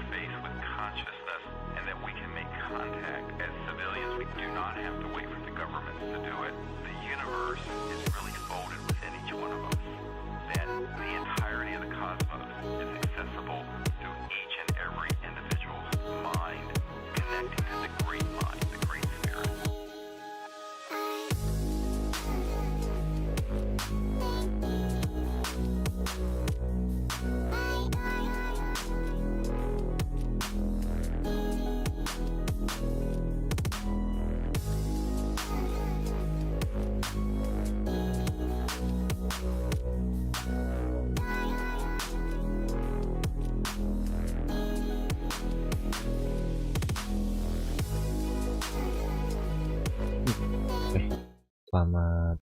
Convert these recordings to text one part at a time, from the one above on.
faced with consciousness and that we can make contact as civilians. We do not have to wait for the governments to do it. The universe is really folded within each one of us. That the entirety of the cosmos is accessible to each and every individual's mind, connecting to the great mind, the great spirit. Selamat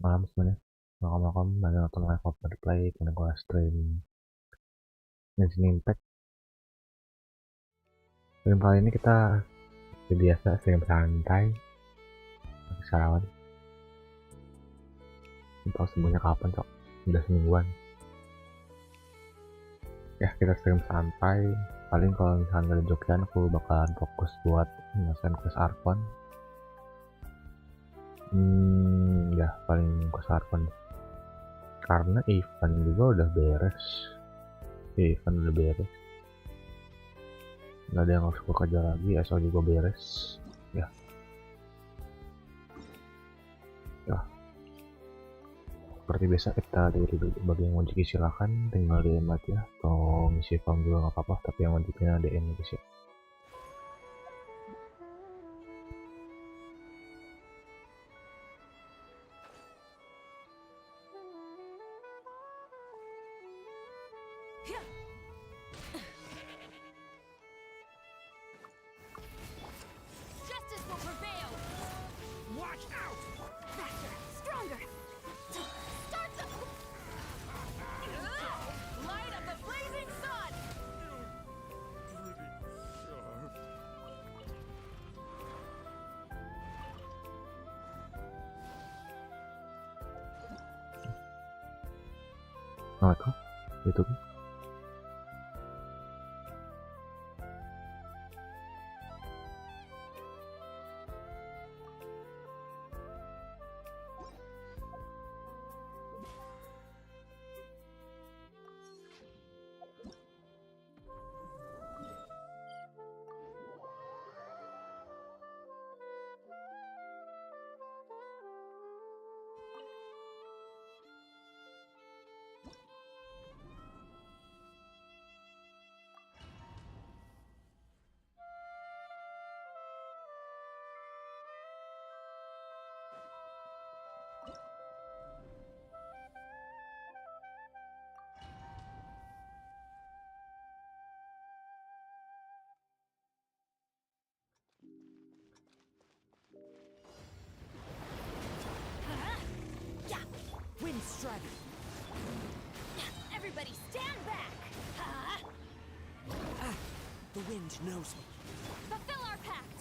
malam semuanya. Malam ada nonton live upload play kena gua stream GENSHIN Impact. Stream kali ini kita seperti biasa stream santai, sarawan. Tahu semuanya kapan cok? Udah semingguan. Ya kita stream santai. Paling kalau misalnya ada jokian aku bakalan fokus buat menyelesaikan quest Arkon. Ya paling kesarpan karena event juga udah beres. Nggak ada yang harus gue kejar lagi. SO juga beres ya. Seperti biasa kita dari bagi yang wajib silahkan tinggal DM aja atau ngisi form juga nggak apa-apa, tapi yang wajibnya DM guys ya. Nah itu Everybody stand back! The wind knows me. Fulfill our pact!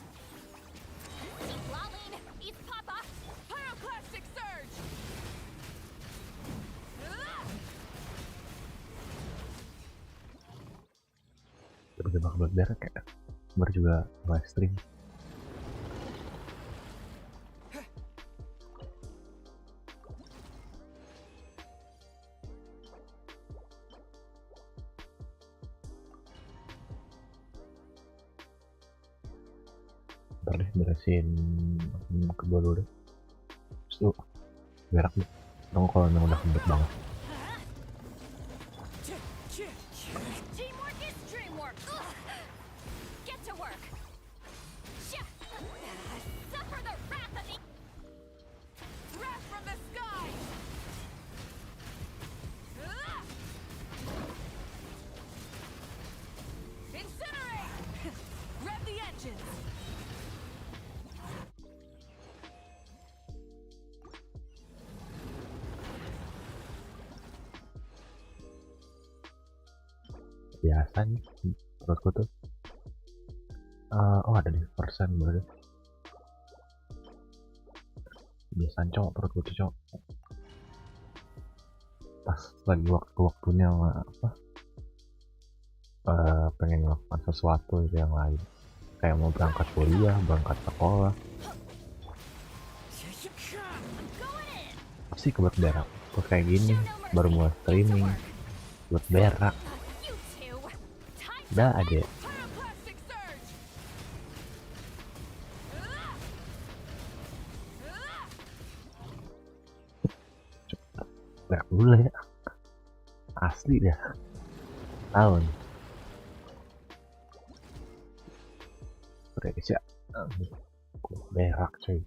Eat Laline, eat Papa! Pyroclastic surge! tiba-tiba kebelet kayak baru juga live stream. Ntar deh beresin kedua dulu deh. Terus tuh berak deh. Tunggu kalau memang udah kebet banget. Teamwork is dreamwork! Get to work! Suffer the wrath of the... Wrath from the sky! Incinerate! Rev the engines! Biasa nih perutku tuh ada di persen berarti biasanya cowok perutku tuh cowok pas lagi waktunya apa pengen melakukan sesuatu gitu yang lain, kayak mau berangkat kuliah, berangkat sekolah, pasti kebuat berak. Terus kayak gini baru mulai streaming, buat berak, You two. Time dah ada pyroclastic surge. berak dulu ya, asli dah tahu nih Indonesia berak cuy.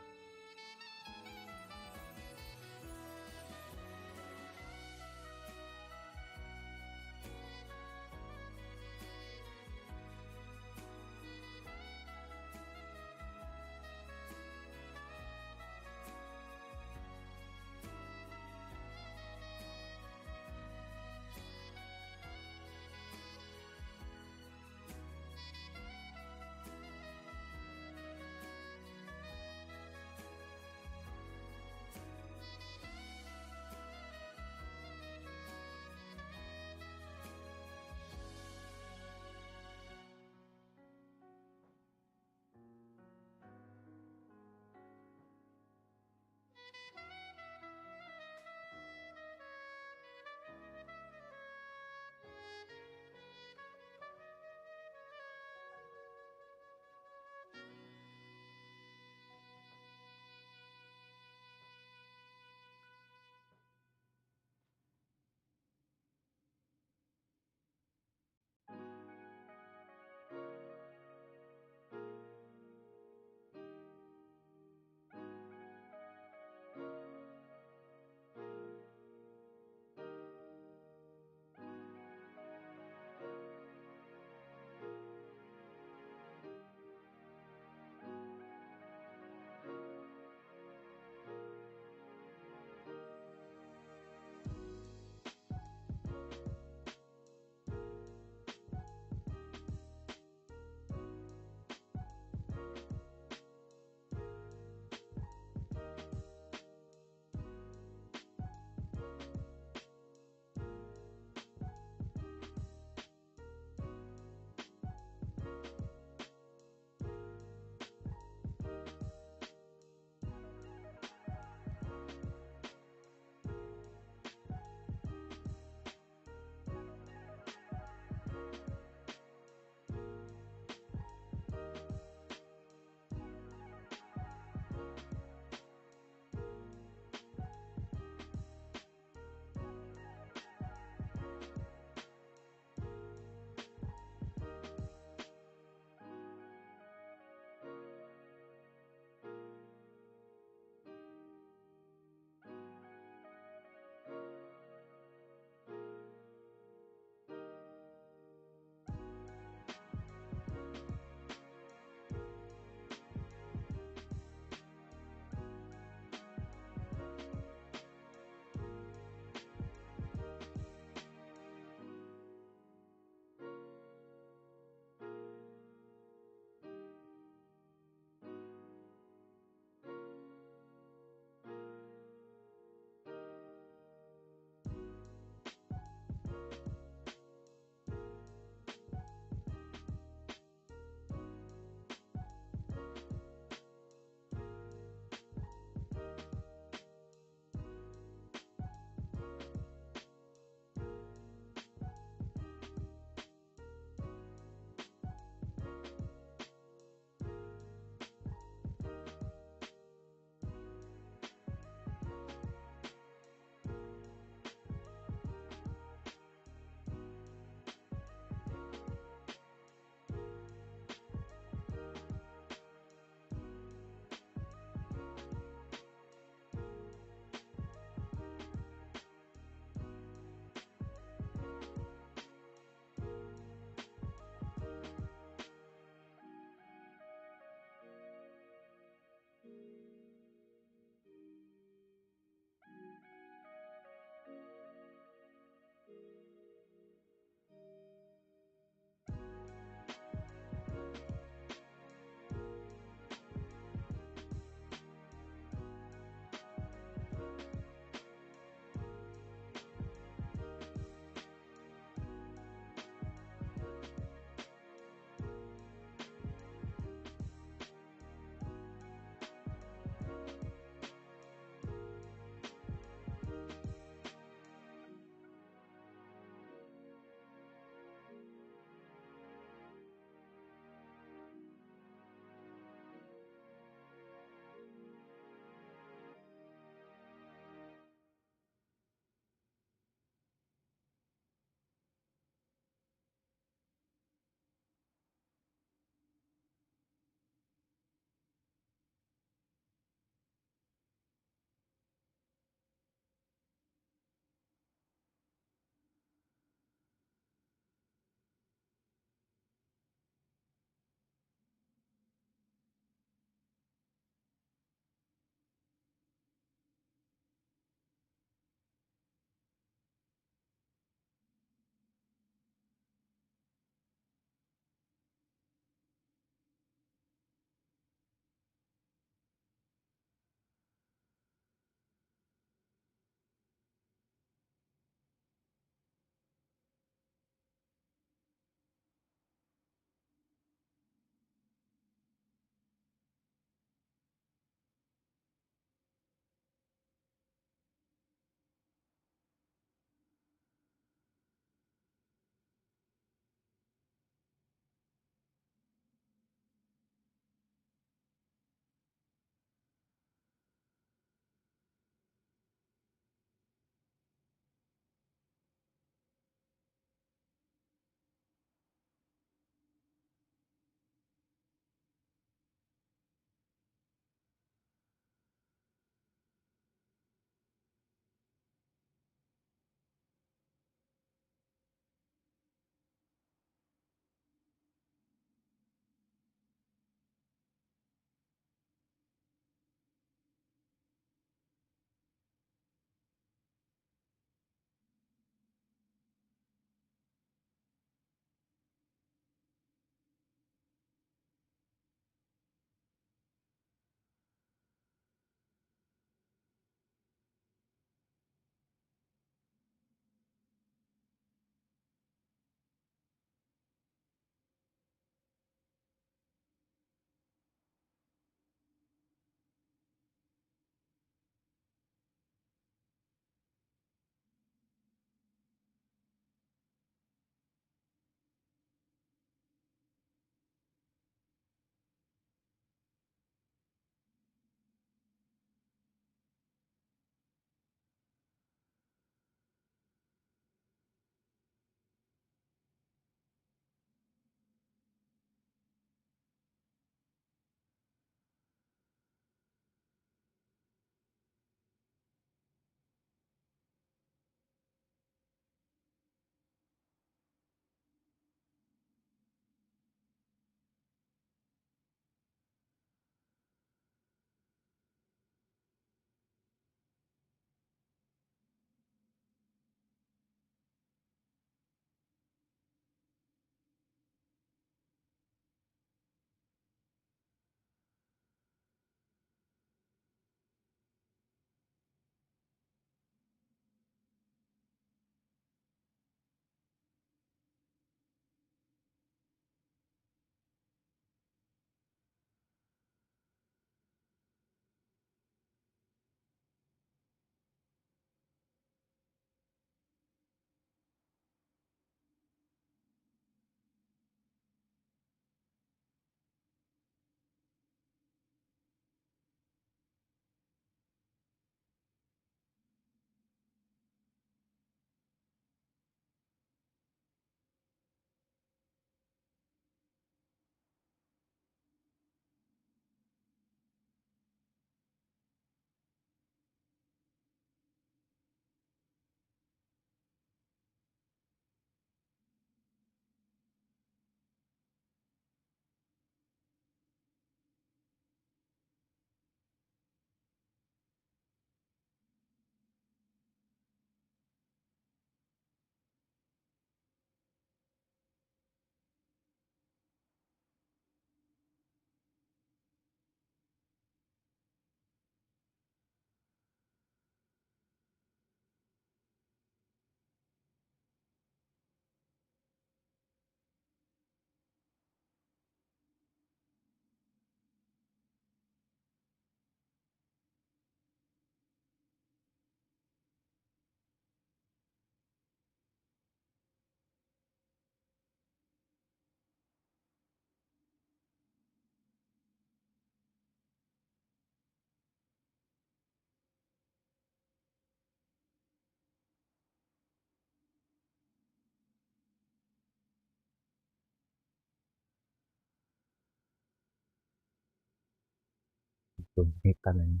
menitan ini.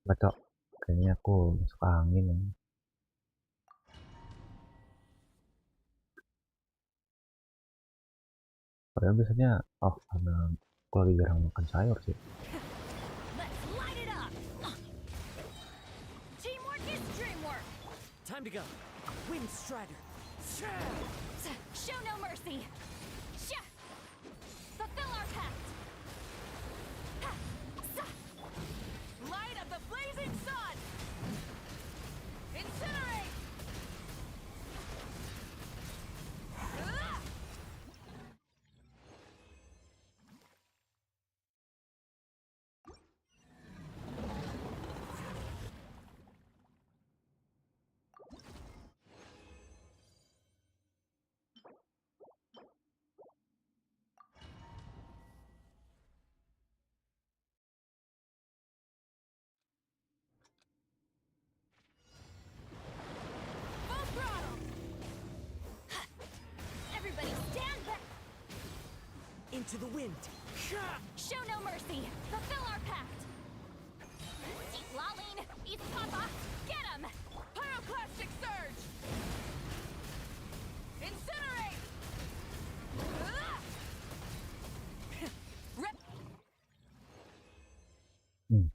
Baca, kayaknya aku masuk angin ini. Padahal biasanya karena aku lagi jarang makan sayur sih. Let's light it up. Teamwork is dreamwork. Time to go. Wind Strider. Show no mercy. Fulfill our pact. Light of the blazing sun. Incinerate. Full throttle. Everybody stand back. Into the wind. Show no mercy. Fulfill our pact. Eat Laline. Eat Papa. Get him. Pyroclastic surge. Incinerate. Rip. Hmm.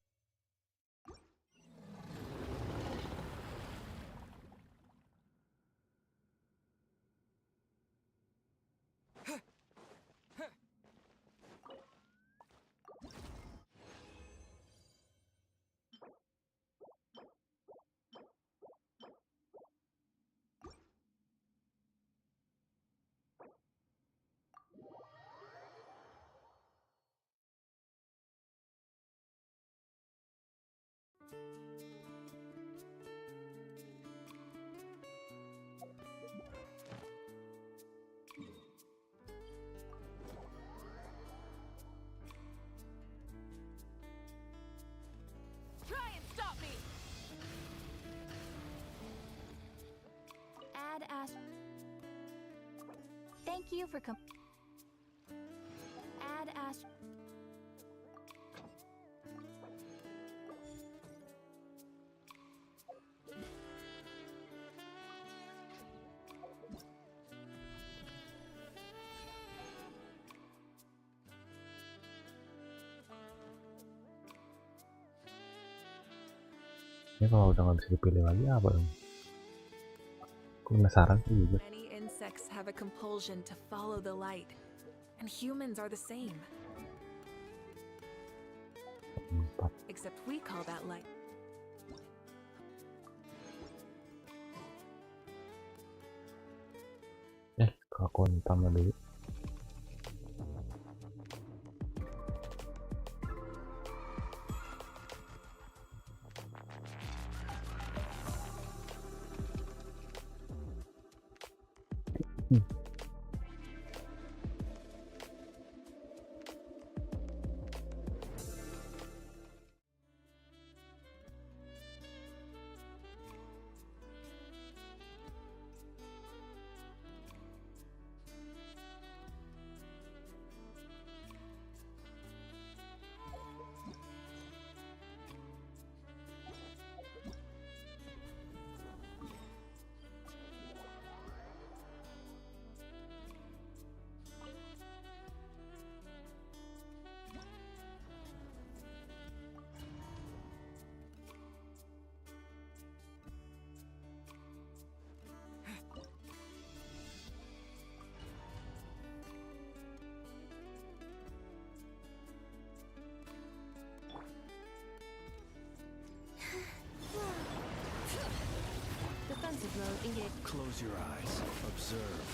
Try and stop me. Add as. Thank you for add as. Ini kalau udah nggak bisa dipilih lagi apa dong? Aku penasaran sih juga. Many insects have a compulsion to follow the light, and humans are the same. Except we call that light. Kelakuan utama dulu. Defensive mode engaged. Close your eyes. Observe.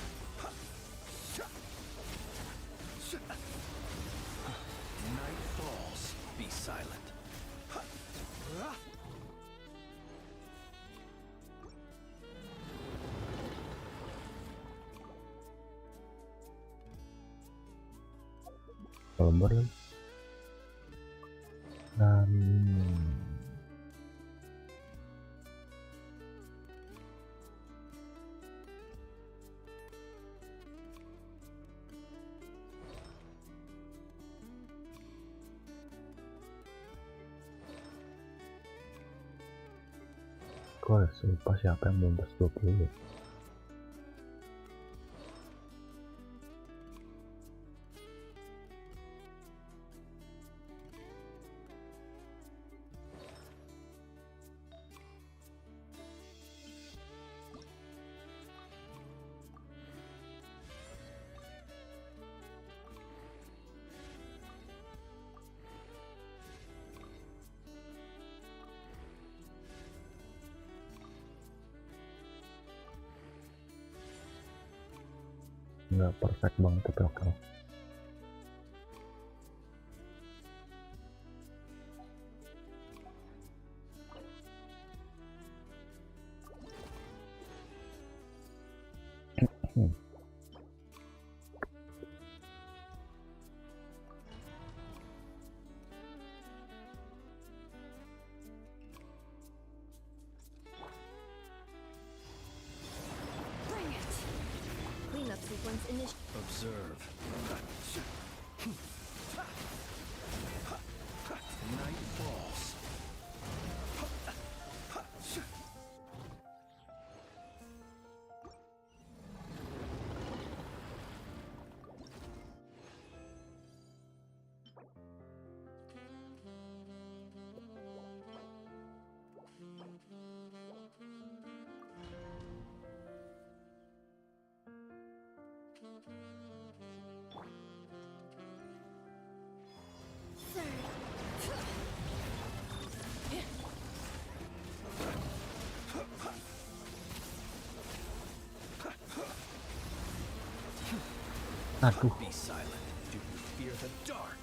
Night falls. Be silent. Lembar lagi. Dan Gue lupa siapa yang belum 20. Nggak perfect banget tapi oke lah. Bring it. Cleanup sequence initiated. Observe. Night falls. Aduh, Be silent. Do you fear the dark?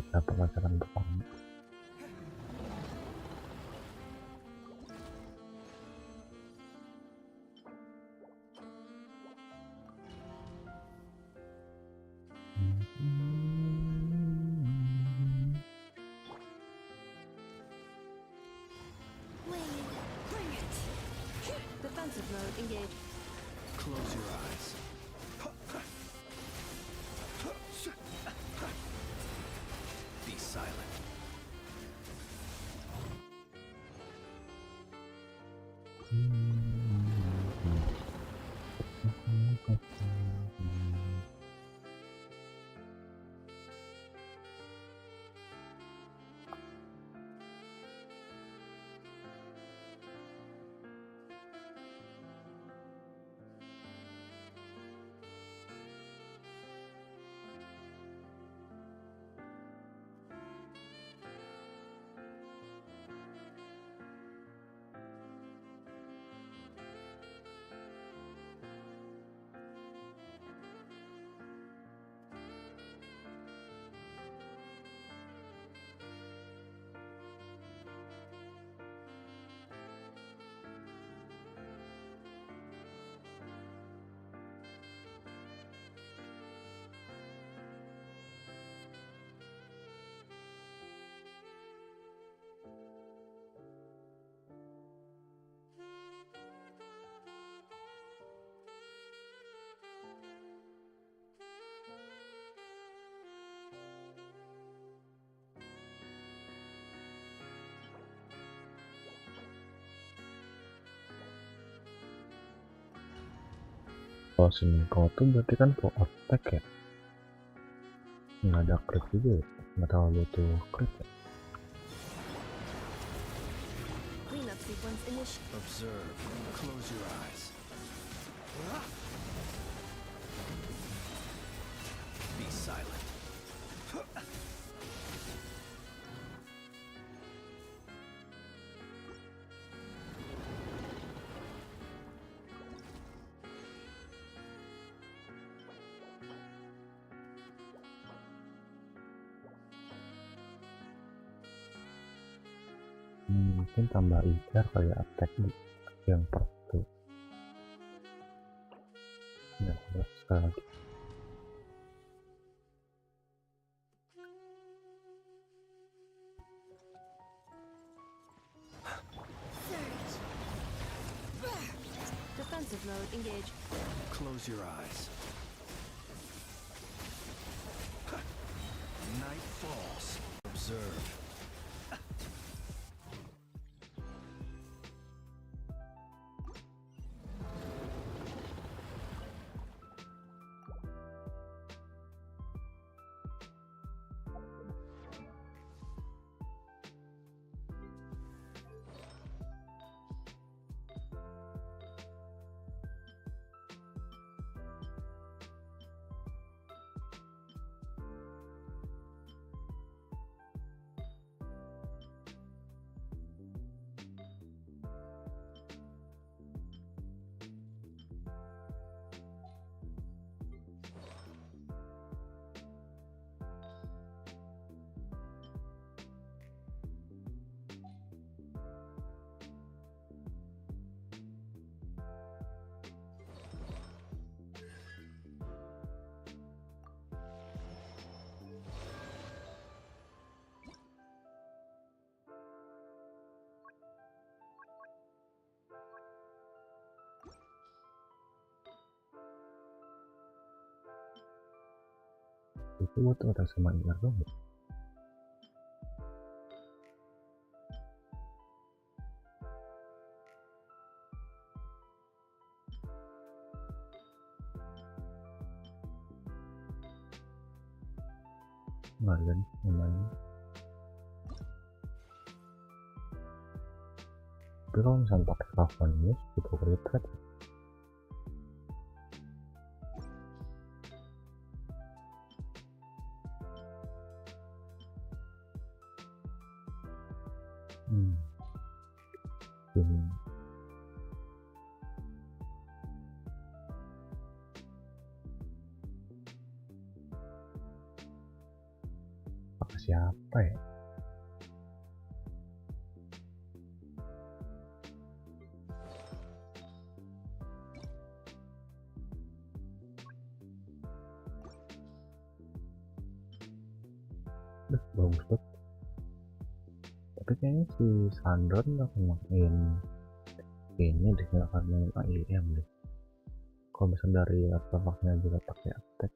kita pelajaran pertama. Lain, bring it. Defensive mode engaged. Close your eyes. Be silent. Kalau seningkong tuh berarti kan full attack ya, nggak ada crit juga ya, nggak terlalu butuh crit ya. Cleanup sequence initiated. Observe. Close your eyes. Be silent. Mungkin tambah IR kali ya, attack di yang pertu. Ya, terus sekali lagi. Surge. Defensive mode engaged. Close your eyes. Night falls. Observe. Itu buat orang sama ingat dong. Nggak ada nih namanya. Tapi kalau misalnya pakai cover ini itu retret. Ini apa siapa ya? Bagus banget. Tapi kayaknya si Sandron nggak akan main ini deh, nggak akan main AIM deh. Kalau misalnya dari artefaknya juga pakai attack,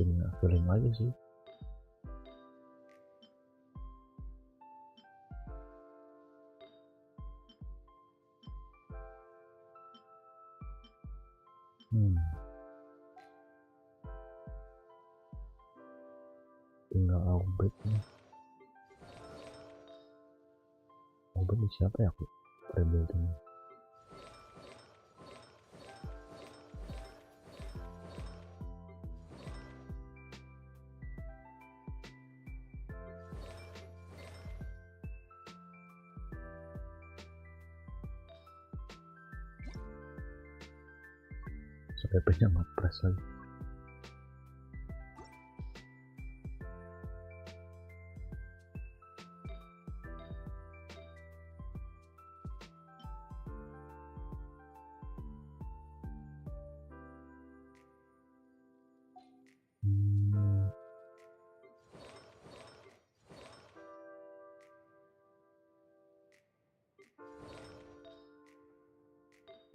tinggal feeling aja sih. Tinggal Albert nih. Albert ini siapa ya aku? Rebuilding. PP-nya ngepres lagi.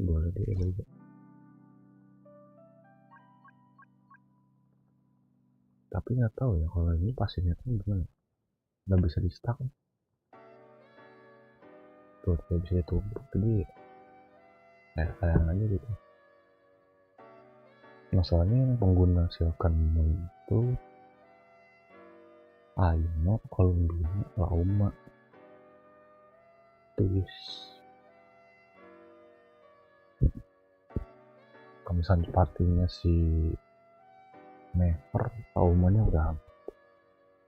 Boleh deh juga. Tapi nggak tahu ya kalau ini pasirnya tuh gimana, nggak bisa di stack tuh, nggak bisa ditumpuk, jadi sayang aja gitu. Masalahnya yang pengguna silakan itu Agama, Columbia, Lauma, tulis kemisan partinya si Never, Laumanya udah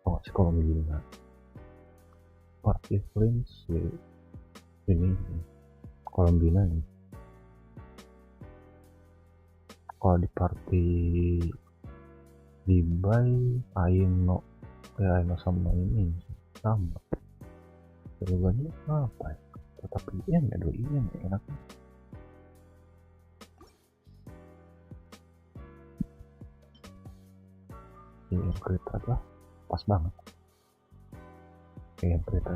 oh si Columbia, party Prince ini Columbia ini. Kalau di party Libai, Aino sama ini sama. Jawabannya apa ya? Tetap IM ya, 2 IM ya enaknya. IM kereta lah, pas banget. IM kereta.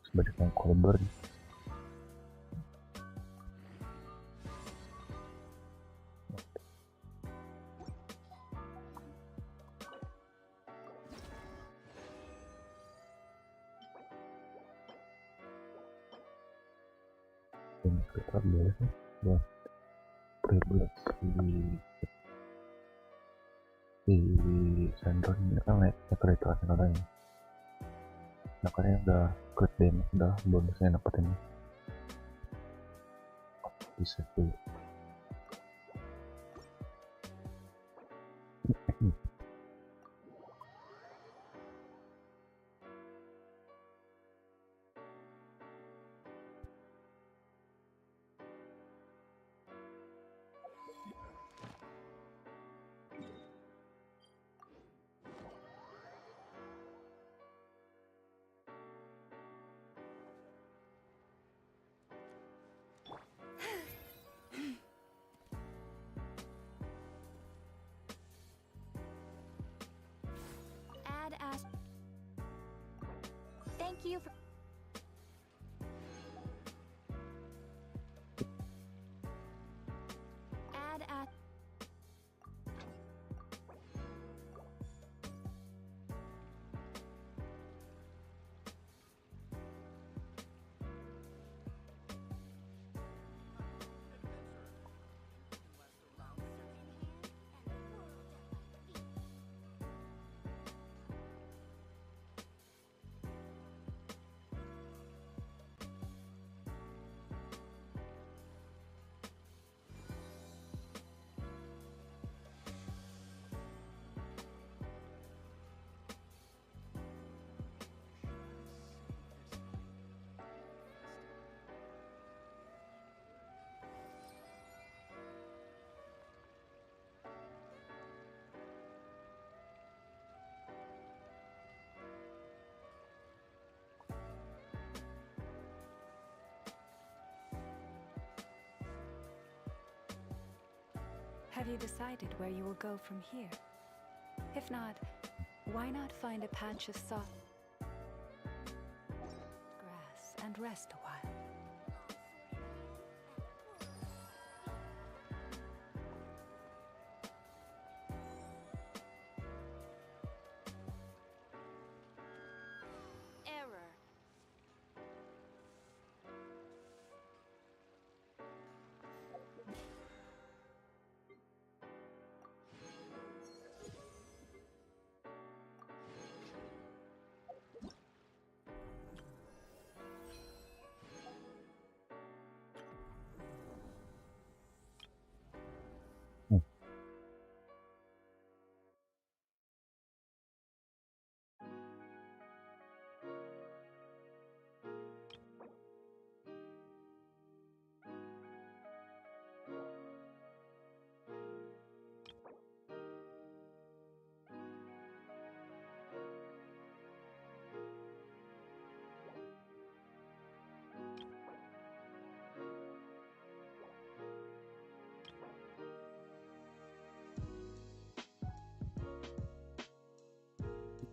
Sebagai yang kolber ini kita boleh nih buat privilege di Sandron ini kan naik kereta katanya. Nah karena udah crit damage, udah bonusnya dapetin bisa tuh. Thank you for... Add at... Have you decided where you will go from here? If not, why not find a patch of soft grass and rest a while? Error.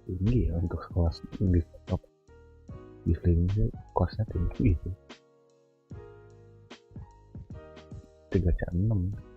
Tinggi ya untuk kelas di top di filmnya, kosnya tinggi itu 3,6.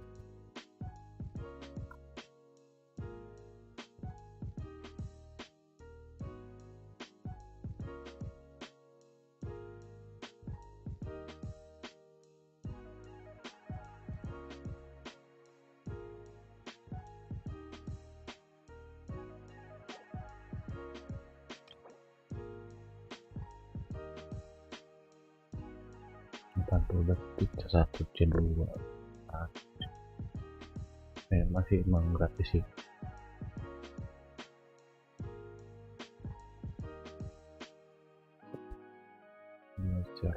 Detik satu C2 masih emang gratis sih. Belajar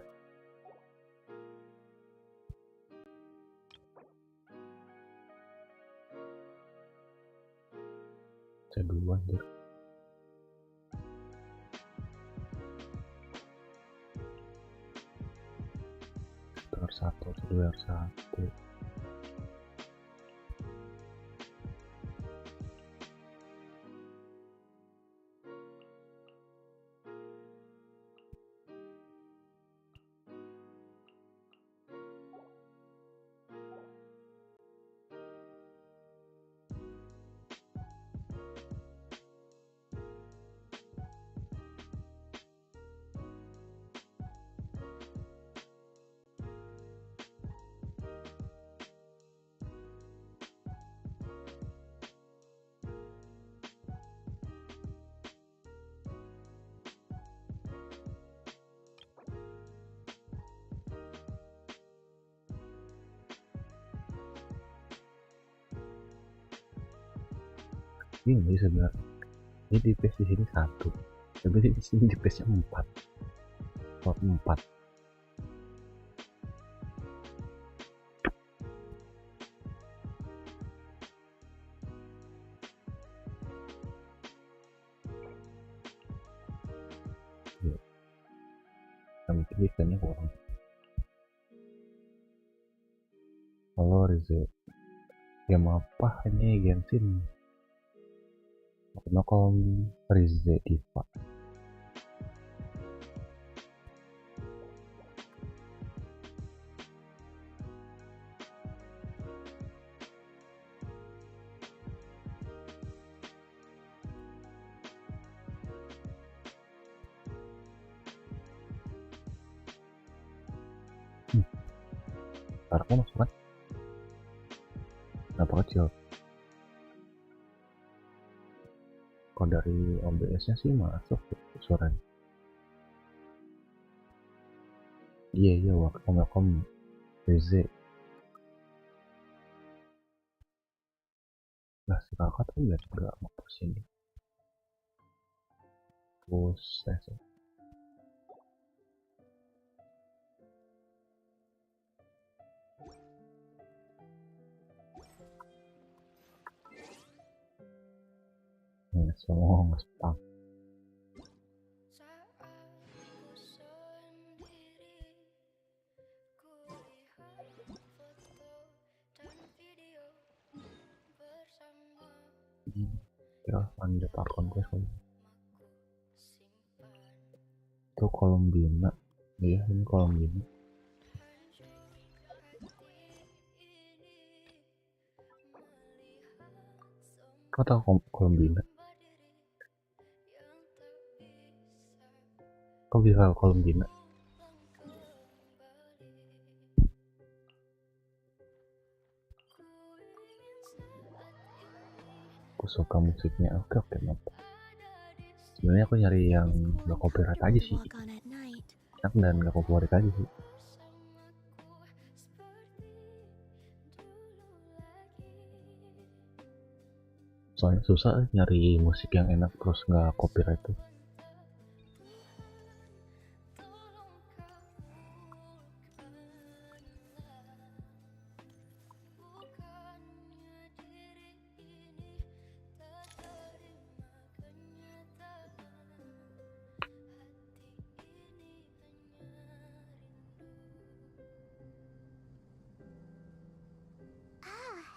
C2 anjir. Satu, dua, satu. Ini sebenarnya ini di page di sini 1, tapi di sini di page 4, top 4. Tapi kayaknya kurang. Halo Rize, game apa ini? Genshin. Nokom Rize Diva. kan masuk kan? Kenapa kecil? Kalau dari OBS-nya sih masuk suaranya. Iya, welcome Reze. Nah, si kakak tuh lihat nggak mau kesini. Terus semua nge-spam. Ya, lanjut akun gue soalnya. Itu Colombina. Iya, ini Colombina. Kau tahu Colombina? Kau bisa Colombina? Aku suka musiknya. Oke, mantap. Sebenarnya aku nyari yang gak copyright aja sih. Enak dan gak copyright aja sih. Soalnya susah nyari musik yang enak terus gak copyright tuh.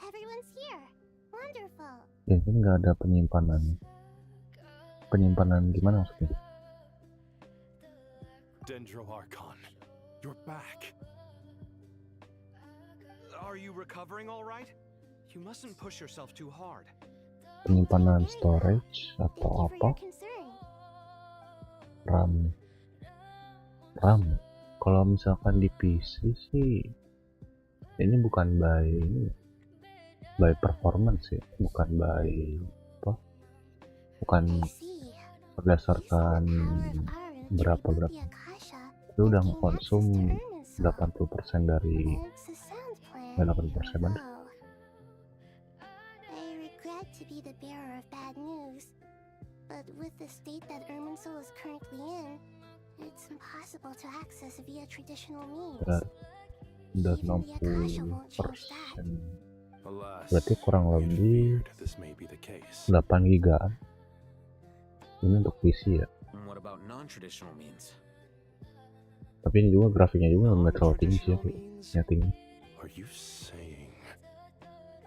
Everyone's here. Wonderful. Mungkin nggak ada penyimpanan. Penyimpanan gimana maksudnya? Dendro Archon, you're back. Are you recovering all right? You mustn't push yourself too hard. Penyimpanan storage atau apa? RAM. Kalau misalkan di PC sih ini bukan by performance ya, bukan berdasarkan berapa itu udah ngekonsum 80% dari 80% bener. I regret to be the bearer of bad news, but with the state that Irminsul is currently in, it's impossible to access via traditional means. Udah 60%. Berarti kurang lebih 8 gigaan. Ini untuk PC ya. Tapi ini juga grafiknya juga nggak terlalu tinggi sih ya, tinggi.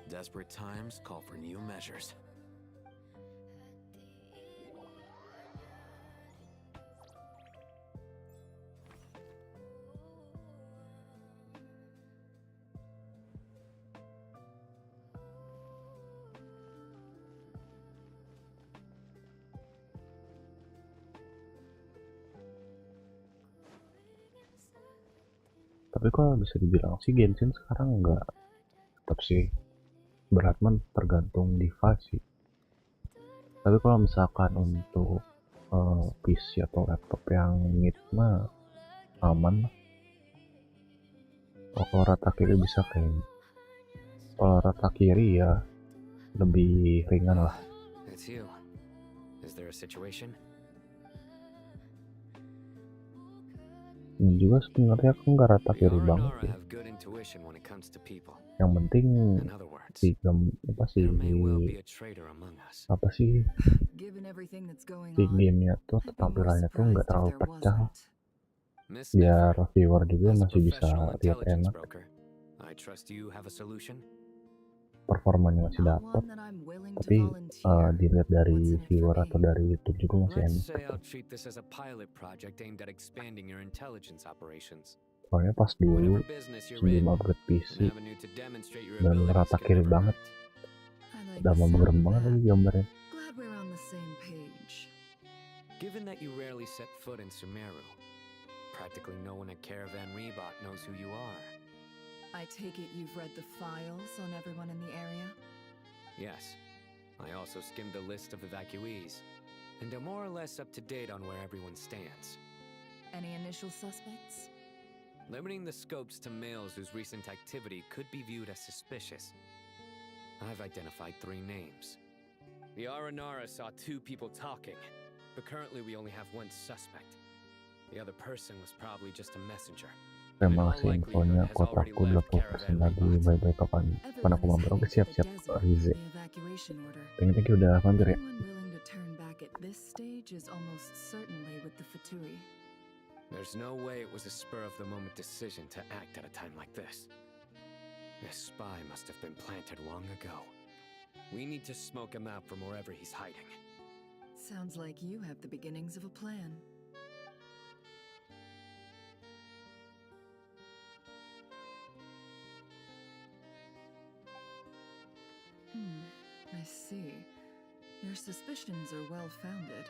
Desperate times call for new measures. Tapi kalau bisa dibilang sih GENSHIN sekarang nggak, tetap sih beratman tergantung device sih. Tapi kalau misalkan untuk PC atau laptop yang mid mah aman lah. Kalau rata kiri bisa kayaknya. Kalau rata kiri ya lebih ringan lah. It's you. Is there a situation? Ini juga sebenarnya aku nggak rata kiri banget ya. Yang penting si gamenya tuh tampilannya tuh nggak terlalu pecah, biar viewer juga masih bisa lihat enak, performanya masih dapat, tapi dilihat dari viewer atau dari YouTube juga masih enak. Soalnya pas dulu sebelum upgrade PC dan rata kiri banget, udah magerem banget lagi gambarnya. Given that you rarely set foot in Sumeru, practically no one at Caravan Rebot knows who you are. I take it you've read the files on everyone in the area? Yes. I also skimmed the list of evacuees, and am more or less up to date on where everyone stands. Any initial suspects? Limiting the scopes to males whose recent activity could be viewed as suspicious. I've identified 3 names. The Aranara saw 2 people talking, but currently we only have 1 suspect. The other person was probably just a messenger. Terima kasih infonya, kotakku 20% lagi. Bye-bye, kapan aku mampir. Oke, siap-siap, Rize. Thank you udah mampir ya. Anyone willing to turn back at this stage is almost certainly with the Fatui. There's no way it was a spur-of-the-moment decision to act at a time like this. This spy must have been planted long ago. We need to smoke him out from wherever he's hiding. Sounds like you have the beginnings of a plan. I see. Your suspicions are well-founded.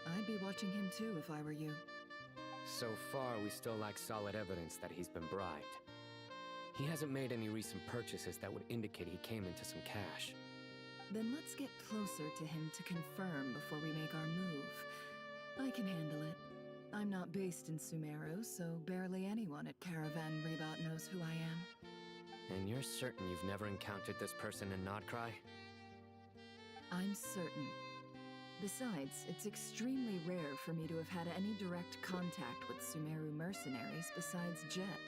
I'd be watching him too if I were you. So far, we still lack solid evidence that he's been bribed. He hasn't made any recent purchases that would indicate he came into some cash. Then let's get closer to him to confirm before we make our move. I can handle it. I'm not based in Sumeru, so barely anyone at Caravan Rebot knows who I am. And you're certain you've never encountered this person in Nodcry? I'm certain. Besides, it's extremely rare for me to have had any direct contact with Sumeru mercenaries besides Jet.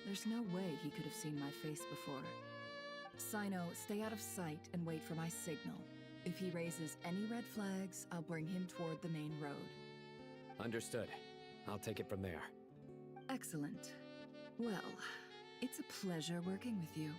There's no way he could have seen my face before. Sino, stay out of sight and wait for my signal. If he raises any red flags, I'll bring him toward the main road. Understood. I'll take it from there. Excellent. Well, it's a pleasure working with you.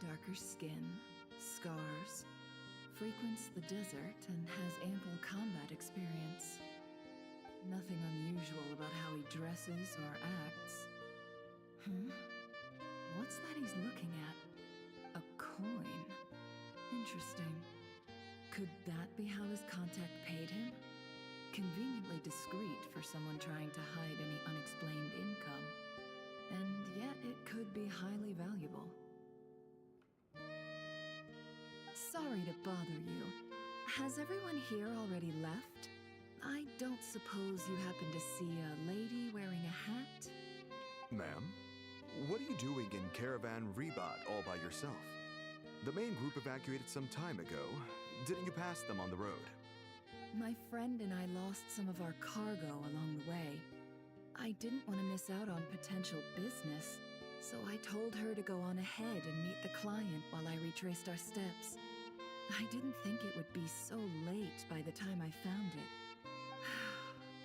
Darker skin, scars, frequents the desert and has ample combat experience. Nothing unusual about how he dresses or acts. What's that he's looking at? A coin. Interesting. Could that be how his contact paid him? Conveniently discreet for someone trying to hide any unexplained income. And yet it could be highly valuable. Sorry to bother you. Has everyone here already left? I don't suppose you happen to see a lady wearing a hat? Ma'am, what are you doing in Caravan Rebot all by yourself? The main group evacuated some time ago. Didn't you pass them on the road? My friend and I lost some of our cargo along the way. I didn't want to miss out on potential business, so I told her to go on ahead and meet the client while I retraced our steps. I didn't think it would be so late by the time I found it.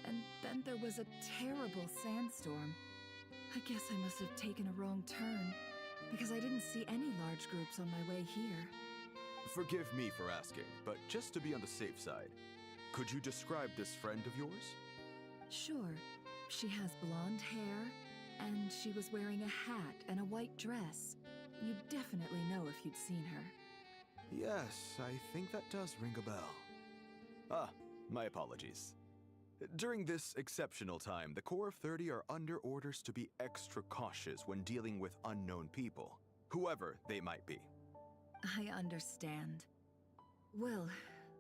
And then there was a terrible sandstorm. I guess I must have taken a wrong turn, because I didn't see any large groups on my way here. Forgive me for asking, but just to be on the safe side, could you describe this friend of yours? Sure. She has blonde hair, and she was wearing a hat and a white dress. You'd definitely know if you'd seen her. Yes, I think that does ring a bell. Ah, my apologies. During this exceptional time, the Corps of 30 are under orders to be extra cautious when dealing with unknown people, whoever they might be. I understand. Well,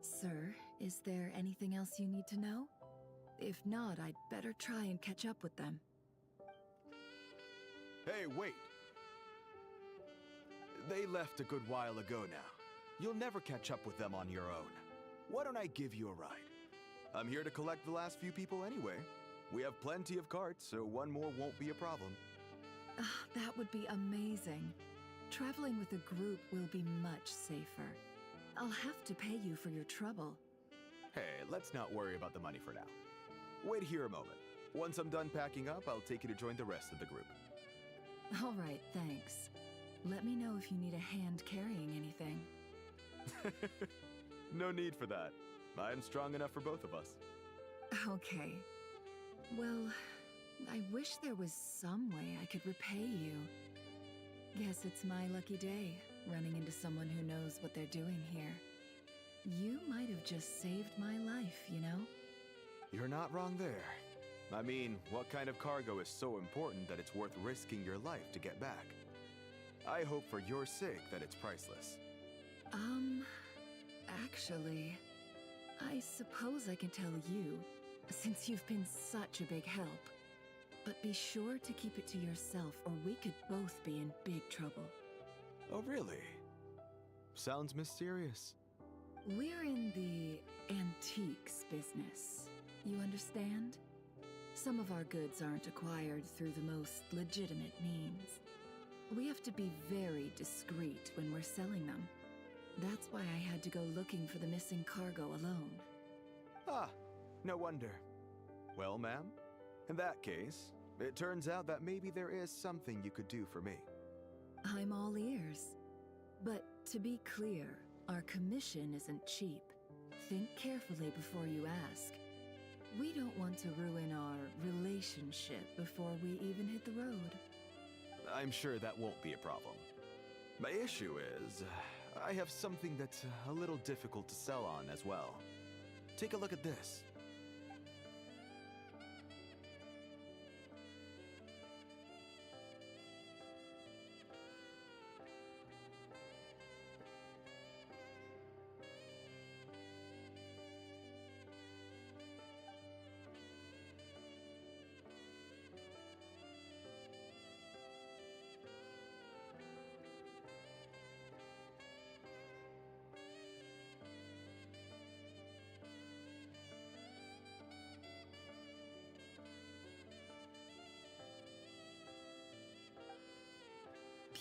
sir, is there anything else you need to know? If not, I'd better try and catch up with them. Hey, wait! They left a good while ago now. You'll never catch up with them on your own. Why don't I give you a ride? I'm here to collect the last few people anyway. We have plenty of carts, so one more won't be a problem. That would be amazing. Traveling with a group will be much safer. I'll have to pay you for your trouble. Hey, let's not worry about the money for now. Wait here a moment. Once I'm done packing up, I'll take you to join the rest of the group. All right, thanks. Let me know if you need a hand carrying anything. No need for that. I'm strong enough for both of us. Okay. Well, I wish there was some way I could repay you. Guess it's my lucky day, running into someone who knows what they're doing here. You might have just saved my life, you know? You're not wrong there. I mean, what kind of cargo is so important that it's worth risking your life to get back? I hope for your sake that it's priceless. Actually, I suppose I can tell you, since you've been such a big help. But be sure to keep it to yourself, or we could both be in big trouble. Oh, really? Sounds mysterious. We're in the antiques business. You understand? Some of our goods aren't acquired through the most legitimate means. We have to be very discreet when we're selling them. That's why I had to go looking for the missing cargo alone. Ah, no wonder. Well, ma'am, in that case, it turns out that maybe there is something you could do for me. I'm all ears. But to be clear, our commission isn't cheap. Think carefully before you ask. We don't want to ruin our relationship before we even hit the road. I'm sure that won't be a problem. My issue is, I have something that's a little difficult to sell on as well. Take a look at this.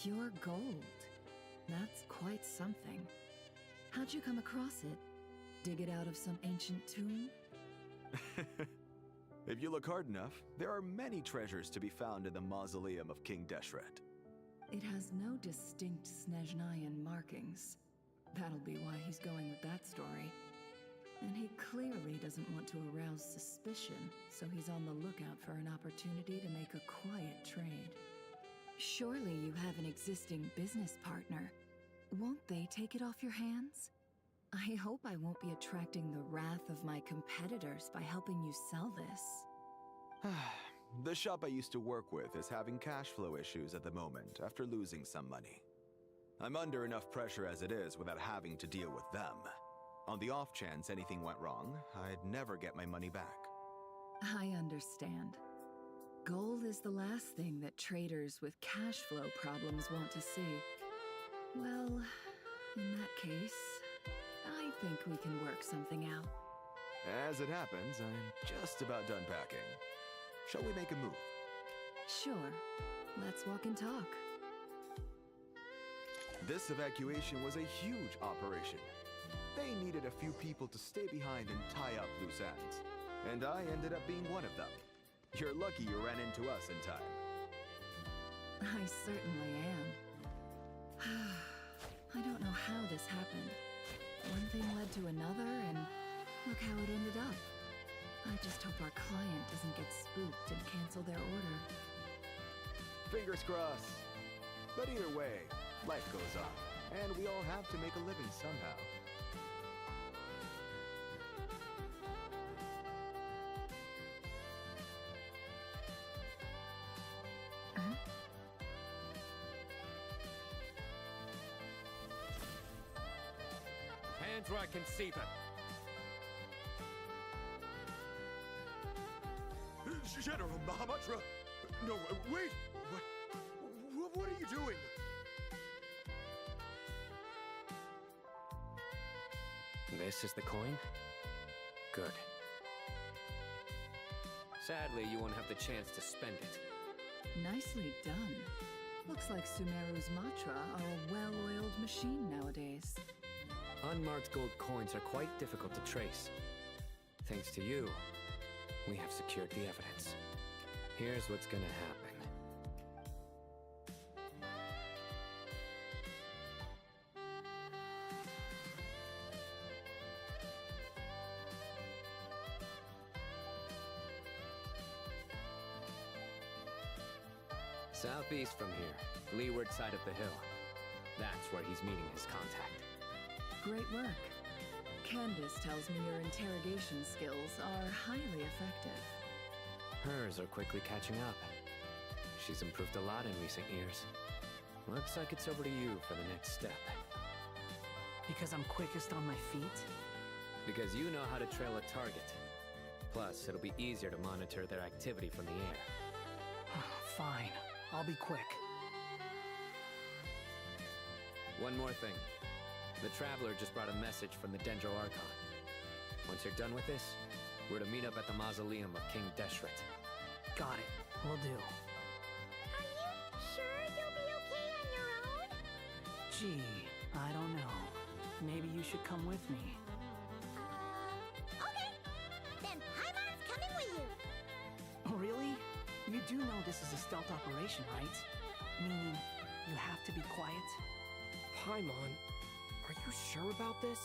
Pure gold. That's quite something. How'd you come across it? Dig it out of some ancient tomb? If you look hard enough, there are many treasures to be found in the mausoleum of King Deshret. It has no distinct Snezhnayan markings. That'll be why he's going with that story. And he clearly doesn't want to arouse suspicion, so he's on the lookout for an opportunity to make a quiet trade. Surely you have an existing business partner. Won't they take it off your hands? I hope I won't be attracting the wrath of my competitors by helping you sell this. The shop I used to work with is having cash flow issues at the moment after losing some money. I'm under enough pressure as it is without having to deal with them. On the off chance anything went wrong, I'd never get my money back. I understand. Gold is the last thing that traders with cash flow problems want to see. Well, in that case, I think we can work something out. As it happens, I'm just about done packing. Shall we make a move? Sure. Let's walk and talk. This evacuation was a huge operation. They needed a few people to stay behind and tie up loose ends. And I ended up being one of them. You're lucky you ran into us in time. I certainly am. I don't know how this happened. One thing led to another, and look how it ended up. I just hope our client doesn't get spooked and cancel their order. Fingers crossed. But either way, life goes on, and we all have to make a living somehow. Hands where I can see them. General Mahamatra! No, wait! What are you doing? This is the coin? Good. Sadly, you won't have the chance to spend it. Nicely done. Looks like Sumeru's mantra are a well-oiled machine nowadays. Unmarked gold coins are quite difficult to trace. Thanks to you, we have secured the evidence. Here's what's gonna happen. Southeast from here, leeward side of the hill. That's where he's meeting his contact. Great work. Candace tells me your interrogation skills are highly effective. Hers are quickly catching up. She's improved a lot in recent years. Looks like it's over to you for the next step. Because I'm quickest on my feet? Because you know how to trail a target. Plus, it'll be easier to monitor their activity from the air. Fine. I'll be quick. One more thing. The Traveler just brought a message from the Dendro Archon. Once you're done with this, we're to meet up at the mausoleum of King Deshret. Got it. Will do. Are you sure you'll be okay on your own? Gee, I don't know. Maybe you should come with me. Okay. Then Paimon's coming with you. Really? You do know this is a stealth operation, right? Meaning, you have to be quiet? Paimon, are you sure about this?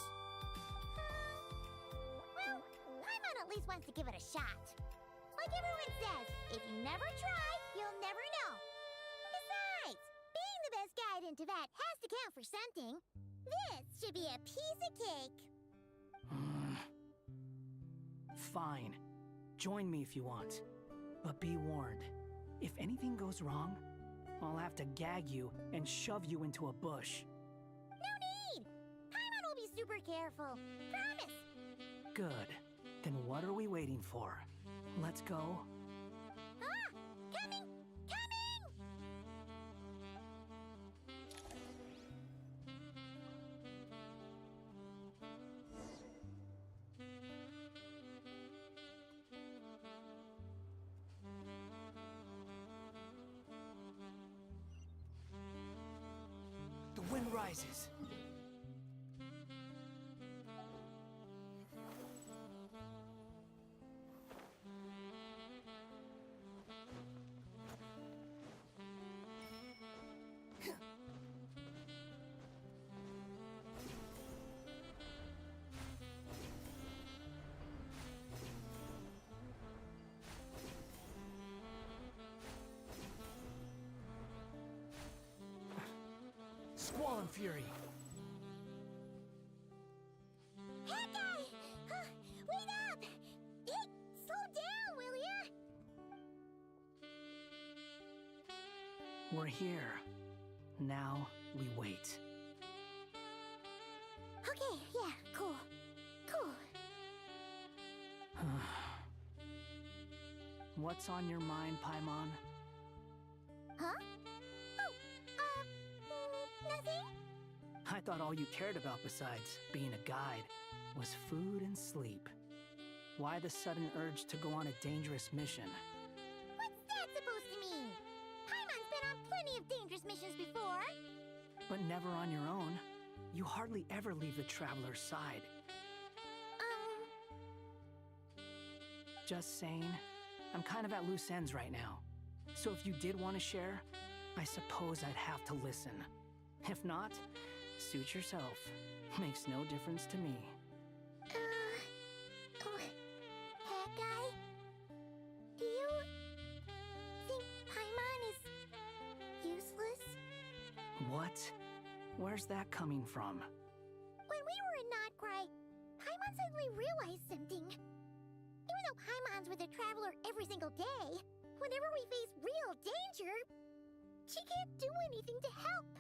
Well, Paimon at least wants to give it a shot. Like everyone says, if you never try, you'll never know. Besides, being the best guide in Tibet has to count for something. This should be a piece of cake. Fine. Join me if you want. But be warned, if anything goes wrong, I'll have to gag you and shove you into a bush. No need! Paimon will be super careful. Promise! Good. Then what are we waiting for? Let's go. Ah! Coming! Coming! The wind rises. Squall and fury. Hey, guy! Wait up! Hey, slow down, will ya? We're here. Now we wait. Okay, yeah, cool. Cool. What's on your mind, Paimon? Huh? Oh, nothing? I thought all you cared about besides being a guide was food and sleep. Why the sudden urge to go on a dangerous mission? What's that supposed to mean? Paimon's been on plenty of dangerous missions before. But never on your own. You hardly ever leave the Traveler's side. Just saying, I'm kind of at loose ends right now. So if you did want to share, I suppose I'd have to listen. If not, suit yourself. Makes no difference to me. That guy? Do you think Paimon is useless? What? Where's that coming from? When we were in Notcry, Paimon suddenly realized something. Even though Paimon's with the Traveler every single day, whenever we face real danger, she can't do anything to help.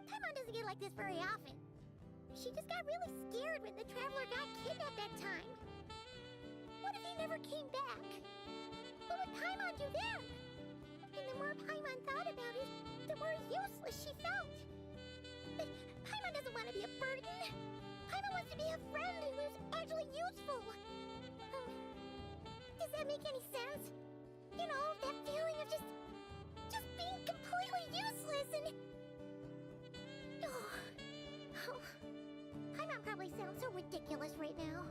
Paimon doesn't get like this very often. She just got really scared when the Traveler got kidnapped that time. What if he never came back? What would Paimon do then? And the more Paimon thought about it, the more useless she felt. But Paimon doesn't want to be a burden. Paimon wants to be a friend who is actually useful. Does that make any sense? You know, that feeling of just being completely useless and... Oh, Paimon probably sounds so ridiculous right now.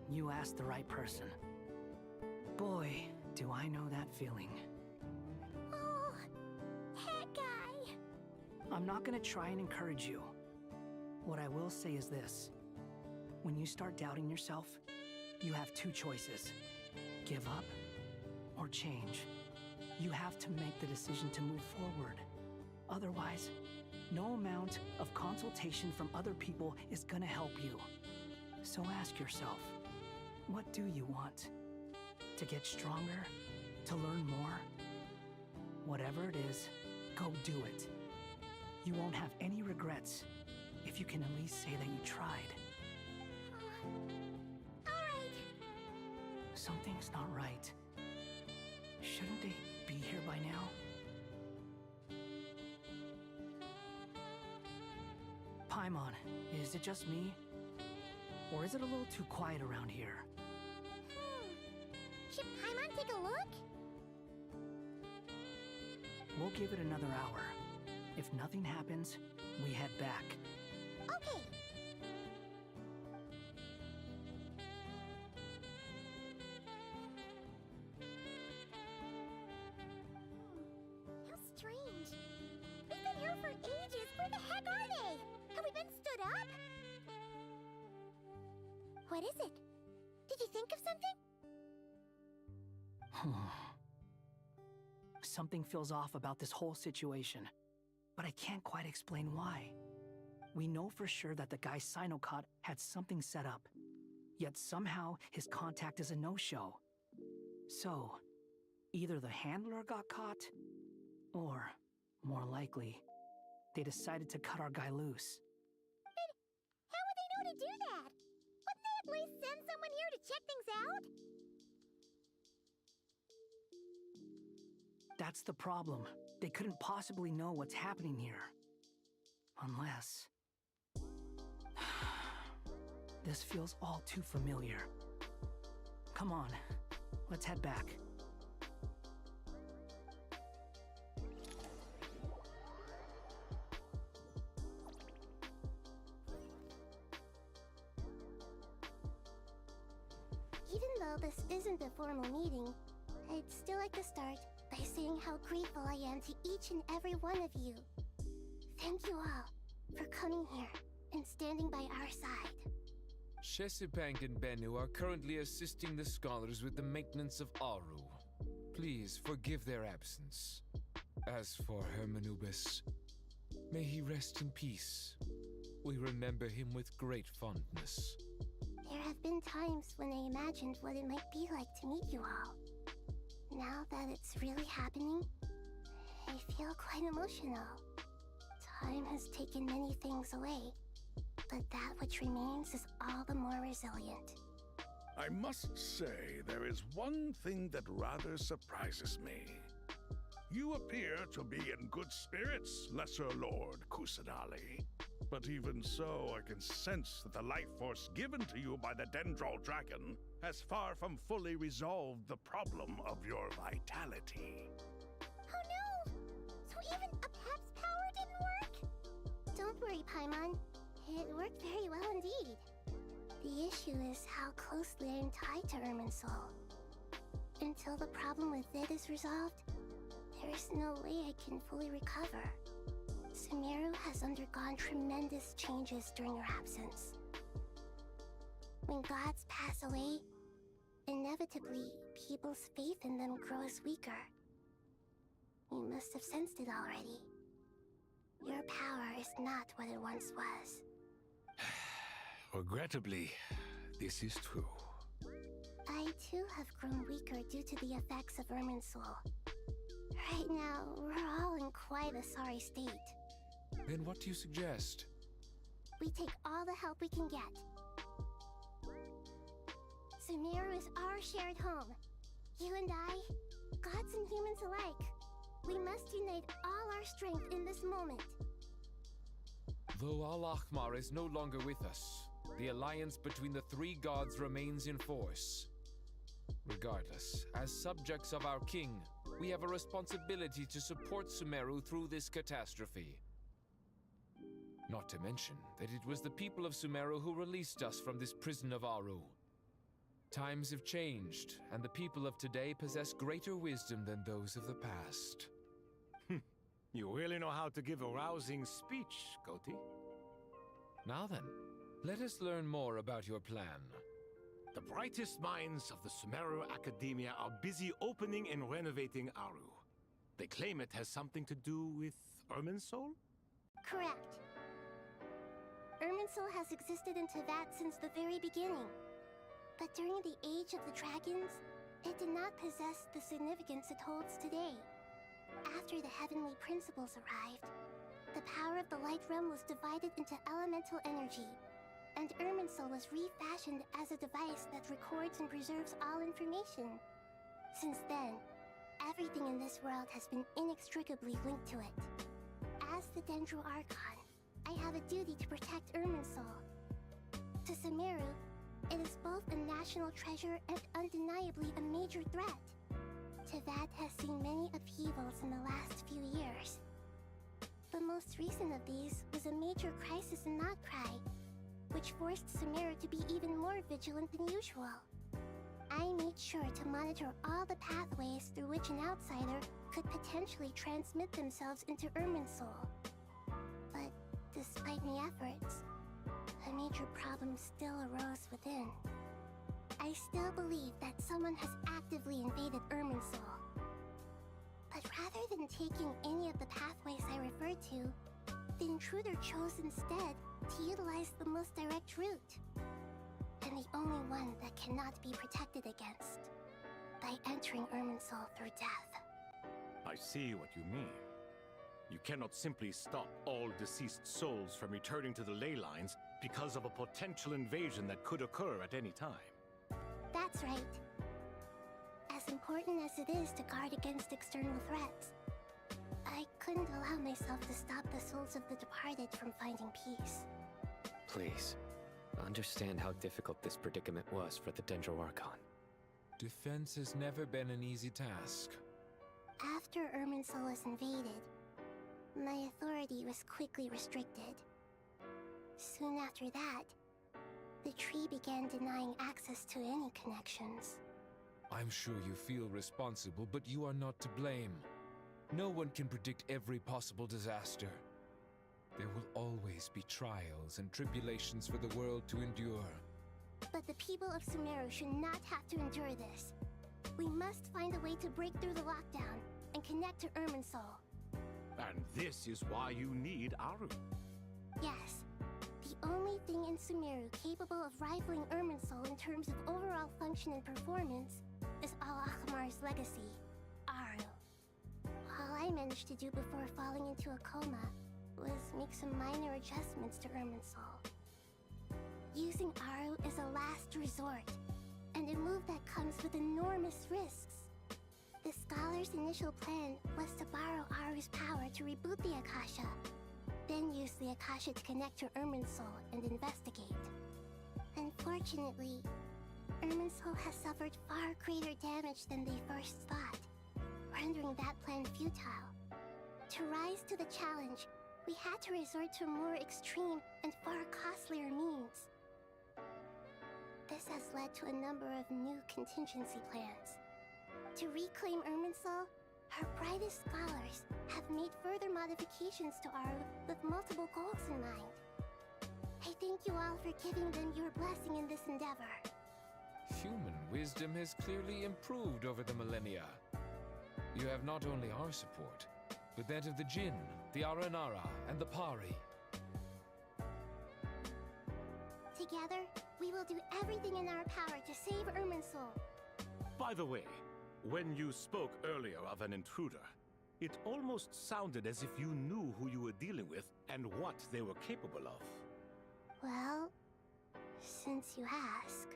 You asked the right person. Boy, do I know that feeling. Oh, that guy. I'm not gonna try and encourage you. What I will say is this. When you start doubting yourself, you have two choices. Give up or change. You have to make the decision to move forward. Otherwise, no amount of consultation from other people is gonna help you. So ask yourself, what do you want? To get stronger? To learn more? Whatever it is, go do it. You won't have any regrets if you can at least say that you tried. Alright. Something's not right. Shouldn't they be here by now? Paimon, is it just me? Or is it a little too quiet around here? Should Paimon take a look? We'll give it another hour. If nothing happens, we head back. Okay. How strange. We've been here for ages. Where the heck are they? Have we been stood up? What is it? Did you think of something? Something feels off about this whole situation, but I can't quite explain why. We know for sure that the guy Sino caught had something set up, yet somehow his contact is a no-show. So, either the handler got caught, or, more likely, they decided to cut our guy loose. How would they know to do that? Wouldn't they at least send someone here to check things out? That's the problem. They couldn't possibly know what's happening here. Unless... This feels all too familiar. Come on, let's head back. Even though this isn't a formal meeting, I'd still like to start by saying how grateful I am to each and every one of you. Thank you all for coming here and standing by our side. Shesipank and Bennu are currently assisting the scholars with the maintenance of Aru. Please forgive their absence. As for Hermanubis, may he rest in peace. We remember him with great fondness. There have been times when I imagined what it might be like to meet you all. Now that it's really happening, I feel quite emotional. Time has taken many things away, but that which remains is all the more resilient. I must say, there is one thing that rather surprises me. You appear to be in good spirits, Lesser Lord Kusanali. But even so, I can sense that the life force given to you by the Dendral Dragon has far from fully resolved the problem of your vitality. Oh no! So even Apep's power didn't work? Don't worry, Paimon. It worked very well indeed. The issue is how closely I'm tied to Irminsul. Until the problem with it is resolved, there is no way I can fully recover. Sumeru has undergone tremendous changes during your absence. When gods pass away, inevitably, people's faith in them grows weaker. You must have sensed it already. Your power is not what it once was. Regrettably, this is true. I too have grown weaker due to the effects of Irminsul. Right now, we're all in quite a sorry state. Then what do you suggest? We take all the help we can get. Sumeru is our shared home. You and I, gods and humans alike, we must unite all our strength in this moment. Though Al-Ahmar is no longer with us, the alliance between the three gods remains in force. Regardless, as subjects of our king, we have a responsibility to support Sumeru through this catastrophe. Not to mention that it was the people of Sumeru who released us from this prison of Aru. Times have changed, and the people of today possess greater wisdom than those of the past. You really know how to give a rousing speech, Koti. Now then, let us learn more about your plan. The brightest minds of the Sumeru Academia are busy opening and renovating Aru. They claim it has something to do with Irminsul? Correct. Irminsul has existed in Teyvat since the very beginning. But during the Age of the Dragons, it did not possess the significance it holds today. After the heavenly principles arrived, the power of the Light Realm was divided into elemental energy, and Irminsul was refashioned as a device that records and preserves all information. Since then, everything in this world has been inextricably linked to it. As the Dendro Archon, I have a duty to protect Irminsul. To Sumeru, it is both a national treasure and undeniably a major threat. Teyvat has seen many upheavals in the last few years. The most recent of these was a major crisis in Notcry, which forced Sumeru to be even more vigilant than usual. I made sure to monitor all the pathways through which an outsider could potentially transmit themselves into Irminsul. But despite my efforts, a major problem still arose within. I still believe that someone has actively invaded Irminsul. But rather than taking any of the pathways I referred to, the intruder chose instead to utilize the most direct route. And the only one that cannot be protected against, by entering Irminsul through death. I see what you mean. You cannot simply stop all deceased souls from returning to the ley lines because of a potential invasion that could occur at any time. That's right. As important as it is to guard against external threats, I couldn't allow myself to stop the souls of the departed from finding peace. Please, understand how difficult this predicament was for the Dendro Archon. Defense has never been an easy task. After Irminsul was invaded, my authority was quickly restricted. Soon after that, the tree began denying access to any connections. I'm sure you feel responsible, but you are not to blame. No one can predict every possible disaster. There will always be trials and tribulations for the world to endure. But the people of Sumeru should not have to endure this. We must find a way to break through the lockdown and connect to Irminsul. And this is why you need Aru. Yes. The only thing in Sumeru capable of rivaling Irminsul in terms of overall function and performance is Al-Akhmar's legacy, Aru. All I managed to do before falling into a coma was make some minor adjustments to Irminsul. Using Aru is a last resort, and a move that comes with enormous risks. The scholar's initial plan was to borrow Aru's power to reboot the Akasha, then use the Akasha to connect to Irminsul and investigate. Unfortunately, Irminsul has suffered far greater damage than they first thought, rendering that plan futile. To rise to the challenge, we had to resort to more extreme and far costlier means. This has led to a number of new contingency plans. To reclaim Irminsul, our brightest scholars have made further modifications to Aru with multiple goals in mind. I thank you all for giving them your blessing in this endeavor. Human wisdom has clearly improved over the millennia. You have not only our support, but that of the Jinn, the Aranara, and the Pari. Together, we will do everything in our power to save Irminsul. By the way, when you spoke earlier of an intruder, it almost sounded as if you knew who you were dealing with and what they were capable of. Well, since you ask.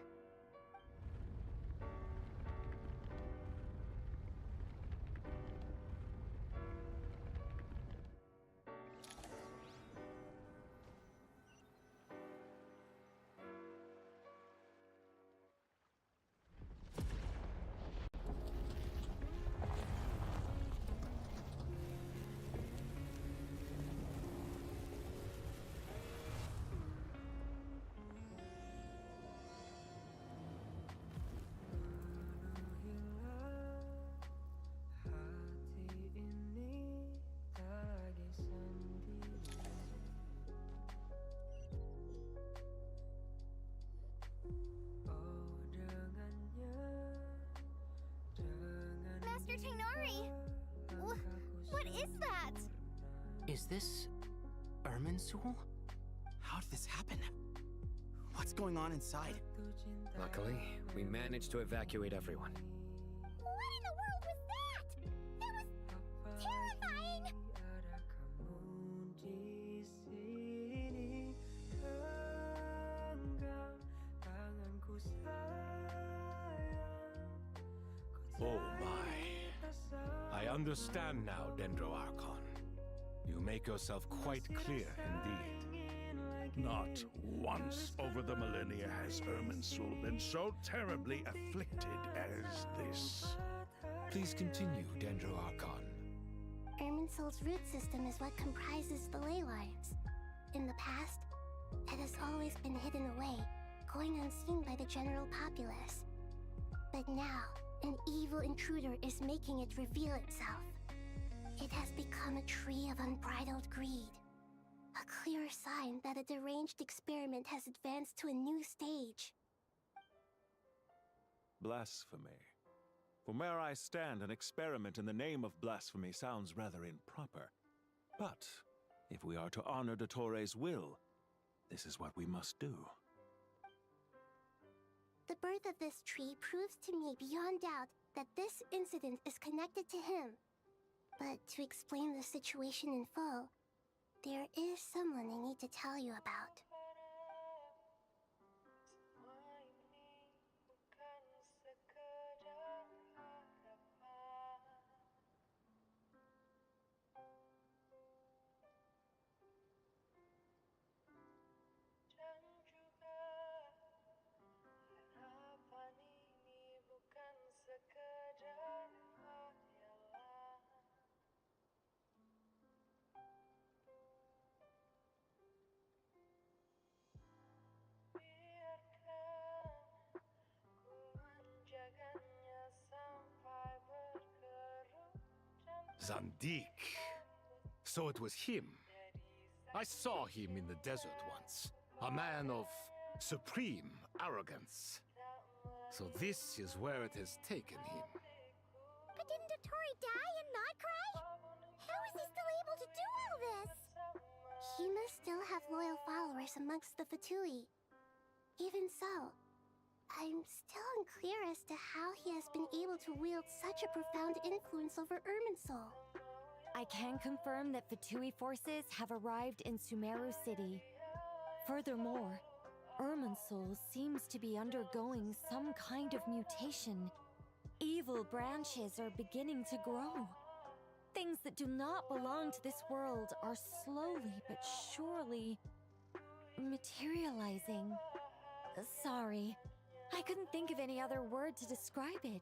Ew! What is that? Is this Irminsul? How did this happen? What's going on inside? Luckily, we managed to evacuate everyone. What in the world was that? That was terrifying! Oh my. I understand now, Dendroarchon. You make yourself quite clear indeed. Not once over the millennia has Irminsul been so terribly afflicted as this. Please continue, Dendroarchon. Irminsul's root system is what comprises the ley lines. In the past, it has always been hidden away, going unseen by the general populace. But now, an evil intruder is making it reveal itself. It has become a tree of unbridled greed. A clear sign that a deranged experiment has advanced to a new stage. Blasphemy. From where I stand, an experiment in the name of blasphemy sounds rather improper. But if we are to honor Dottores' will, this is what we must do. The birth of this tree proves to me beyond doubt that this incident is connected to him. But to explain the situation in full, there is someone I need to tell you about. Zandik. So it was him. I saw him in the desert once. A man of supreme arrogance. So this is where it has taken him. But didn't Dottore die and not cry? How is he still able to do all this? He must still have loyal followers amongst the Fatui. Even so, I'm still unclear as to how he has been able to wield such a profound influence over Irminsul. I can confirm that Fatui forces have arrived in Sumeru City. Furthermore, Irminsul seems to be undergoing some kind of mutation. Evil branches are beginning to grow. Things that do not belong to this world are slowly but surely materializing. Sorry, I couldn't think of any other word to describe it.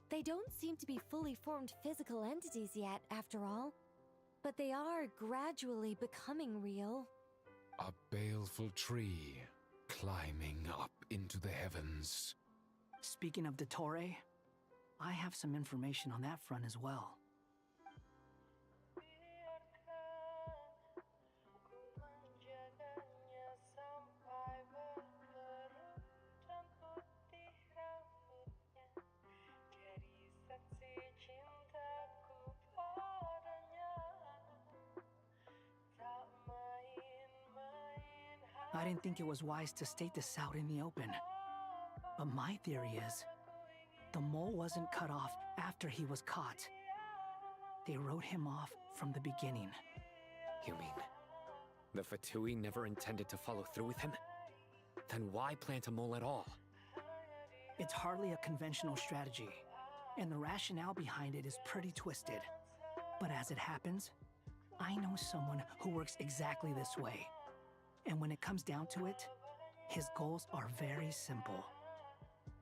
They don't seem to be fully formed physical entities yet, after all. But they are gradually becoming real. A baleful tree climbing up into the heavens. Speaking of Dottore, I have some information on that front as well. I didn't think it was wise to state this out in the open. But my theory is, the mole wasn't cut off after he was caught. They wrote him off from the beginning. You mean, the Fatui never intended to follow through with him? Then why plant a mole at all? It's hardly a conventional strategy, and the rationale behind it is pretty twisted. But as it happens, I know someone who works exactly this way. And when it comes down to it, his goals are very simple.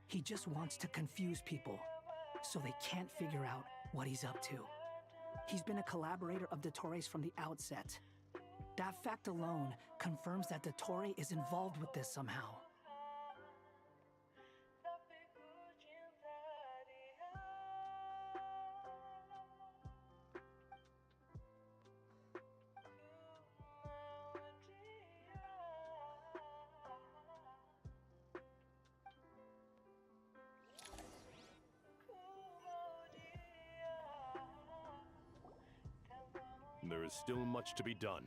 He just wants to confuse people, so they can't figure out what he's up to. He's been a collaborator of Dottore's from the outset. That fact alone confirms that Dottore is involved with this somehow. there is still much to be done.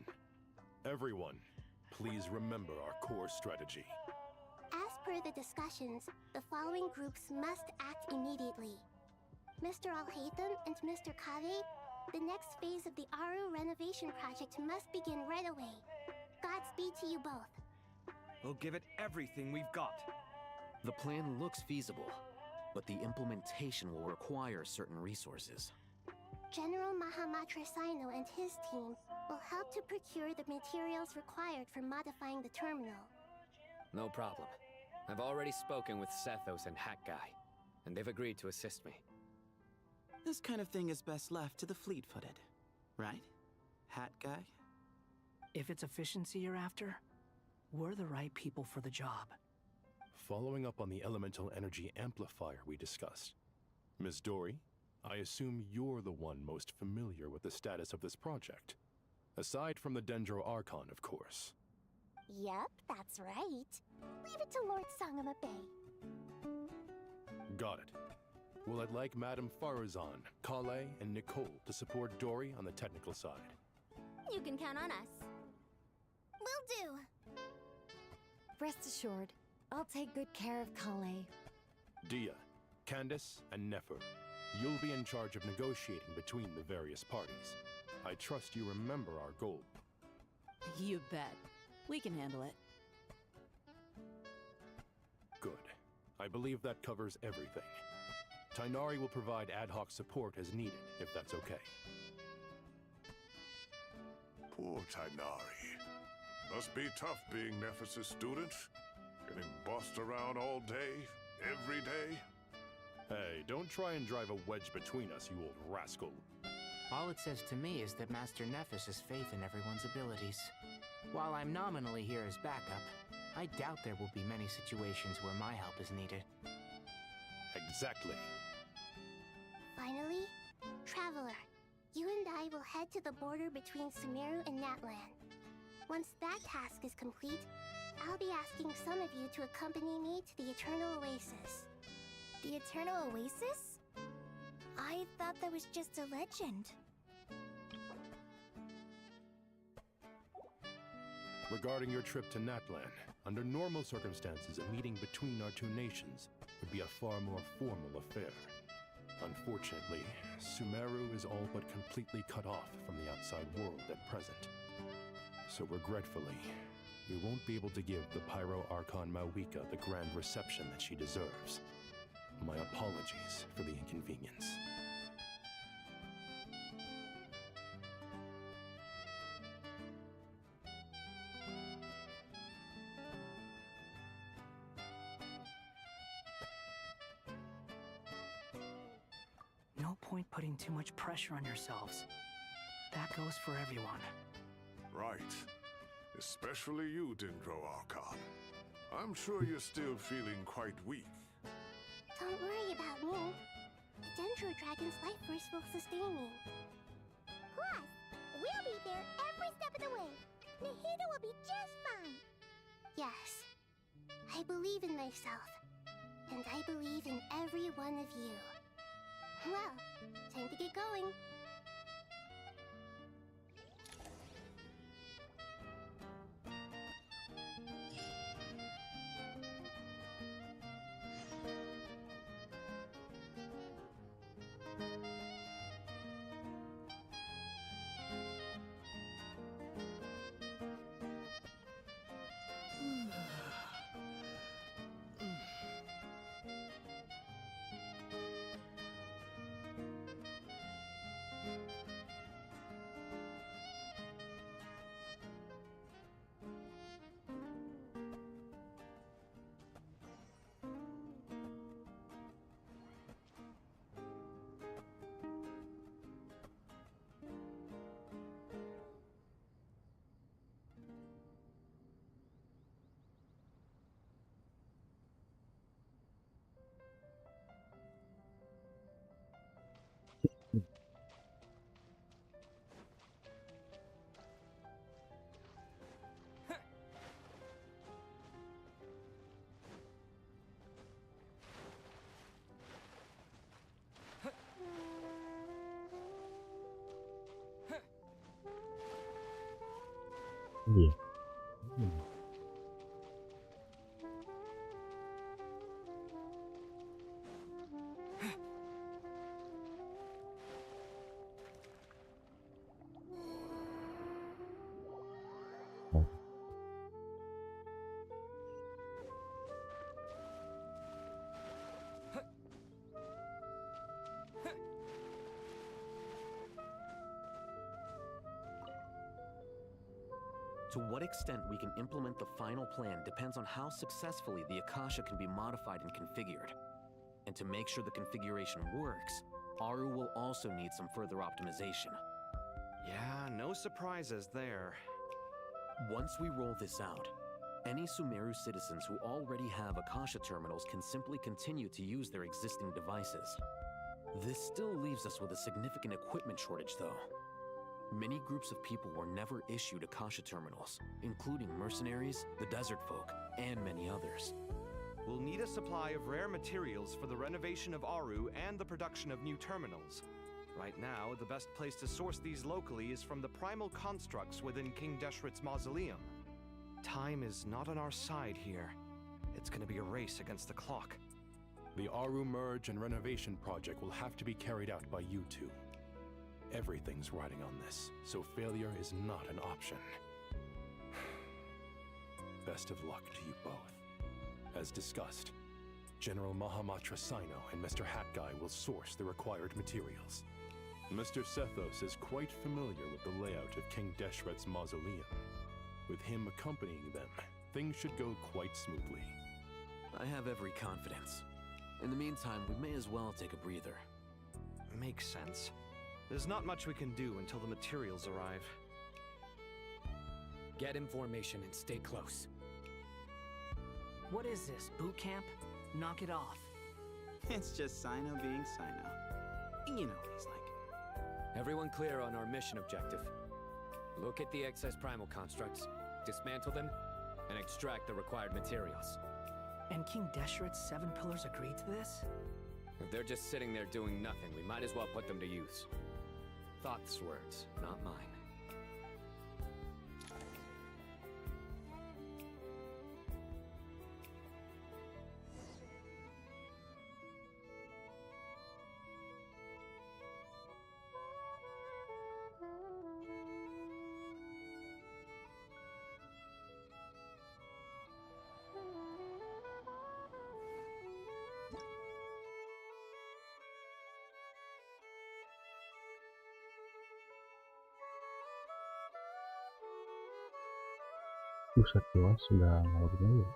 Everyone, please remember our core strategy. As per the discussions, the following groups must act immediately. Mr. Al-Haytham and Mr. Kave, the next phase of the Aru renovation project must begin right away. Godspeed to you both. We'll give it everything we've got. The plan looks feasible, but the implementation will require certain resources. General Mahamatra Sino and his team will help to procure the materials required for modifying the terminal. No problem. I've already spoken with Sethos and Hat Guy, and they've agreed to assist me. This kind of thing is best left to the fleet-footed, right? Hat Guy? If it's efficiency you're after, we're the right people for the job. Following up on the elemental energy amplifier we discussed, Ms. Dory, I assume you're the one most familiar with the status of this project. Aside from the Dendro Archon, of course. Yep, that's right. Leave it to Lord Sangama Bay. Got it. Well, I'd like Madame Farazan, Kale, and Nicole to support Dory on the technical side. You can count on us. Will do. Rest assured, I'll take good care of Kale. Dia, Candace, and Nefer, you'll be in charge of negotiating between the various parties. I trust you remember our goal. You bet. We can handle it. Good. I believe that covers everything. Tainari will provide ad hoc support as needed, if that's okay. Poor Tainari. Must be tough being Nephis' student. Getting bossed around all day, every day. Hey, don't try and drive a wedge between us, you old rascal. All it says to me is that Master Nephis has faith in everyone's abilities. While I'm nominally here as backup, I doubt there will be many situations where my help is needed. Exactly. Finally, Traveler, you and I will head to the border between Sumeru and Natlan. Once that task is complete, I'll be asking some of you to accompany me to the Eternal Oasis. The Eternal Oasis? I thought that was just a legend. Regarding your trip to Natlan, under normal circumstances, a meeting between our two nations would be a far more formal affair. Unfortunately, Sumeru is all but completely cut off from the outside world at present. So regretfully, we won't be able to give the Pyro Archon Mawika the grand reception that she deserves. My apologies for the inconvenience. No point putting too much pressure on yourselves. That goes for everyone. Right. Especially you, Dendro Archon. I'm sure you're still feeling quite weak. Don't worry about me. The Dendro Dragon's life force will sustain me. Plus, we'll be there every step of the way. Nahida will be just fine. Yes, I believe in myself. And I believe in every one of you. Well, time to get going. Iya. To what extent we can implement the final plan depends on how successfully the Akasha can be modified and configured. And to make sure the configuration works, Aru will also need some further optimization. Yeah, no surprises there. Once we roll this out, any Sumeru citizens who already have Akasha terminals can simply continue to use their existing devices. This still leaves us with a significant equipment shortage, though. Many groups of people were never issued Akasha terminals, including mercenaries, the desert folk, and many others. We'll need a supply of rare materials for the renovation of Aru and the production of new terminals. Right now, the best place to source these locally is from the primal constructs within King Deshret's mausoleum. Time is not on our side here. It's gonna be a race against the clock. The Aru merge and renovation project will have to be carried out by you two. Everything's riding on this, so failure is not an option. Best of luck to you both. As discussed, General Mahamatra Sino and Mr. Hat Guy will source the required materials. Mr. Sethos is quite familiar with the layout of King Deshret's mausoleum. With him accompanying them, things should go quite smoothly. I have every confidence. In the meantime, we may as well take a breather. Makes sense. There's not much we can do until the materials arrive. Get information and stay close. What is this, boot camp? Knock it off. It's just Sino being Sino. You know what he's like. Everyone clear on our mission objective. Locate the excess primal constructs, dismantle them, and extract the required materials. And King Deshret's 7 pillars agreed to this? If they're just sitting there doing nothing, we might as well put them to use. Thought's words, not mine. Pusat Jawa sudah ngalur ya.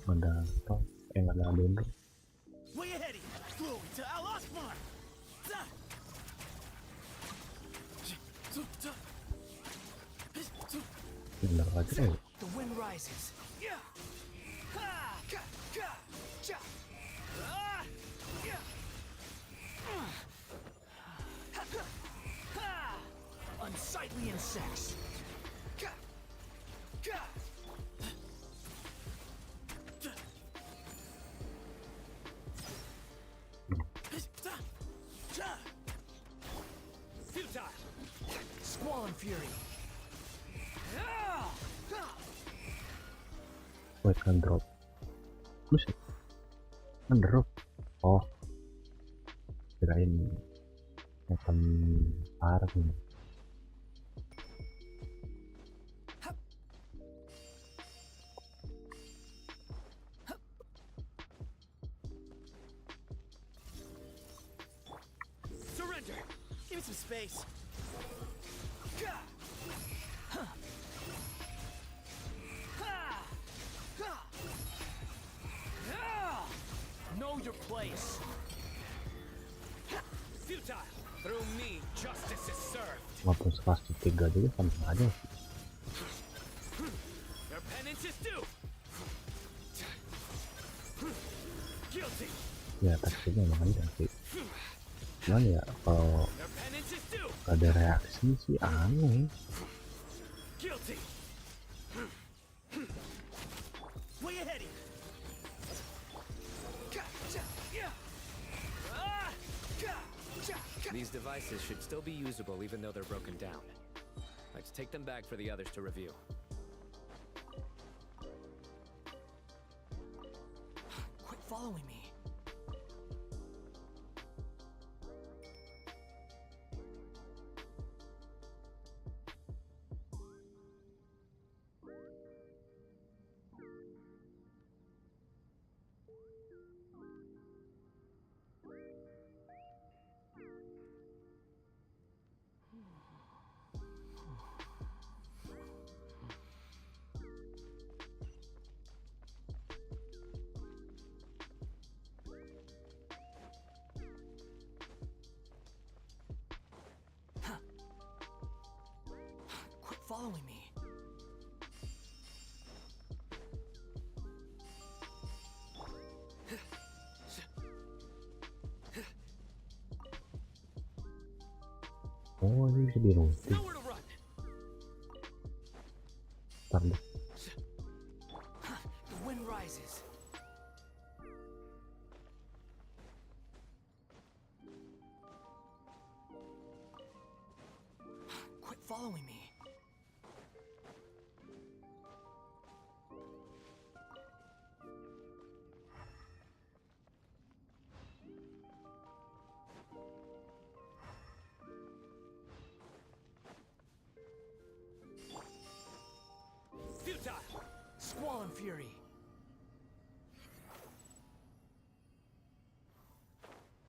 Ada top, ada dendro. Where you heading? Glory to Al Osman! Bener aja ya. The wind rises. Unsightly insects. Futile. Squall and fury. Wait, ngedrop. Buset. Ngedrop. Oh. Kirain item parah nih. Surrender! Give me some space. Know your place. Futile. Through me, justice is served. Walaupun kelas 3 juga sama aja sih. Your penance is due. Guilty. Ya teksturnya emang ada sih. Cuman ya kalau gak ada reaksi sih aneh. Guilty. Way ahead of you. These devices should still be usable even though they're broken down. Let's take them back for the others to review. Quit following me. Following me. Oh, ini bisa dirutin. Ntar deh. The wind rises. Quit following me. Squall and fury.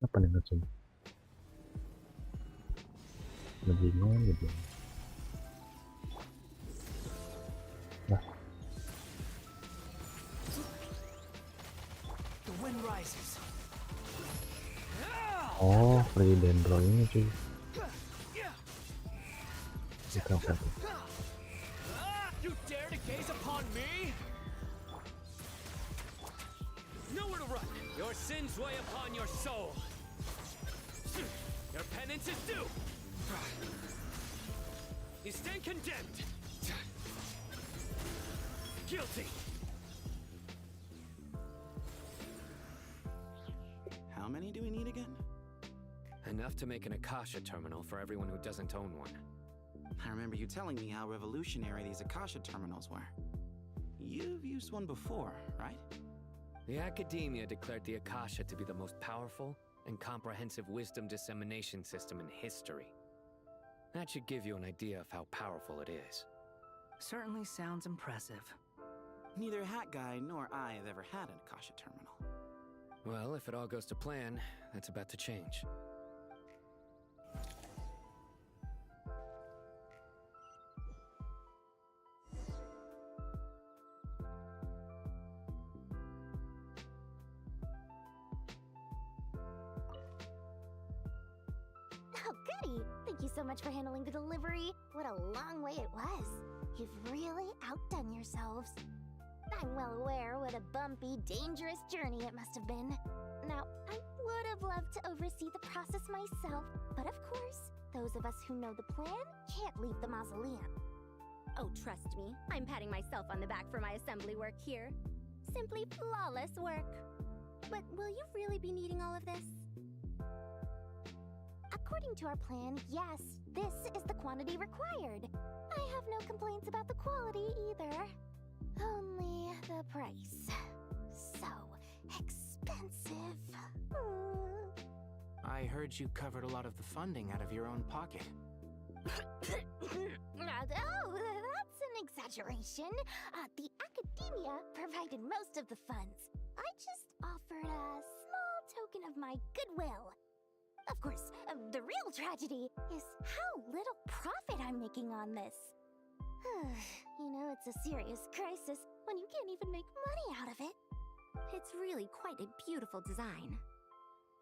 Apa nih ngecum? Lebih gitu. Nah. The wind rises. Oh, free dendro ini cuy. Kita apa? You dare to gaze upon me? Nowhere to run. Your sins weigh upon your soul. Your penance is due. You stand condemned. Guilty. How many do we need again? Enough to make an Akasha terminal for everyone who doesn't own one. I remember you telling me how revolutionary these Akasha terminals were. You've used one before, right? The academia declared the Akasha to be the most powerful and comprehensive wisdom dissemination system in history. That should give you an idea of how powerful it is. Certainly sounds impressive. Neither Hat Guy nor I have ever had an Akasha terminal. Well, if it all goes to plan, that's about to change. Oh, goody! Thank you so much for handling the delivery. What a long way it was. You've really outdone yourselves. I'm well aware what a bumpy, dangerous journey it must have been. Now, I would have loved to oversee the process myself, but of course, those of us who know the plan can't leave the mausoleum. Oh, trust me, I'm patting myself on the back for my assembly work here. Simply flawless work. But will you really be needing all of this? According to our plan, yes, this is the quantity required. I have no complaints about the quality either. Only the price. So expensive. I heard you covered a lot of the funding out of your own pocket. Oh, that's an exaggeration. The academia provided most of the funds. I just offered a small token of my goodwill. Of course, the real tragedy is how little profit I'm making on this. You know, it's a serious crisis when you can't even make money out of it. It's really quite a beautiful design.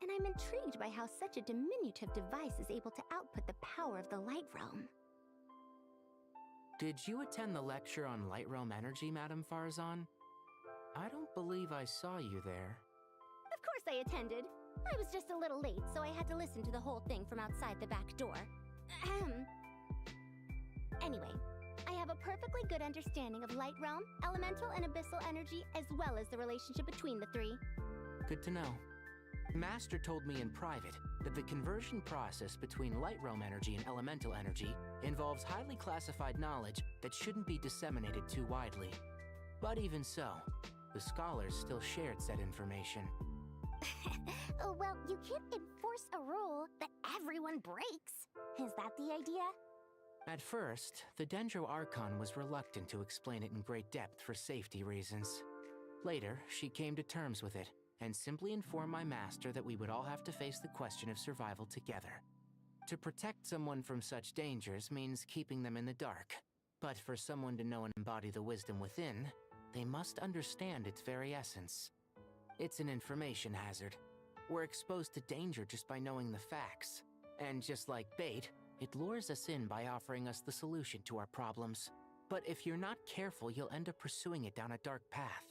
And I'm intrigued by how such a diminutive device is able to output the power of the light realm. Did you attend the lecture on light realm energy, Madame Farzan? I don't believe I saw you there. Of course I attended. I was just a little late, so I had to listen to the whole thing from outside the back door. Anyway, I have a perfectly good understanding of light realm, elemental, and abyssal energy, as well as the relationship between the three. Good to know. Master told me in private that the conversion process between light realm energy and elemental energy involves highly classified knowledge that shouldn't be disseminated too widely. But even so, the scholars still shared said information. Well, you can't enforce a rule that everyone breaks. Is that the idea? At first, the Dendro Archon was reluctant to explain it in great depth for safety reasons. Later, she came to terms with it and simply informed my master that we would all have to face the question of survival together. To protect someone from such dangers means keeping them in the dark. But for someone to know and embody the wisdom within, they must understand its very essence. It's an information hazard. We're exposed to danger just by knowing the facts. And just like bait, it lures us in by offering us the solution to our problems. But if you're not careful, you'll end up pursuing it down a dark path.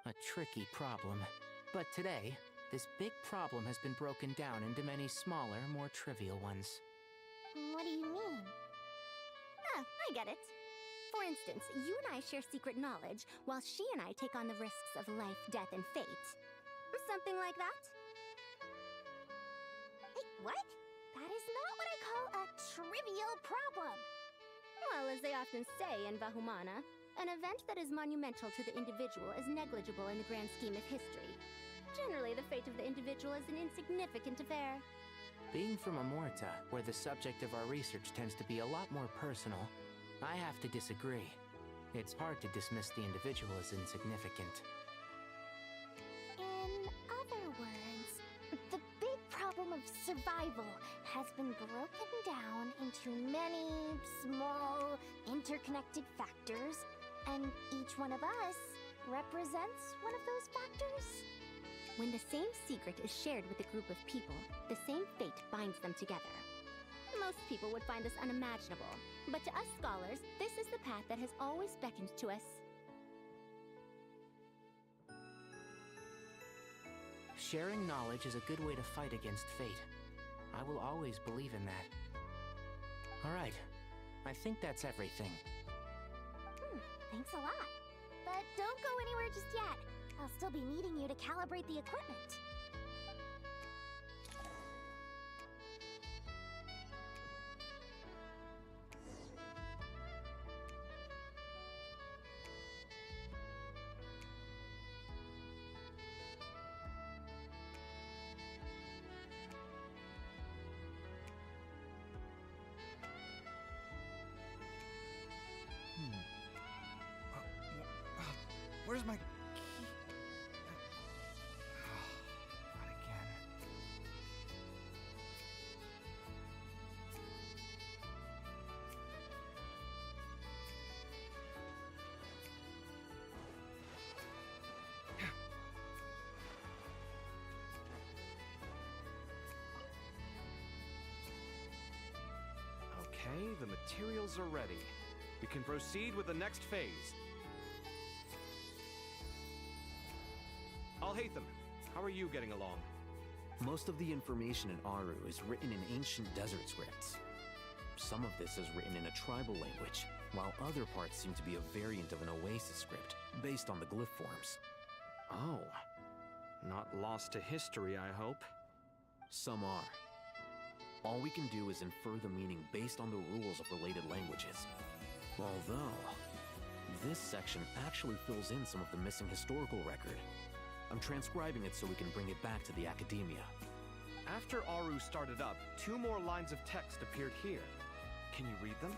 A tricky problem. But today, this big problem has been broken down into many smaller, more trivial ones. What do you mean? I get it. For instance, you and I share secret knowledge, while she and I take on the risks of life, death, and fate. Something like that? Hey, what? That is not what I call a trivial problem. Well, as they often say in Vahumana, an event that is monumental to the individual is negligible in the grand scheme of history. Generally, the fate of the individual is an insignificant affair. Being from Amorta, where the subject of our research tends to be a lot more personal, I have to disagree. It's hard to dismiss the individual as insignificant. In other words, the big problem of survival has been broken down into many small, interconnected factors, and each one of us represents one of those factors. When the same secret is shared with a group of people, the same fate binds them together. Most people would find this unimaginable, but to us scholars, this is the path that has always beckoned to us. Sharing knowledge is a good way to fight against fate. I will always believe in that. All right, I think that's everything. Thanks a lot. But don't go anywhere just yet. I'll still be needing you to calibrate the equipment. Where's my key? Not again. Okay, the materials are ready. We can proceed with the next phase. Al-Haytham, how are you getting along? Most of the information in Aru is written in ancient desert scripts. Some of this is written in a tribal language, while other parts seem to be a variant of an Oasis script, based on the glyph forms. Oh. Not lost to history, I hope. Some are. All we can do is infer the meaning based on the rules of related languages. Although, This section actually fills in some of the missing historical record. I'm transcribing it so we can bring it back to the academia. After Aru started up, 2 more lines of text appeared here. Can you read them?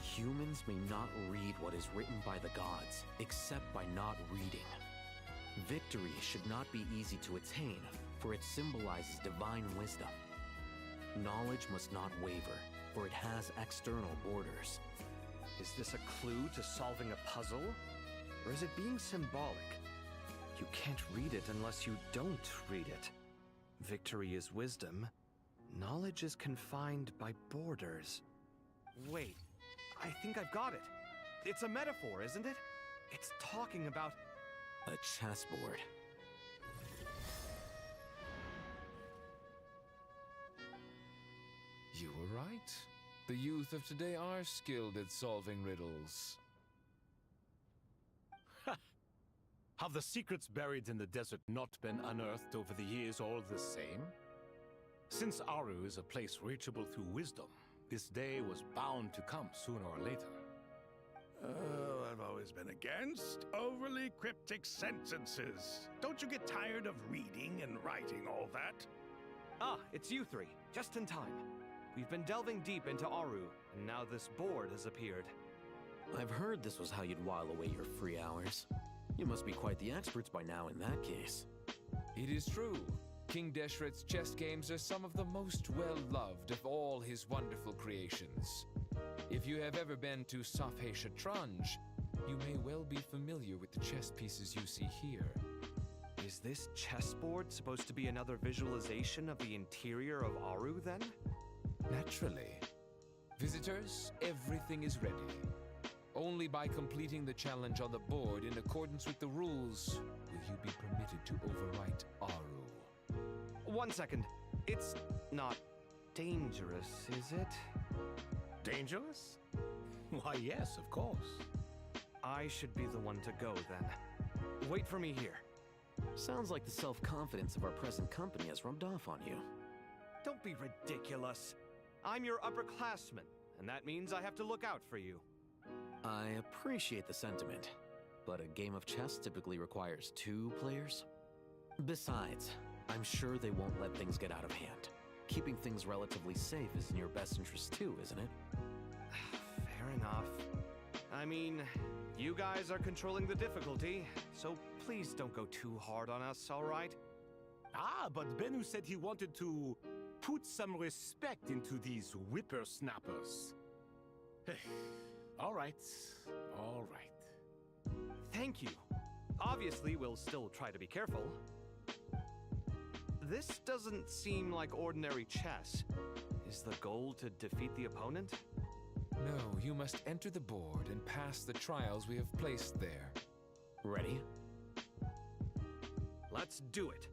Humans may not read what is written by the gods, except by not reading. Victory should not be easy to attain, for it symbolizes divine wisdom. Knowledge must not waver, for it has external borders. Is this a clue to solving a puzzle? Or is it being symbolic? You can't read it unless you don't read it. Victory is wisdom. Knowledge is confined by borders. Wait, I think I've got it. It's a metaphor, isn't it? It's talking about... a chessboard. You were right. The youth of today are skilled at solving riddles. Have the secrets buried in the desert not been unearthed over the years all the same? Since Aru is a place reachable through wisdom, this day was bound to come sooner or later. Oh, I've always been against overly cryptic sentences. Don't you get tired of reading and writing all that? Ah, it's you 3. Just in time. We've been delving deep into Aru, and now this board has appeared. I've heard this was how you'd while away your free hours. You must be quite the experts by now in that case. It is true. King Deshret's chess games are some of the most well-loved of all his wonderful creations. If you have ever been to Safhe Shatranj, you may well be familiar with the chess pieces you see here. Is this chessboard supposed to be another visualization of the interior of Aru, then? Naturally. Visitors, everything is ready. Only by completing the challenge on the board in accordance with the rules will you be permitted to overwrite Aru. 1 second. It's not dangerous, is it? Dangerous? Why, yes, of course. I should be the one to go, then. Wait for me here. Sounds like the self-confidence of our present company has rubbed off on you. Don't be ridiculous. I'm your upperclassman, and that means I have to look out for you. I appreciate the sentiment, but a game of chess typically requires 2 players. Besides, I'm sure they won't let things get out of hand. Keeping things relatively safe is in your best interest too, isn't it? Fair enough. I mean, you guys are controlling the difficulty, so please don't go too hard on us, all right? Ah, but Bennu said he wanted to put some respect into these whippersnappers. All right, all right. Thank you. Obviously, we'll still try to be careful. This doesn't seem like ordinary chess. Is the goal to defeat the opponent? No, you must enter the board and pass the trials we have placed there. Ready? Let's do it.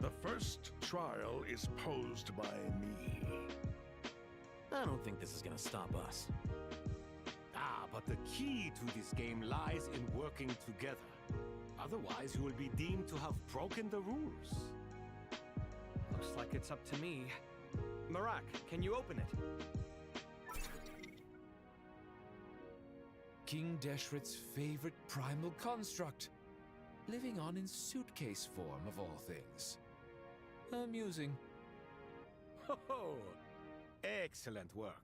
The first trial is posed by me. I don't think this is gonna stop us. Ah, but the key to this game lies in working together. Otherwise, you will be deemed to have broken the rules. Looks like it's up to me. Marak, can you open it? King Deshret's favorite primal construct, living on in suitcase form of all things. Amusing. Ho ho! Excellent work.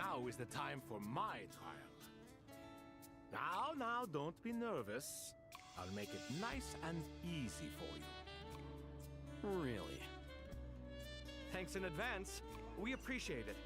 Now is the time for my trial. Now, don't be nervous. I'll make it nice and easy for you. Really? Thanks in advance. We appreciate it.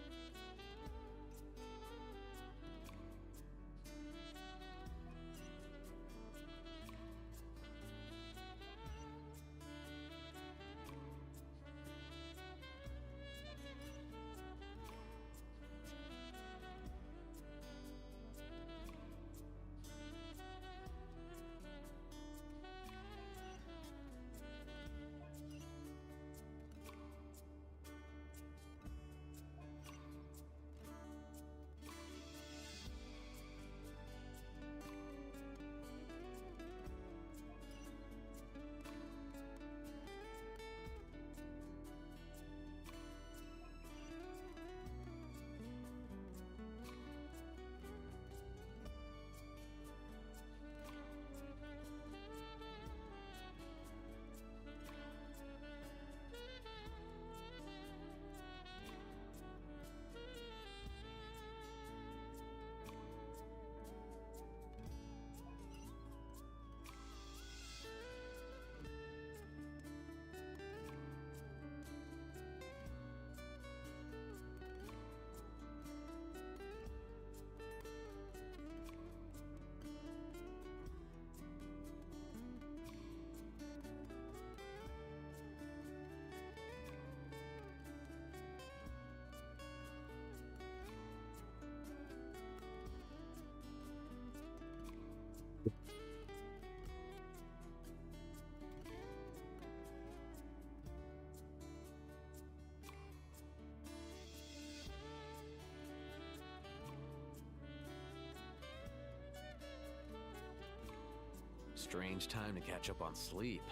Strange time to catch up on sleep.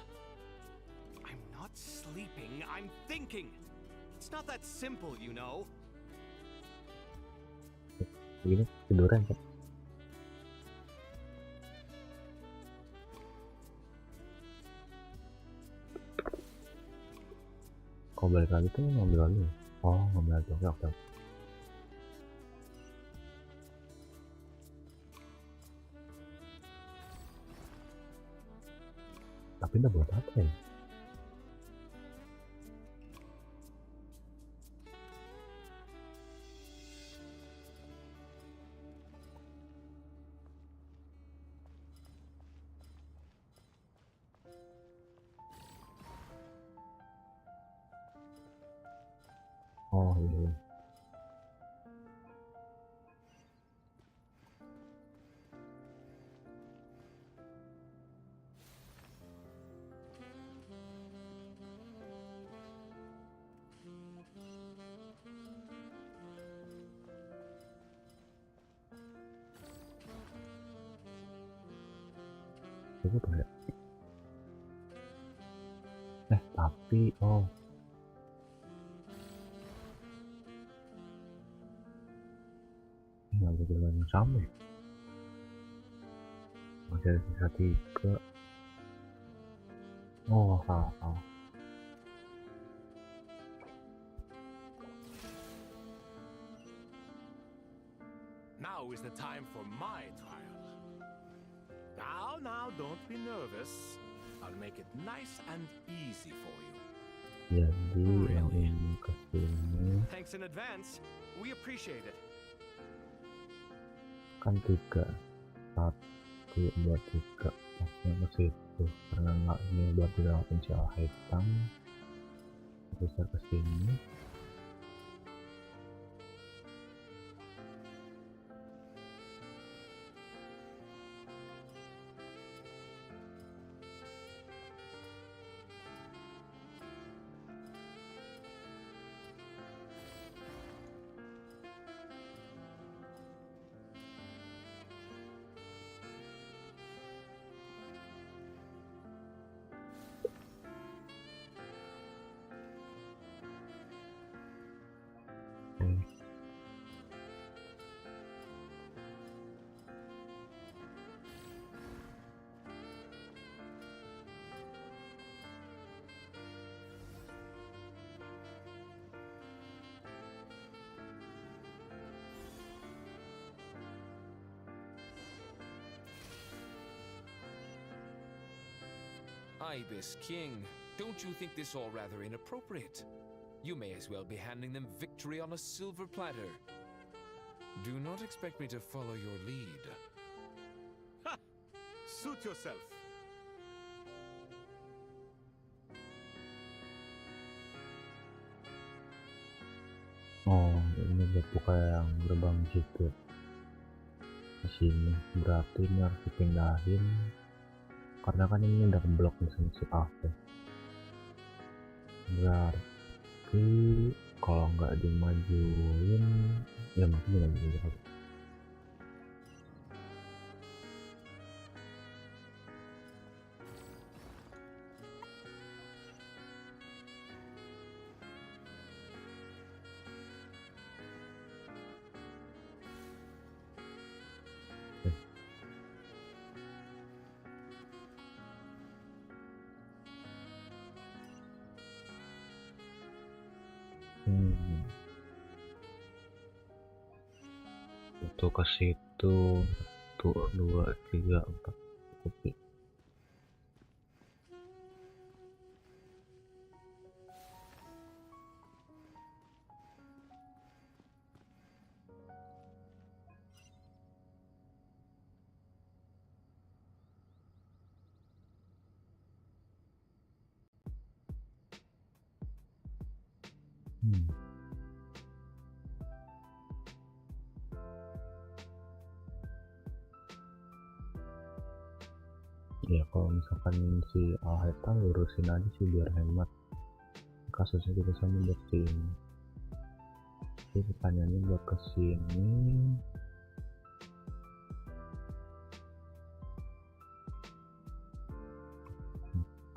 I'm not sleeping, I'm thinking. It's not that simple, you know. Begini tiduran kan? Kalau balik lagi tuh ngambil lagi. Oh, ngambil lagi. Oke. Tapi udah buat apa ya? Oh iya. Coba apa ya? Tapi nggak ada jalan yang sama ya? Masih ada sisa 3. Oh, salah. Now is the time for my trial. Now, don't be nervous. I'll make it nice and easy for you. Jadi yang ini kesini Thanks in advance. We appreciate it. kan 3, 1 buat 3 maksudnya ke situ karena nggak ini buat dilewatin celah hitam bisa ke sini. Ibis King, don't you think this all rather inappropriate? You may as well be handing them victory on a silver platter. Do not expect me to follow your lead. Ha! Suit yourself. Oh, ini buat buka yang gerbang situ. Di sini berarti ini harus dipindahin karena kan ini udah keblok sama si kafe. Berarti kalau nggak dimajuin ya mungkin nggak bisa. Itu ke situ 1, 2, 3, 4 kopi. Ya kalau misalkan si Alheta lurusin aja sih biar hemat kasusnya kita sama buat sini. Jadi pertanyaannya buat kesini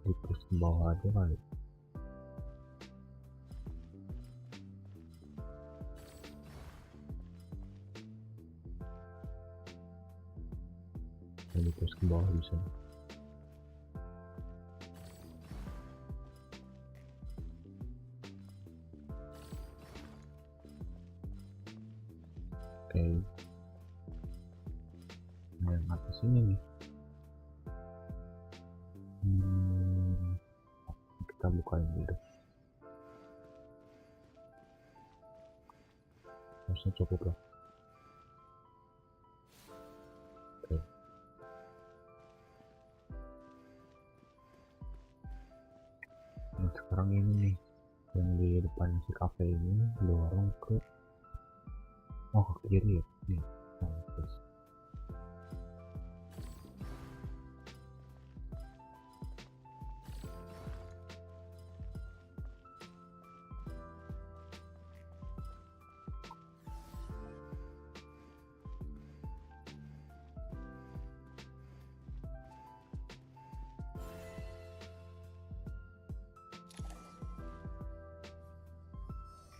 terus ke bawah aja kali. Jadi terus ke bawah bisa. Oke. Nah, yang atas ini nih. Kita bukain dulu. Harusnya cukup lah. Oke. Nah, sekarang ini nih yang di depan si kafe ini dorong ke kiri ya nih. Nah, terus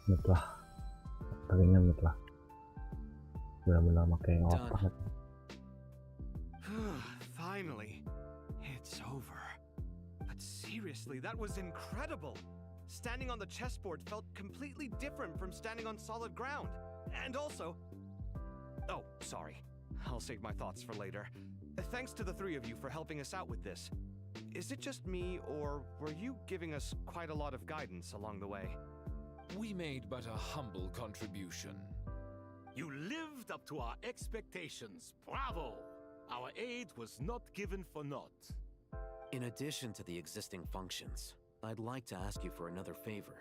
nyet lah, pakainya nyet lah, benar-benar pakai otak. Finally, it's over. But seriously, that was incredible. Standing on the chessboard felt completely different from standing on solid ground. And also, oh, sorry. I'll save my thoughts for later. Thanks to the three of you for helping us out with this. Is it just me, or were you giving us quite a lot of guidance along the way? We made but a humble contribution. You lived up to our expectations. Bravo! Our aid was not given for naught. In addition to the existing functions, I'd like to ask you for another favor.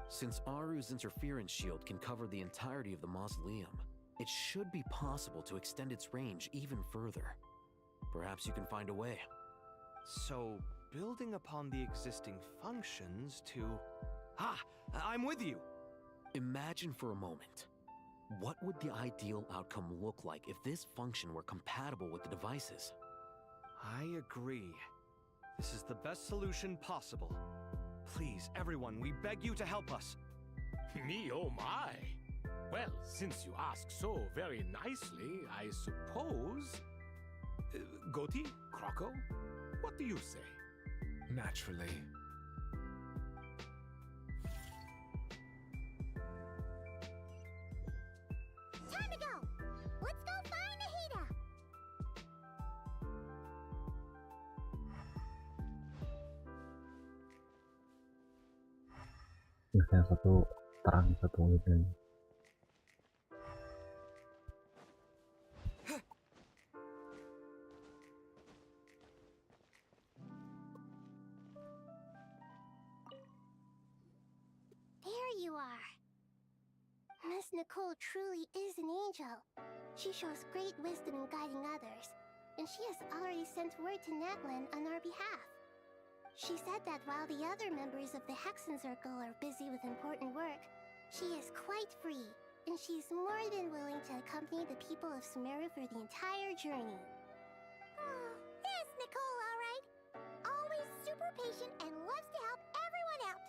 Since Aru's interference shield can cover the entirety of the mausoleum, it should be possible to extend its range even further. Perhaps you can find a way. So, building upon the existing functions to... I'm with you! Imagine for a moment. What would the ideal outcome look like if this function were compatible with the devices? I agree. This is the best solution possible. Please, everyone, we beg you to help us. Me, oh my! Well, since you ask so very nicely, I suppose... Goti? Croco? What do you say? Naturally. Time to go! Let's go find Ahita! yang satu terang, satu gitu. There you are. Miss Nicole truly is an angel. She shows great wisdom in guiding others, and she has already sent word to Natlan on our behalf. She said that while the other members of the Hexen Circle are busy with important work, she is quite free, and she's more than willing to accompany the people of Sumeru for the entire journey. Oh, there's Nicole, all right. Always super patient and loves to help everyone out.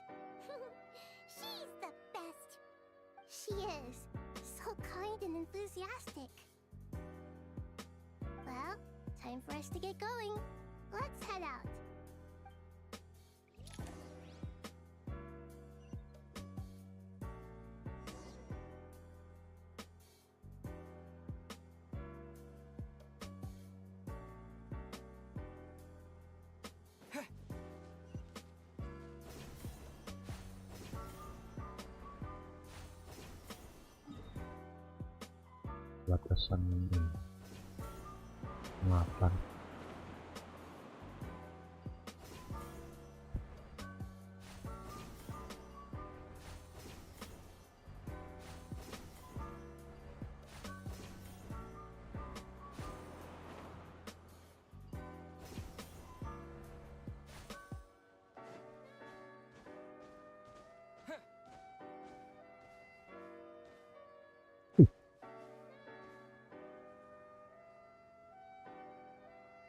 She's the best. She is. So kind and enthusiastic. Well, time for us to get going. Let's head out. Batasan ini 8.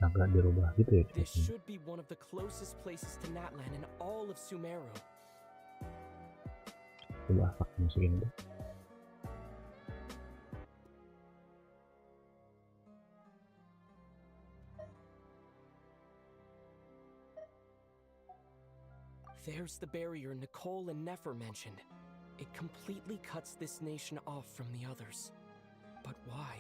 Agak dirubah gitu ya. This should be one of the closest places to Natlan in all of Sumeru. Coba efek musik ini deh. There's the barrier Nicole and Nefer mentioned. It completely cuts this nation off from the others. But why?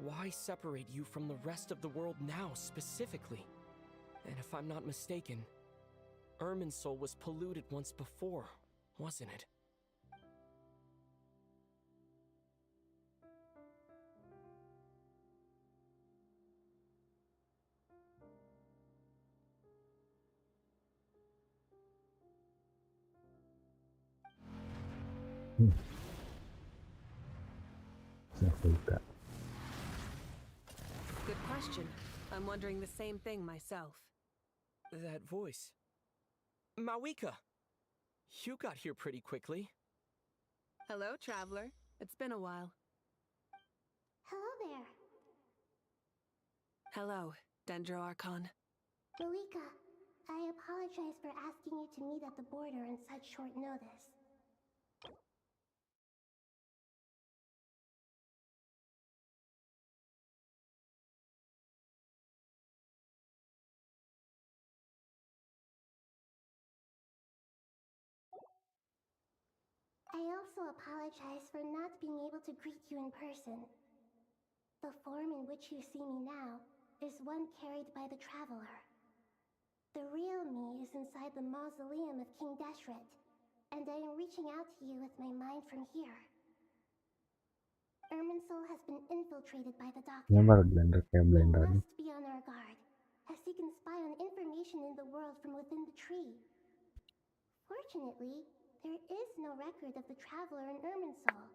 Why separate you from the rest of the world now, specifically? And if I'm not mistaken, Irminsul was polluted once before, wasn't it? Good question. I'm wondering the same thing myself. That voice. Mawika! You got here pretty quickly. Hello, traveler. It's been a while. Hello there. Hello, Dendro Archon. Mawika, I apologize for asking you to meet at the border on such short notice. I also apologize for not being able to greet you in person. The form in which you see me now is one carried by the Traveler. The real me is inside the mausoleum of King Deshret, and I am reaching out to you with my mind from here. Irminsul has been infiltrated by the Doctor. Ini baru blender kayak We blender nih. must be on our guard, as he can spy on information in the world from within the tree. Fortunately, there is no record of the Traveler in Irminsul,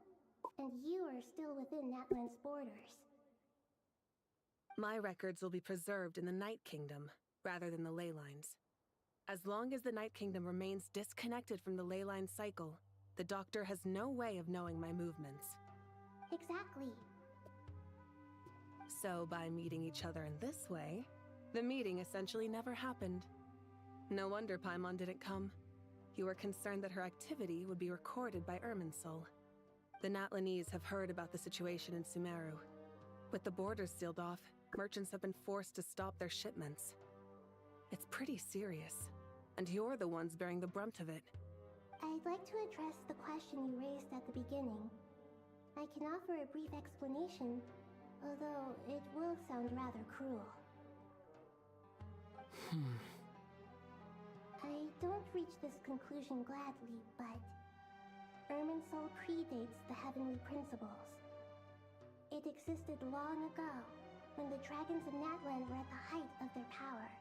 and you are still within Natlan's borders. My records will be preserved in the Night Kingdom, rather than the ley lines. As long as the Night Kingdom remains disconnected from the ley line cycle, the Doctor has no way of knowing my movements. Exactly. So by meeting each other in this way, the meeting essentially never happened. No wonder Paimon didn't come. You were concerned that her activity would be recorded by Irminsul. The Natlanese have heard about the situation in Sumeru. With the borders sealed off, merchants have been forced to stop their shipments. It's pretty serious, and you're the ones bearing the brunt of it. I'd like to address the question you raised at the beginning. I can offer a brief explanation, although it will sound rather cruel. I I don't reach this conclusion gladly, but Irminsul predates the heavenly principles. It existed long ago, when the dragons of Natland were at the height of their power.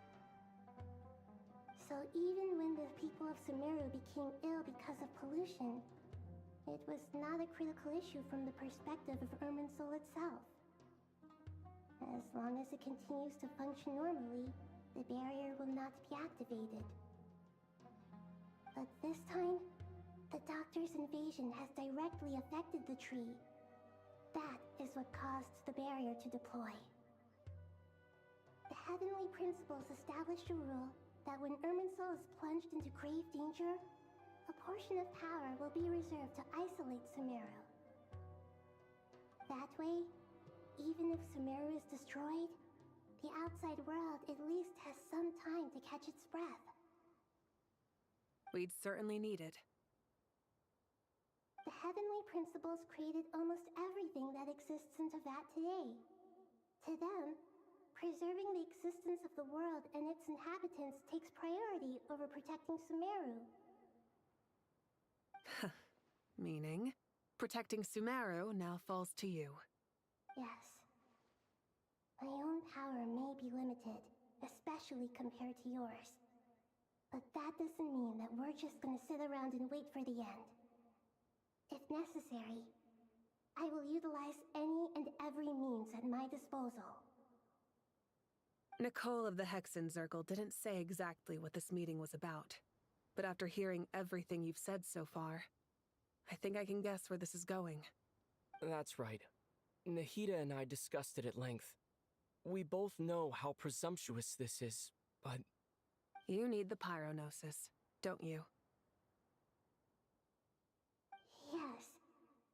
So even when the people of Sumeru became ill because of pollution, it was not a critical issue from the perspective of Irminsul itself. As long as it continues to function normally, the barrier will not be activated. But this time, the Doctor's invasion has directly affected the tree. That is what caused the barrier to deploy. The heavenly principles established a rule that when Irminsul is plunged into grave danger, a portion of power will be reserved to isolate Sumeru. That way, even if Sumeru is destroyed, the outside world at least has some time to catch its breath. We'd certainly need it. The heavenly principles created almost everything that exists in Teyvat today. To them, preserving the existence of the world and its inhabitants takes priority over protecting Sumeru. Meaning, protecting Sumeru now falls to you. Yes. My own power may be limited, especially compared to yours. But that doesn't mean that we're just gonna sit around and wait for the end. If necessary, I will utilize any and every means at my disposal. Nicole of the Hexen Circle didn't say exactly what this meeting was about, but after hearing everything you've said so far, I think I can guess where this is going. That's right. Nahida and I discussed it at length. We both know how presumptuous this is, but... You need the pyronosis, don't you? Yes,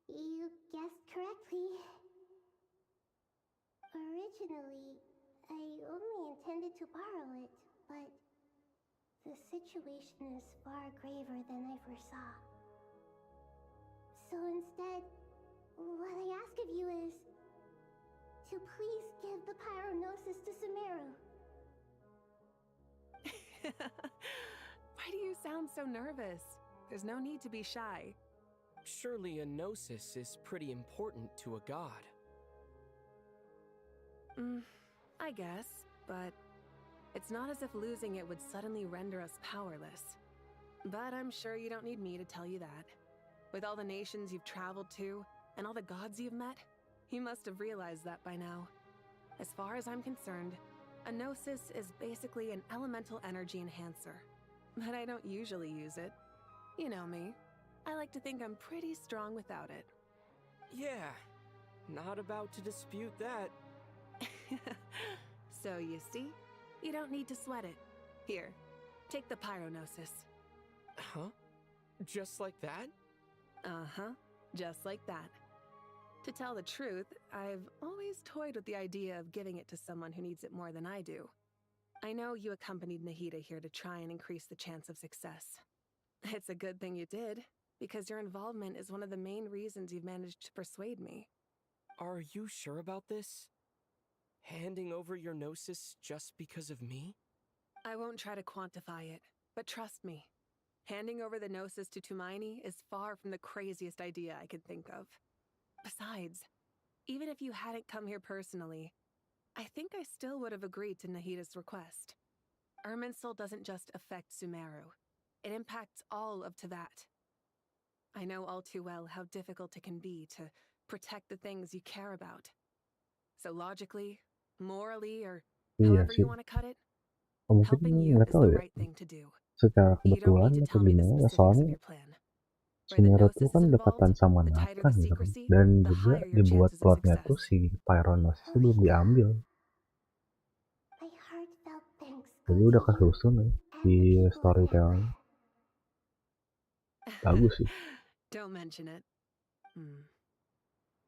you guessed correctly. Originally, I only intended to borrow it, but the situation is far graver than I foresaw. So instead, what I ask of you is to please give the pyronosis to Sumeru. Why do you sound so nervous? There's no need to be shy. Surely a gnosis is pretty important to a god. I guess, but it's not as if losing it would suddenly render us powerless. But I'm sure you don't need me to tell you that. With all the nations you've traveled to, and all the gods you've met, you must have realized that by now. As far as I'm concerned, a gnosis is basically an elemental energy enhancer. But I don't usually use it. You know me. I like to think I'm pretty strong without it. Yeah, not about to dispute that. So you see, you don't need to sweat it. Here, take the pyronosis. Huh? Just like that? Uh-huh, just like that. To tell the truth, I've always toyed with the idea of giving it to someone who needs it more than I do. I know you accompanied Nahida here to try and increase the chance of success. It's a good thing you did, because your involvement is one of the main reasons you've managed to persuade me. Are you sure about this? Handing over your gnosis just because of me? I won't try to quantify it, but trust me. Handing over the gnosis to Tumaini is far from the craziest idea I could think of. Besides, even if you hadn't come here personally, I think I still would have agreed to Nahida's request. Irminsul doesn't just affect Sumeru. It impacts all of Teyvat. I know all too well how difficult it can be to protect the things you care about. So logically, morally, or however you want to cut it, Mungkin helping you nggak is tahu the ya, right thing to do. secara You don't kebetulan need to atau tell me the gimana, specifics of soalnya your plan. Where the Sumeru gnosis tuh is kan dekatan involved, sama the tighter Nathan the gitu kan. secrecy, Dan the juga higher your dibuat chances of plotnya tuh success. si Pyronosis itu belum diambil. My heartfelt thanks Jadi udah kesusun nih di storytelling. Bagus sih. Don't mention it.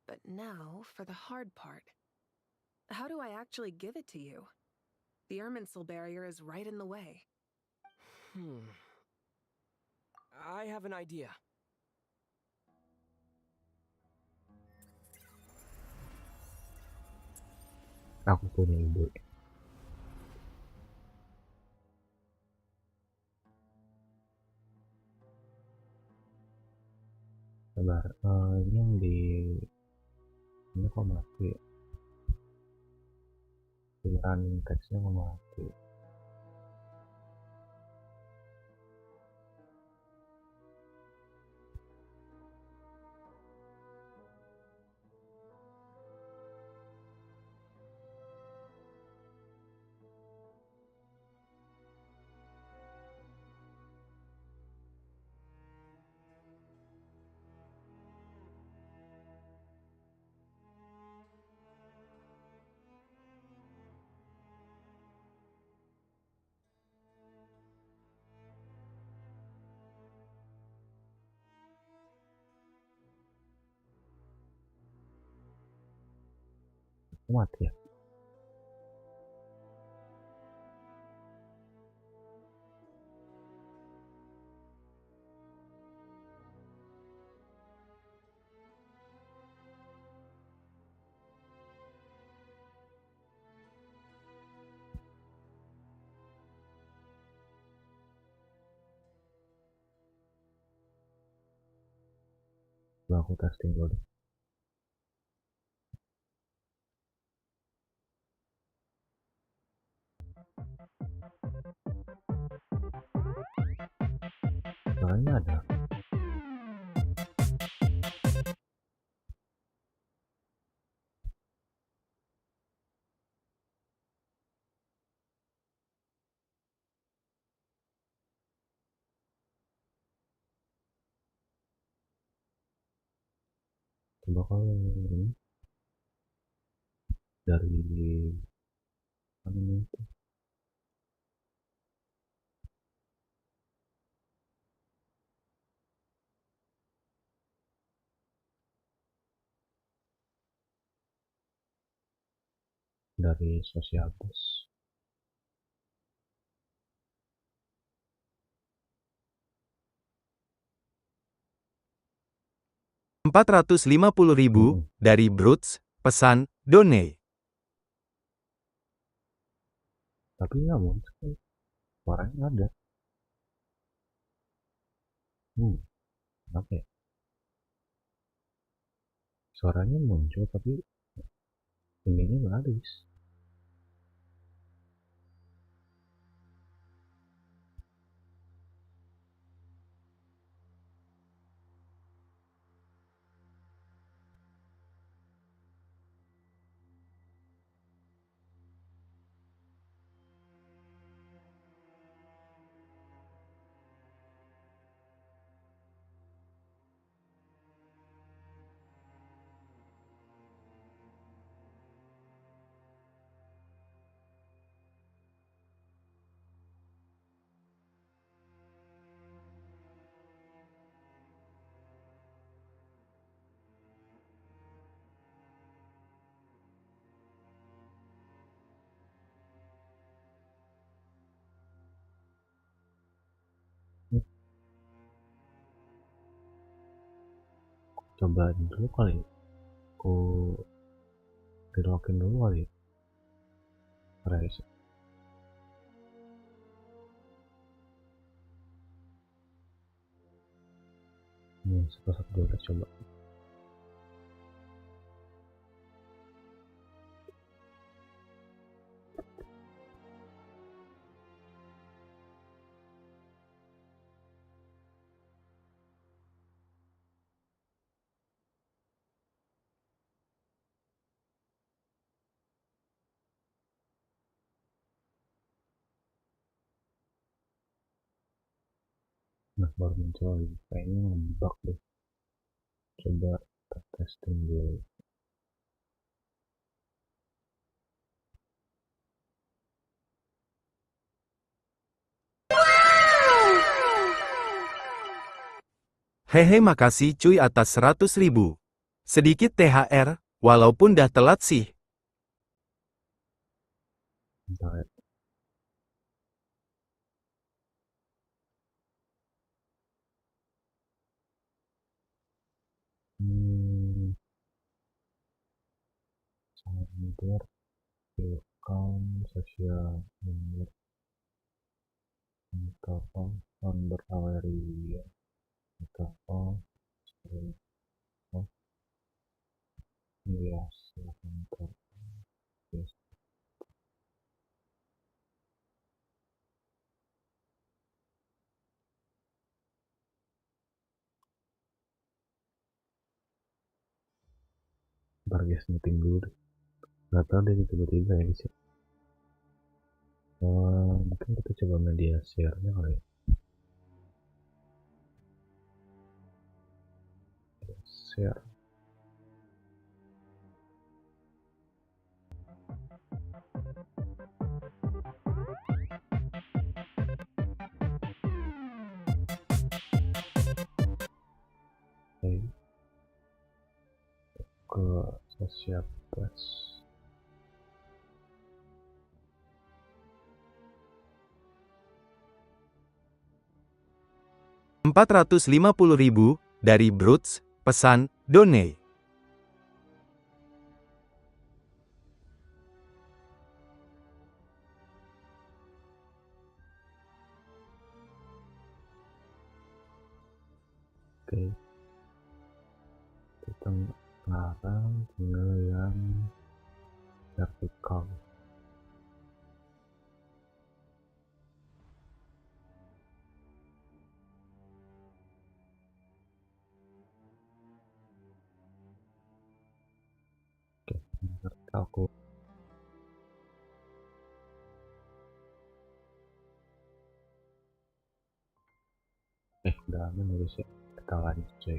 But now for the hard part. How do I actually give it to you? The Irminsul barrier is right in the way. I have an idea. Aku punya ide. Sabar, ini yang di ini kok mati ya? Pilihan teksnya kok mati. Mati ya? Coba aku testing dulu deh. Soalnya ada. Coba kalau ini dari apa namanya itu? Dari sosial bus. Rp450.000 dari Bruts, pesan, donate. Tapi nggak muncul. Suaranya nggak ada. Kenapa ya? Suaranya muncul tapi ininya nggak habis. Coba dulu kali. Aku dilokin dulu kali. Rasis. Satu dulu kita coba. Nah, baru muncul lagi. Kayaknya ngebug deh. Coba kita testing dulu. Hehe, makasih cuy atas 100.000. Sedikit THR, walaupun dah telat sih. Bentar ya. Sambil rekam sosial media atau beraleria atau Bentar guys, meeting dulu deh. Gak tau deh tiba-tiba ya guys ya. Mungkin kita coba media share-nya kali ya. Share. Ke sosial plus. Rp450.000 dari Bruts, pesan, donate. Oke. Kita sekarang tinggal yang vertikal. Oke, vertikalku. Udah aman ya guys ya. Kita lanjut coy.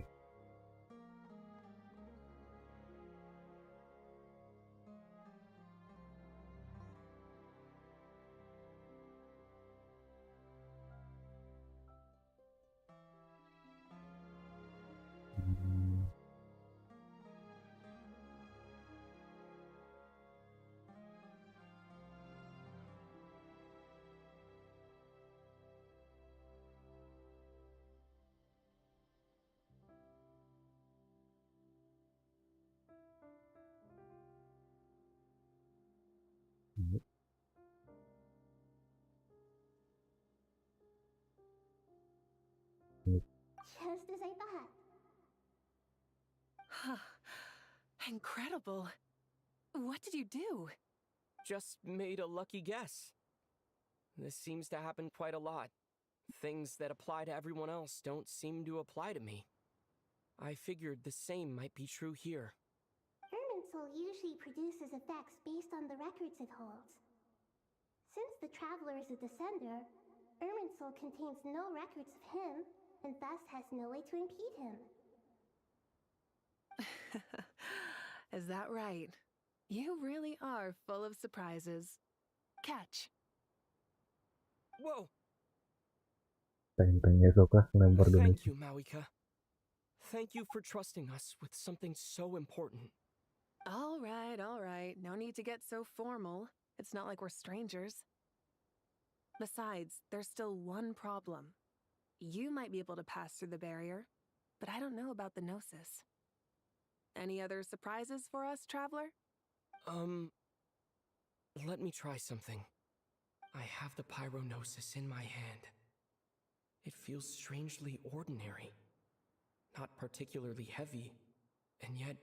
Just as I thought. Incredible. What did you do? Just made a lucky guess. This seems to happen quite a lot. Things that apply to everyone else don't seem to apply to me. I figured the same might be true here. Irminsul usually produces effects based on the records it holds. Since the Traveler is a descender, Irminsul contains no records of him, and thus has no way to impede him. Is that right? You really are full of surprises. Catch. Whoa! Pengen suka lempar Thank donasi. you, Mawika. Thank you for trusting us with something so important. All right. No need to get so formal. It's not like we're strangers. Besides, there's still one problem. You might be able to pass through the barrier, but I don't know about the Gnosis. Any other surprises for us, Traveler? Let me try something. I have the Pyronosis in my hand. It feels strangely ordinary. Not particularly heavy, and yet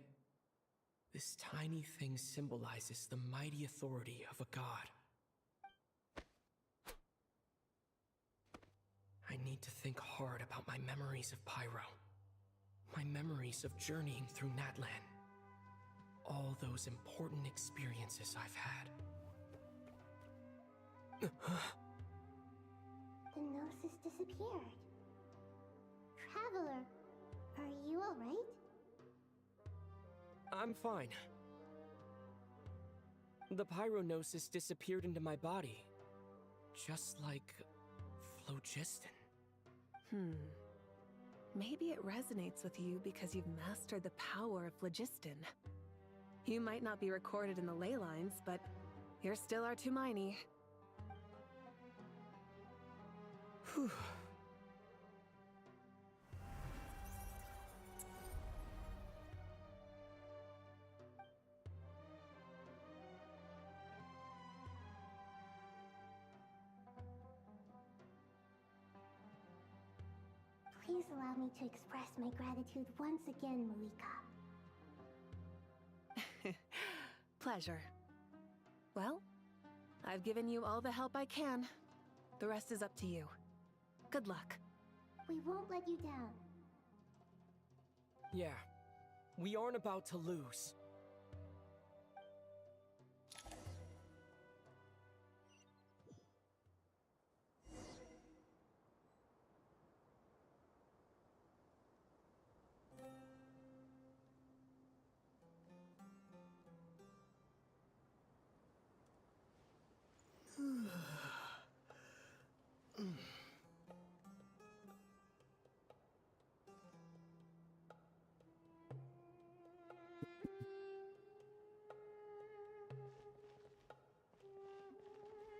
this tiny thing symbolizes the mighty authority of a god. I need to think hard about my memories of Pyro. My memories of journeying through Natlan. All those important experiences I've had. The Gnosis disappeared. Traveler, are you alright? I'm fine. The Pyronosis disappeared into my body. Just like phlogiston. Maybe it resonates with you because you've mastered the power of phlogiston. You might not be recorded in the ley lines, but you're still our Tumaini. Whew. Please allow me to express my gratitude once again, Malika. Pleasure. Well, I've given you all the help I can. The rest is up to you. Good luck. We won't let you down. Yeah, we aren't about to lose.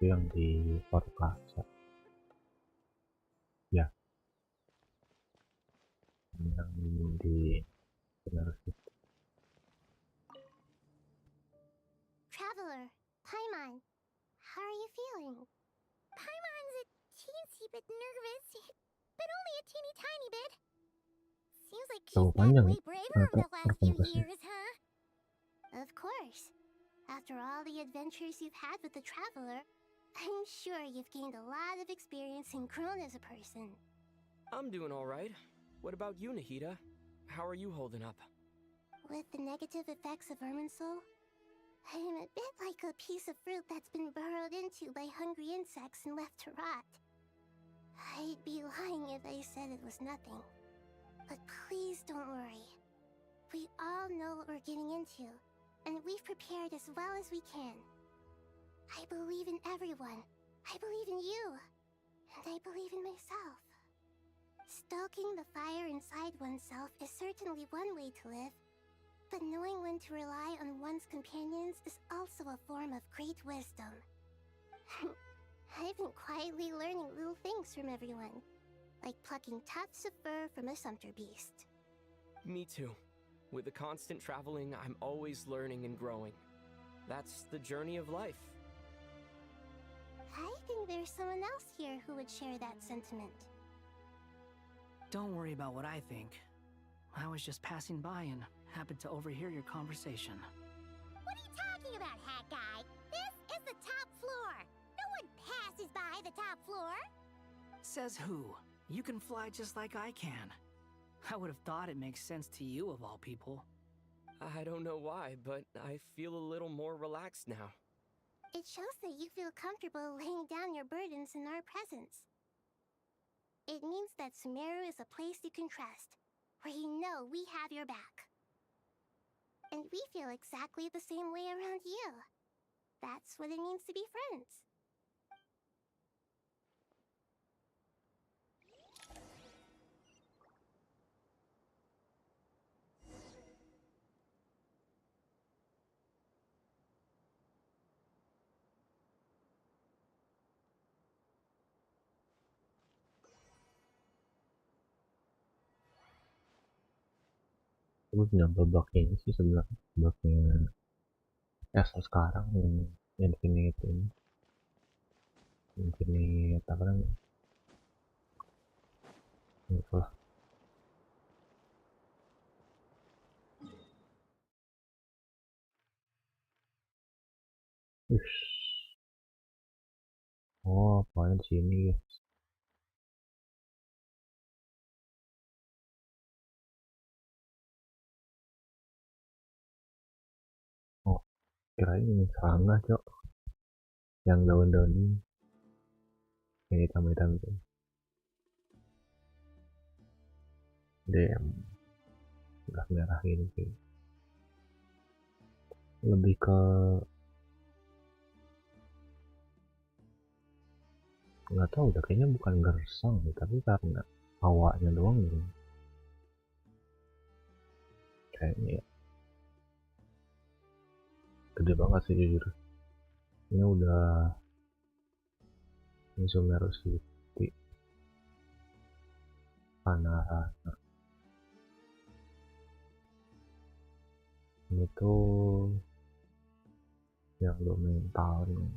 yang di Porkasa ya, yang di benar sih. Traveler, Paimon, how are you feeling? Paimon's a teensy bit nervous, but only a teeny tiny bit. Seems like she's gotten panjang way braver over the last few years, huh? Of course. After all the adventures you've had with the Traveler, I'm sure you've gained a lot of experience and grown as a person. I'm doing all right. What about you, Nahida? How are you holding up? With the negative effects of Irminsul, I'm a bit like a piece of fruit that's been burrowed into by hungry insects and left to rot. I'd be lying if I said it was nothing. But please don't worry. We all know what we're getting into, and we've prepared as well as we can. I believe in everyone. I believe in you. And I believe in myself. Stoking the fire inside oneself is certainly one way to live, but knowing when to rely on one's companions is also a form of great wisdom. I've been quietly learning little things from everyone, like plucking tufts of fur from a sumpter beast. Me too. With the constant traveling, I'm always learning and growing. That's the journey of life. I think there's someone else here who would share that sentiment. Don't worry about what I think. I was just passing by and happened to overhear your conversation. What are you talking about, hat guy? This is the top floor. No one passes by the top floor. Says who? You can fly just like I can. I would have thought it makes sense to you of all people. I don't know why, but I feel a little more relaxed now. It shows that you feel comfortable laying down your burdens in our presence. It means that Sumeru is a place you can trust, where you know we have your back. And we feel exactly the same way around you. That's what it means to be friends. Gue punya babak ini sih sebenarnya, babaknya sekarang yang Infinite ini, Infinite apa namanya, itulah. Oh, apaan di sini ya? Oh, kirain ini serangga, Cok. Yang daun-daun ini. Yang hitam-hitam itu. Damn. Udah merah ini sih. Lebih ke nggak tahu udah, kayaknya bukan gersang nih, tapi karena hawanya doang gitu. Kayaknya ya. Gede banget sih jujur. Ini udah ini Sumeru City. Panas. Ini tuh yang lo mental nih.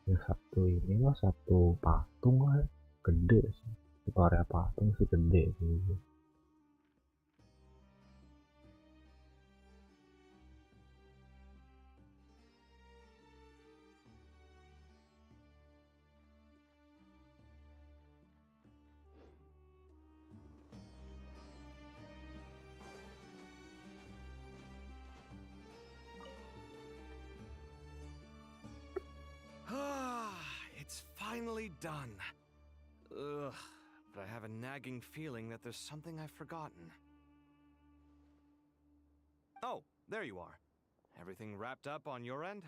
Yang satu ini mah satu patung lah, gede sih. Itu area patung sih gede sih. It's finally done. Ugh, but I have a nagging feeling that there's something I've forgotten. Oh, there you are. Everything wrapped up on your end?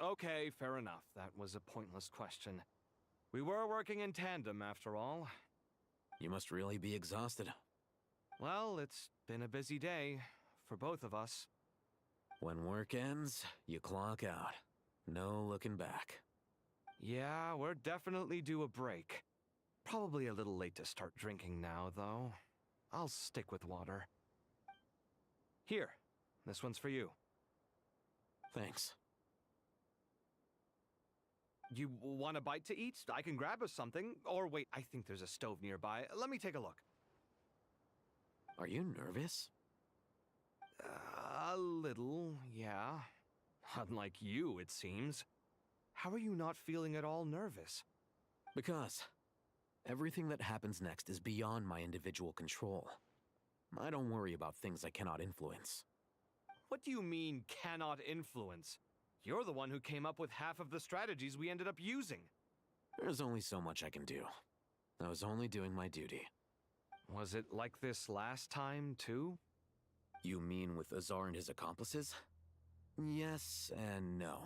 Okay, fair enough. That was a pointless question. We were working in tandem, after all. You must really be exhausted. Well, it's been a busy day for both of us. When work ends, you clock out. No looking back. Yeah, we're definitely due a break. Probably a little late to start drinking now, though. I'll stick with water. Here, this one's for you. Thanks. You want a bite to eat? I can grab us something. Or wait, I think there's a stove nearby. Let me take a look. Are you nervous? A little, yeah. Unlike you, it seems. How are you not feeling at all nervous? Because everything that happens next is beyond my individual control. I don't worry about things I cannot influence. What do you mean, cannot influence? You're the one who came up with half of the strategies we ended up using. There's only so much I can do. I was only doing my duty. Was it like this last time, too? You mean with Azar and his accomplices? Yes and no.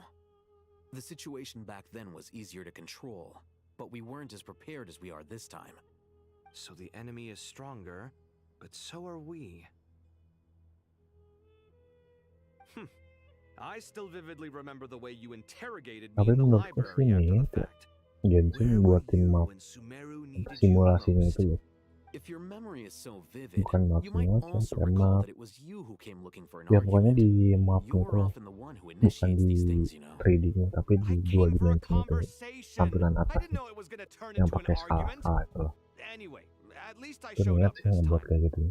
The situation back then was easier to control, but we weren't as prepared as we are this time. So the enemy is stronger, but so are we. I still vividly remember the way you interrogated me in the library after the fact. GENSHIN buatin map simulasinya itu loh. If your memory is so vivid, Bukan map you might simulasi, also kayak recall map. that it was you who came looking for an Ya pokoknya argument. di map itu You're loh. often the one who Bukan initiates di these things, you know. 3D nya, tapi di dua dimensi itu tampilan atas yang pakai skala itu loh. Anyway, at least I Itu showed niat up sih this ngebuat time. kayak gitu.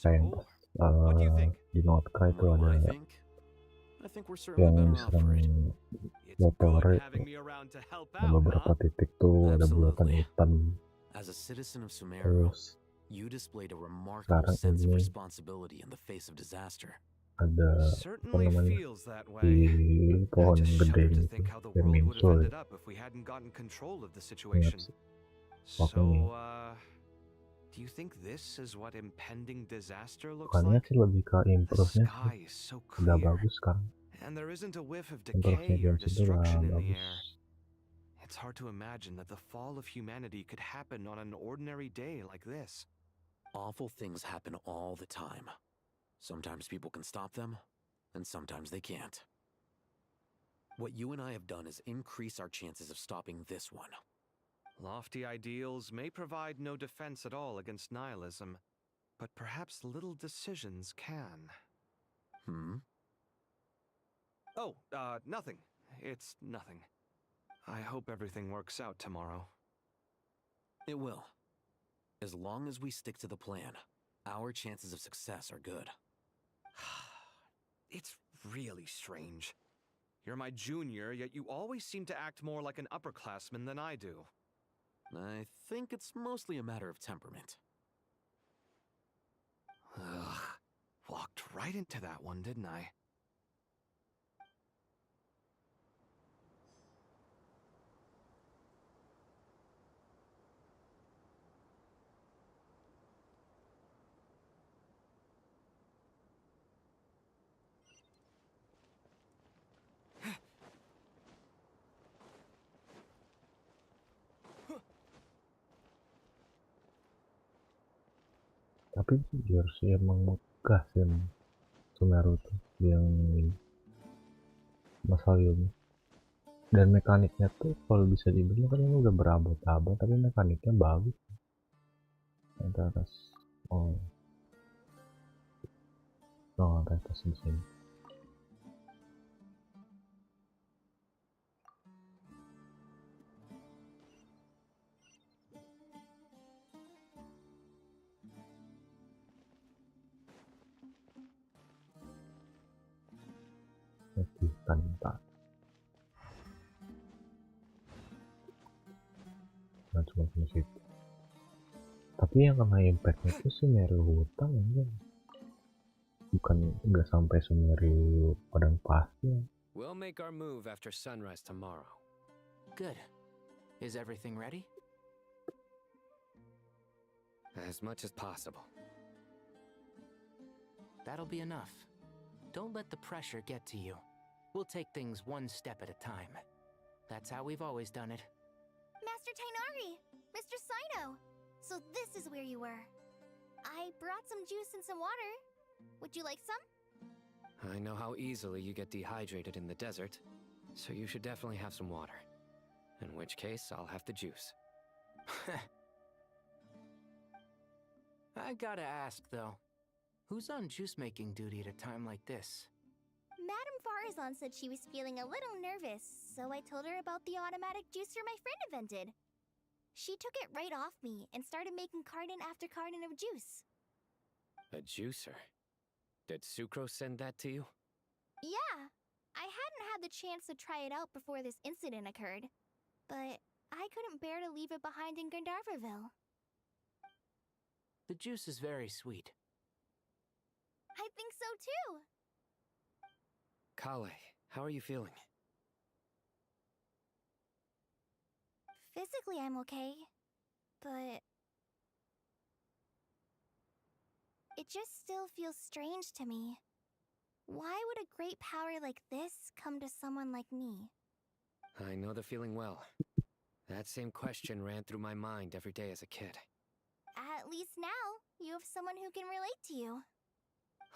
Kayak di Notkra itu ada I think we're yang certainly better off diserang for it. motor itu. Ada beberapa titik tuh ada bulatan hitam. As a citizen of Sumeru, Terus you displayed a remarkable sekarang sense of ini responsibility in the face of disaster. ada apa namanya di pohon yang gede gitu yang muncul ya. Do you think this is what impending disaster looks Bukannya like? sih lebih ke improve-nya sih udah bagus sekarang. And there isn't a whiff of Improve-nya decay or Genshin itu udah destruction in the bagus. air. It's hard to imagine that the fall of humanity could happen on an ordinary day like this. Awful things happen all the time. Sometimes people can stop them, and sometimes they can't. What you and I have done is increase our chances of stopping this one. Lofty ideals may provide no defense at all against nihilism, but perhaps little decisions can. Oh, nothing. It's nothing. I hope everything works out tomorrow. It will. As long as we stick to the plan, our chances of success are good. It's really strange. You're my junior, yet you always seem to act more like an upperclassman than I do. I think it's mostly a matter of temperament. Ugh. Walked right into that one, didn't I? Tapi jujur sih emang megah sih Sumeru tuh yang Masalium. Dan mekaniknya tuh kalau bisa dibilang kan ini udah berabad-abad tapi mekaniknya bagus. Nanti atas nanti atas di sini. Tanpa nah cuma di situ. Tapi yang kena impactnya itu Sumeru hutan ya, bukan nggak sampai Sumeru padang pasir. We'll make our move after sunrise tomorrow. Good. Is everything ready? As much as possible. That'll be enough. Don't let the pressure get to you. We'll take things one step at a time. That's how we've always done it. Mr. Tainari! Mr. Sino! So this is where you were. I brought some juice and some water. Would you like some? I know how easily you get dehydrated in the desert, so you should definitely have some water. In which case, I'll have the juice. I gotta ask, though. Who's on juice-making duty at a time like this? Madame Farazan said she was feeling a little nervous, so I told her about the automatic juicer my friend invented. She took it right off me and started making carton after carton of juice. A juicer? Did Sucrose send that to you? Yeah, I hadn't had the chance to try it out before this incident occurred, but I couldn't bear to leave it behind in Gandharvaville. The juice is very sweet. I think so too. Kale, how are you feeling? Physically, I'm okay, but it just still feels strange to me. Why would a great power like this come to someone like me? I know the feeling well. That same question ran through my mind every day as a kid. At least now, you have someone who can relate to you.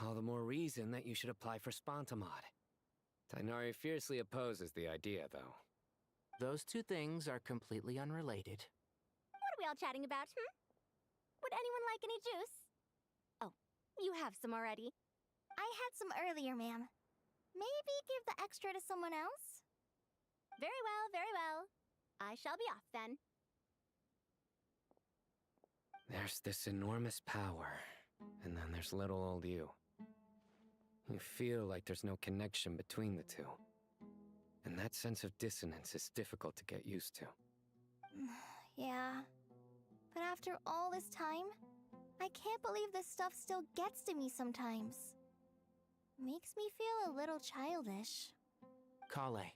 All the more reason that you should apply for Spontamod. Tainari fiercely opposes the idea, though. Those two things are completely unrelated. What are we all chatting about, Would anyone like any juice? Oh, you have some already. I had some earlier, ma'am. Maybe give the extra to someone else? Very well, very well. I shall be off then. There's this enormous power, and then there's little old you. You feel like there's no connection between the two. And that sense of dissonance is difficult to get used to. Yeah. But after all this time, I can't believe this stuff still gets to me sometimes. Makes me feel a little childish. Kale,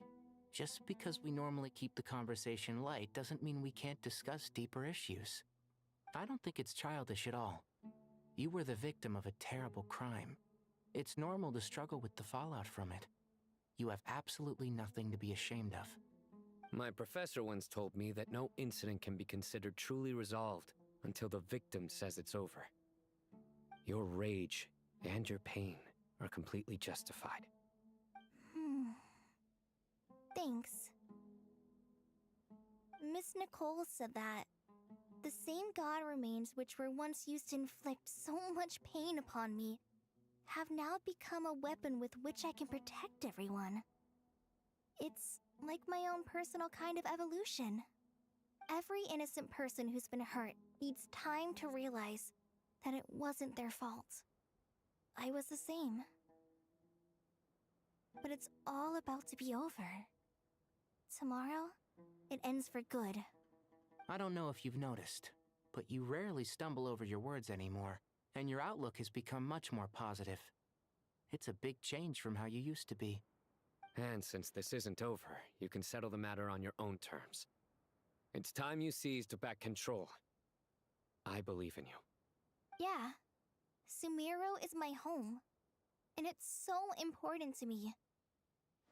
just because we normally keep the conversation light doesn't mean we can't discuss deeper issues. I don't think it's childish at all. You were the victim of a terrible crime. It's normal to struggle with the fallout from it. You have absolutely nothing to be ashamed of. My professor once told me that no incident can be considered truly resolved until the victim says it's over. Your rage and your pain are completely justified. Thanks. Miss Nicole said that the same god remains which were once used to inflict so much pain upon me have now become a weapon with which I can protect everyone. It's like my own personal kind of evolution. Every innocent person who's been hurt needs time to realize that it wasn't their fault. I was the same. But it's all about to be over. Tomorrow, it ends for good. I don't know if you've noticed, but you rarely stumble over your words anymore, and your outlook has become much more positive. It's a big change from how you used to be. And since this isn't over, you can settle the matter on your own terms. It's time you seized back control. I believe in you. Yeah. Sumeru is my home. And it's so important to me.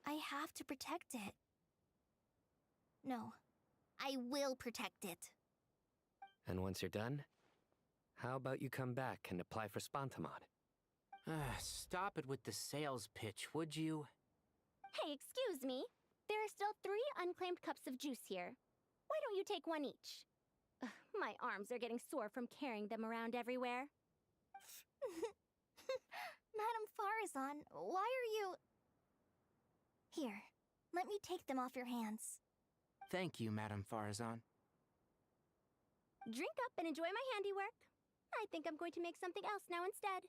I have to protect it. No. I will protect it. And once you're done, how about you come back and apply for Spontamod? Stop it with the sales pitch, would you? Hey, excuse me. There are still 3 unclaimed cups of juice here. Why don't you take one each? Ugh, my arms are getting sore from carrying them around everywhere. Madame Farazan, why are you... Here, let me take them off your hands. Thank you, Madame Farazan. Drink up and enjoy my handiwork. I think I'm going to make something else now instead.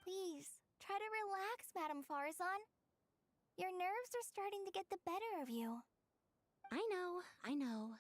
Please, try to relax, Madame Farazan. Your nerves are starting to get the better of you. I know.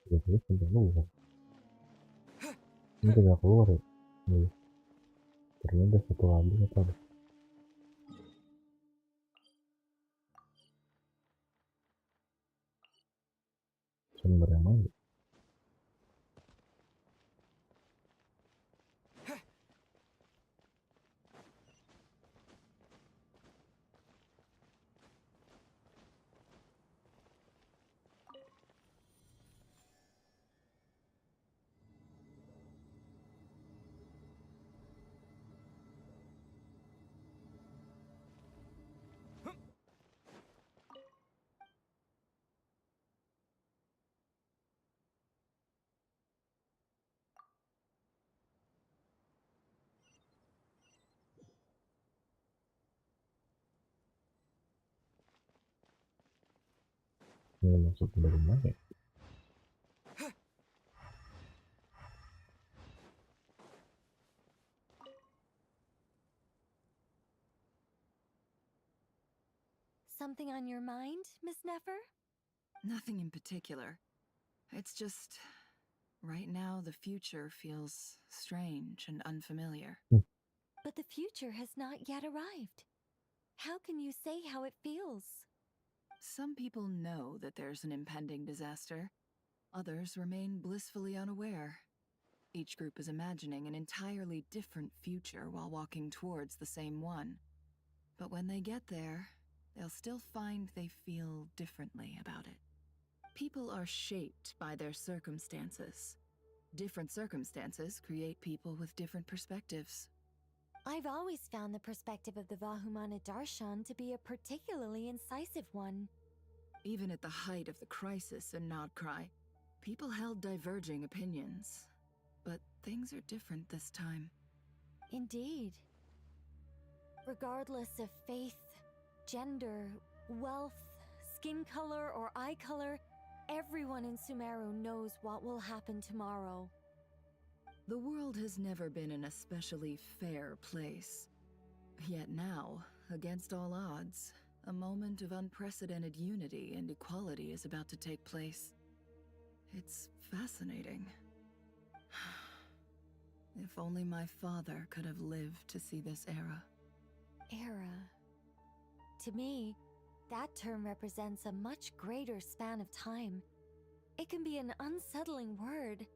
Tiba-tiba sampai keluar. Ini udah keluar ya? Nih. Ternyata satu lagi apa ada? Sumber yang mana? Ini masuk dari mana ya? Something on your mind, Miss Nefer? Nothing in particular. It's just, right now the future feels strange and unfamiliar. But the future has not yet arrived. How can you say how it feels? Some people know that there's an impending disaster. Others remain blissfully unaware. Each group is imagining an entirely different future while walking towards the same one. But when they get there, they'll still find they feel differently about it. People are shaped by their circumstances. Different circumstances create people with different perspectives. I've always found the perspective of the Vahumana Darshan to be a particularly incisive one. Even at the height of the crisis in Nodcry, people held diverging opinions. But things are different this time. Indeed. Regardless of faith, gender, wealth, skin color, or eye color, everyone in Sumeru knows what will happen tomorrow. The world has never been an especially fair place. Yet now, against all odds, a moment of unprecedented unity and equality is about to take place. It's fascinating. If only my father could have lived to see this era. Era. To me, that term represents a much greater span of time. It can be an unsettling word.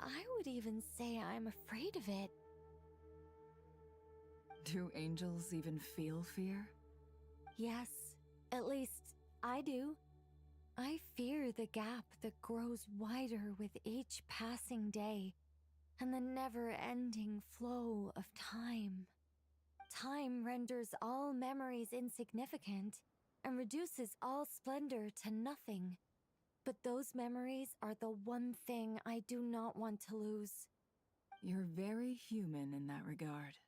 I would even say I'm afraid of it. Do angels even feel fear? Yes, at least I do. I fear the gap that grows wider with each passing day, and the never-ending flow of time. Time renders all memories insignificant and reduces all splendor to nothing. But those memories are the one thing I do not want to lose. You're very human in that regard.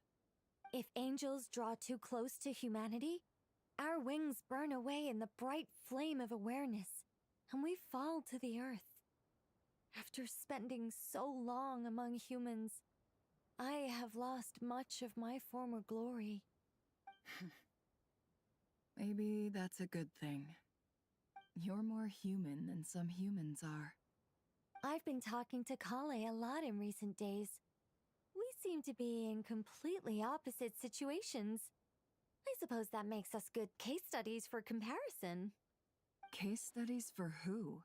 If angels draw too close to humanity, our wings burn away in the bright flame of awareness, and we fall to the earth. After spending so long among humans, I have lost much of my former glory. Maybe that's a good thing. You're more human than some humans are. I've been talking to Kale a lot in recent days. We seem to be in completely opposite situations. I suppose that makes us good case studies for comparison. Case studies for who?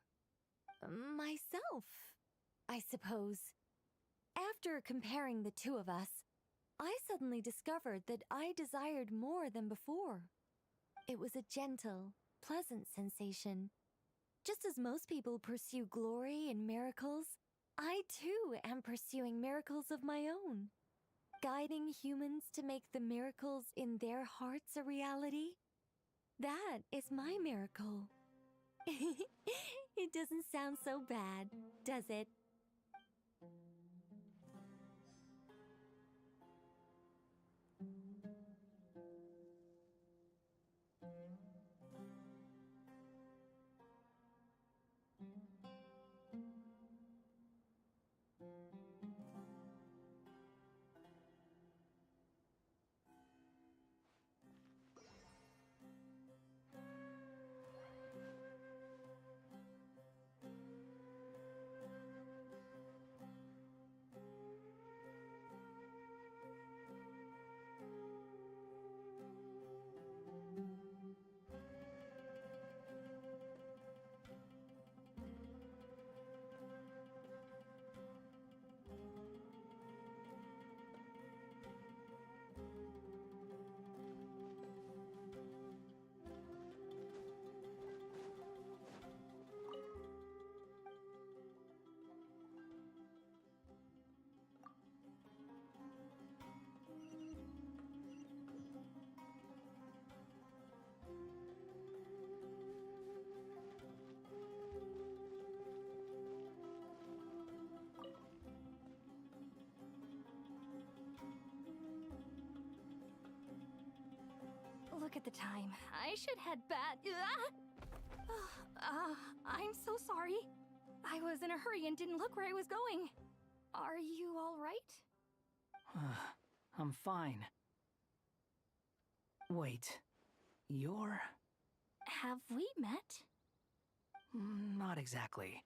Myself, I suppose. After comparing the two of us, I suddenly discovered that I desired more than before. It was a gentle, pleasant sensation. Just as most people pursue glory and miracles, I too am pursuing miracles of my own. Guiding humans to make the miracles in their hearts a reality. That is my miracle. It doesn't sound so bad, does it? at the time. I should head back. I'm so sorry. I was in a hurry and didn't look where I was going. Are you all right? I'm fine. Wait, you're... Have we met? Not exactly.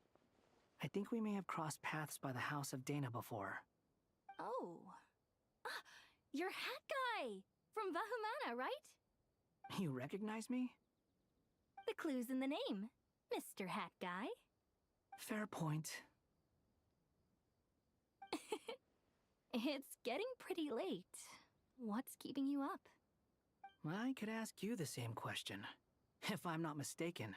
I think we may have crossed paths by the house of Dana before. Oh. You're Hat Guy! From Vahumana, right? You recognize me? The clue's in the name, Mr. Hat Guy. Fair point. It's getting pretty late. What's keeping you up? I could ask you the same question. If I'm not mistaken,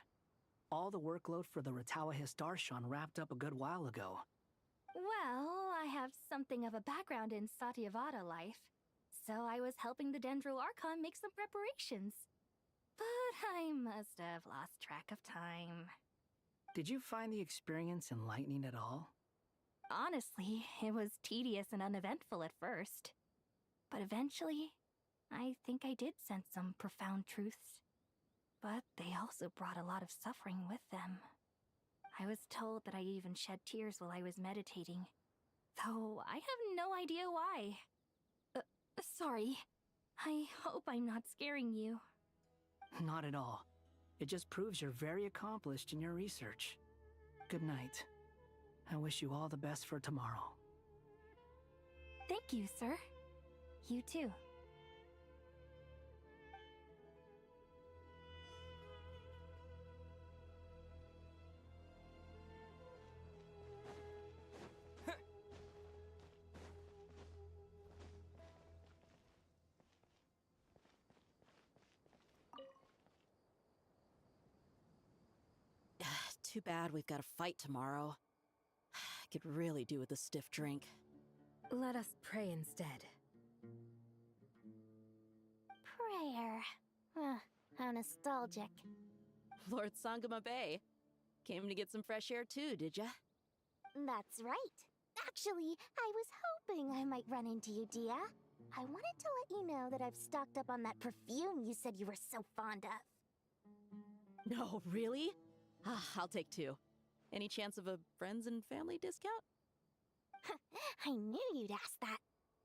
all the workload for the Ratawa Histarshan wrapped up a good while ago. Well, I have something of a background in Satyavada life, so I was helping the Dendro Archon make some preparations. But I must have lost track of time. Did you find the experience enlightening at all? Honestly, it was tedious and uneventful at first. But eventually, I think I did sense some profound truths. But they also brought a lot of suffering with them. I was told that I even shed tears while I was meditating, though I have no idea why. Sorry. I hope I'm not scaring you. Not at all. It just proves you're very accomplished in your research. Good night. I wish you all the best for tomorrow. Thank you, sir. You too. Too bad we've got a fight tomorrow. I could really do with a stiff drink. Let us pray instead. Prayer. How nostalgic. Lord Sangama Bay. Came to get some fresh air too, did ya? That's right. Actually, I was hoping I might run into you, Dia. I wanted to let you know that I've stocked up on that perfume you said you were so fond of. No, really? I'll take 2. Any chance of a friends and family discount? I knew you'd ask that.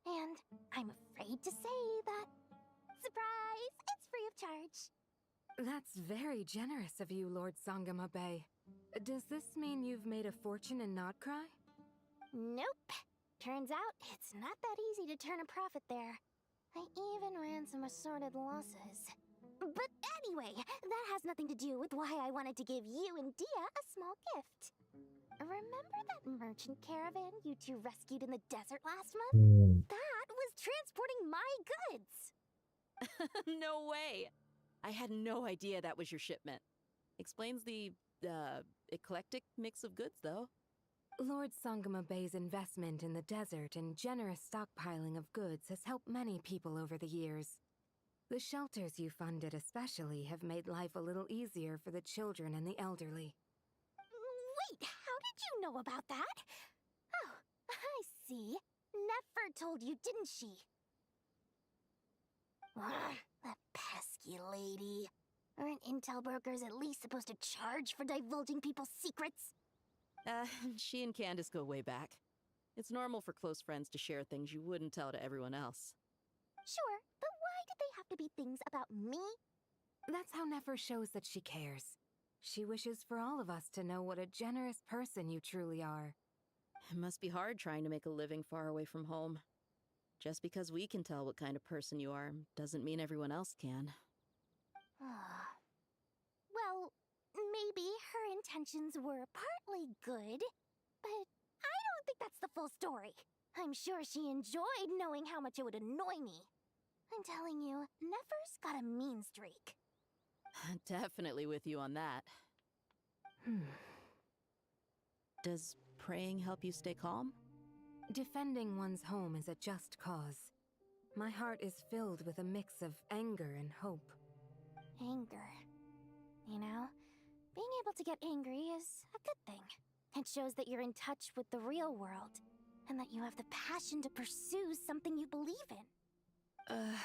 And I'm afraid to say that... Surprise! It's free of charge. That's very generous of you, Lord Sangama Bay. Does this mean you've made a fortune in Notcry? Nope. Turns out it's not that easy to turn a profit there. I even ran some assorted losses. But anyway, that has nothing to do with why I wanted to give you and Dia a small gift. Remember that merchant caravan you two rescued in the desert last month? That was transporting my goods! No way! I had no idea that was your shipment. Explains the, eclectic mix of goods, though. Lord Sangama Bay's investment in the desert and generous stockpiling of goods has helped many people over the years. The shelters you funded especially have made life a little easier for the children and the elderly. Wait, how did you know about that? Oh, I see. Nefer told you, didn't she? That pesky lady. Aren't intel brokers at least supposed to charge for divulging people's secrets? She and Candace go way back. It's normal for close friends to share things you wouldn't tell to everyone else. Sure, but why did they have to be things about me? That's how Nefer shows that she cares. She wishes for all of us to know what a generous person you truly are. It must be hard trying to make a living far away from home. Just because we can tell what kind of person you are doesn't mean everyone else can. Well, maybe her intentions were partly good, but I don't think that's the full story. I'm sure she enjoyed knowing how much it would annoy me. I'm telling you, Nefer's got a mean streak. Definitely with you on that. Does praying help you stay calm? Defending one's home is a just cause. My heart is filled with a mix of anger and hope. Anger. You know, being able to get angry is a good thing. It shows that you're in touch with the real world, and that you have the passion to pursue something you believe in. Oh,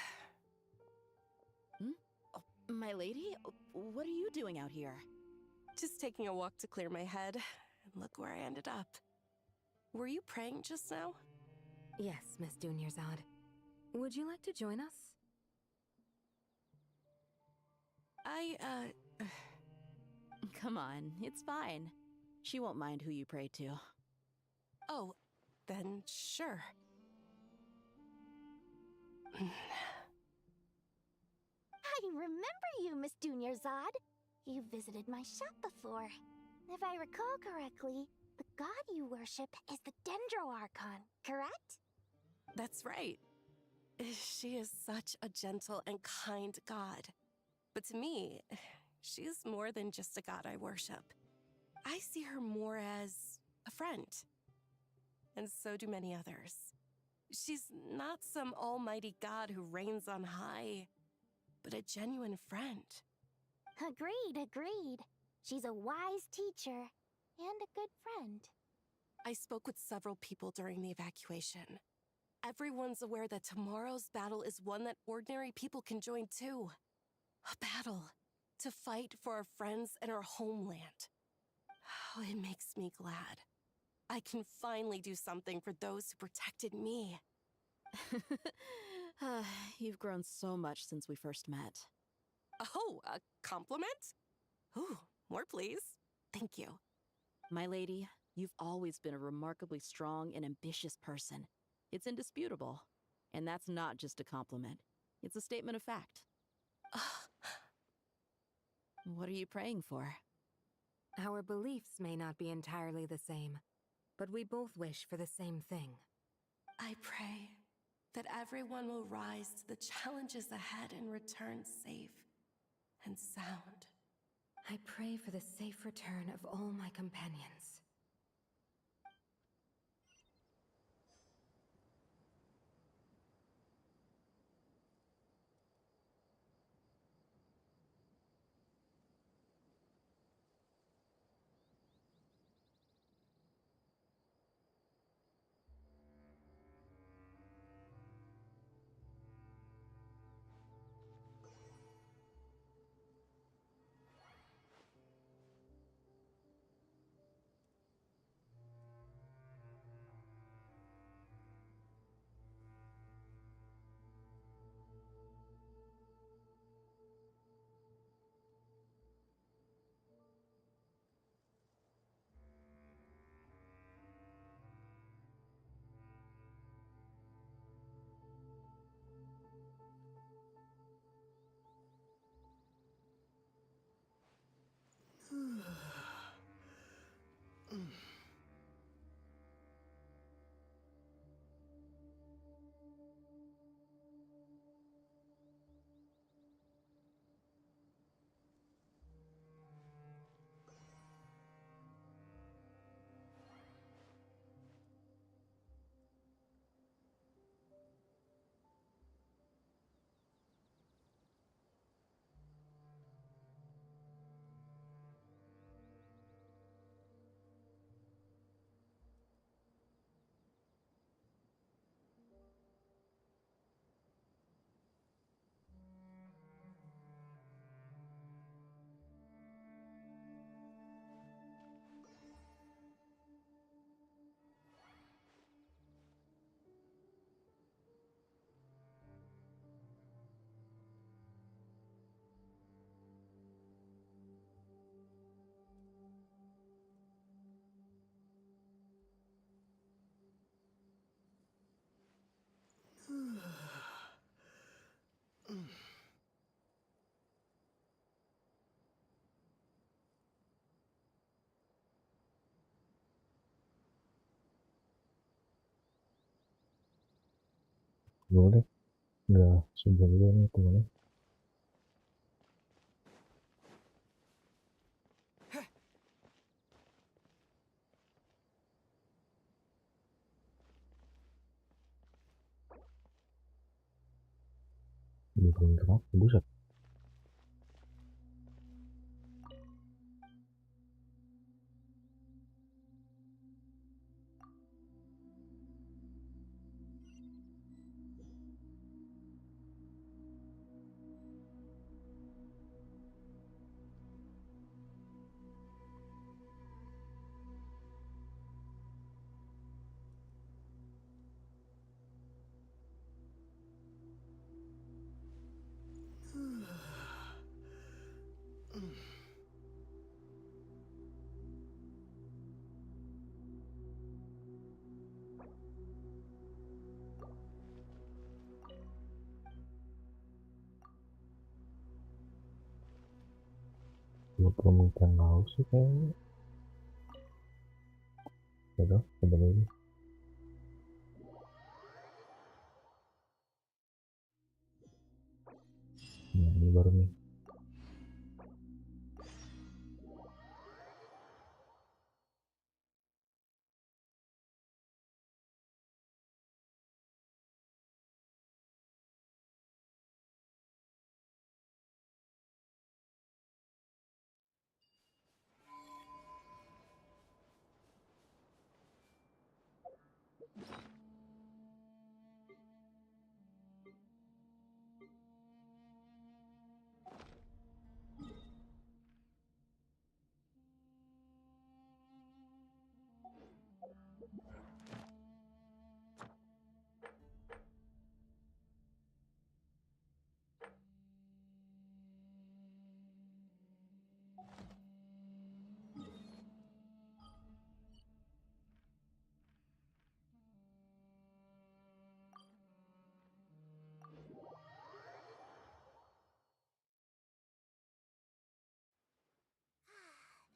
My lady, what are you doing out here? Just taking a walk to clear my head, and look where I ended up. Were you praying just now? Yes, Miss Dunyarzad. Would you like to join us? Come on, it's fine. She won't mind who you pray to. Oh, then sure. I remember you, Miss Dunyarzad. You visited my shop before. If I recall correctly, the god you worship is the Dendroarchon, correct? That's right. She is such a gentle and kind god. But to me, she is more than just a god I worship. I see her more as a friend. And so do many others. She's not some almighty god who reigns on high, but a genuine friend. Agreed. She's a wise teacher and a good friend. I spoke with several people during the evacuation. Everyone's aware that tomorrow's battle is one that ordinary people can join too. A battle to fight for our friends and our homeland. Oh, it makes me glad. I can finally do something for those who protected me. You've grown so much since we first met. Oh, a compliment? Ooh, more please. Thank you. My lady, you've always been a remarkably strong and ambitious person. It's indisputable. And that's not just a compliment. It's a statement of fact. What are you praying for? Our beliefs may not be entirely the same, but we both wish for the same thing. I pray that everyone will rise to the challenges ahead and return safe and sound. I pray for the safe return of all my companions. Boleh, udah sebelum nih temennya. Belum terang, buset. 20 menit yang lalu sih kayaknya. Udah, coba lagi. Nah, ini baru nih.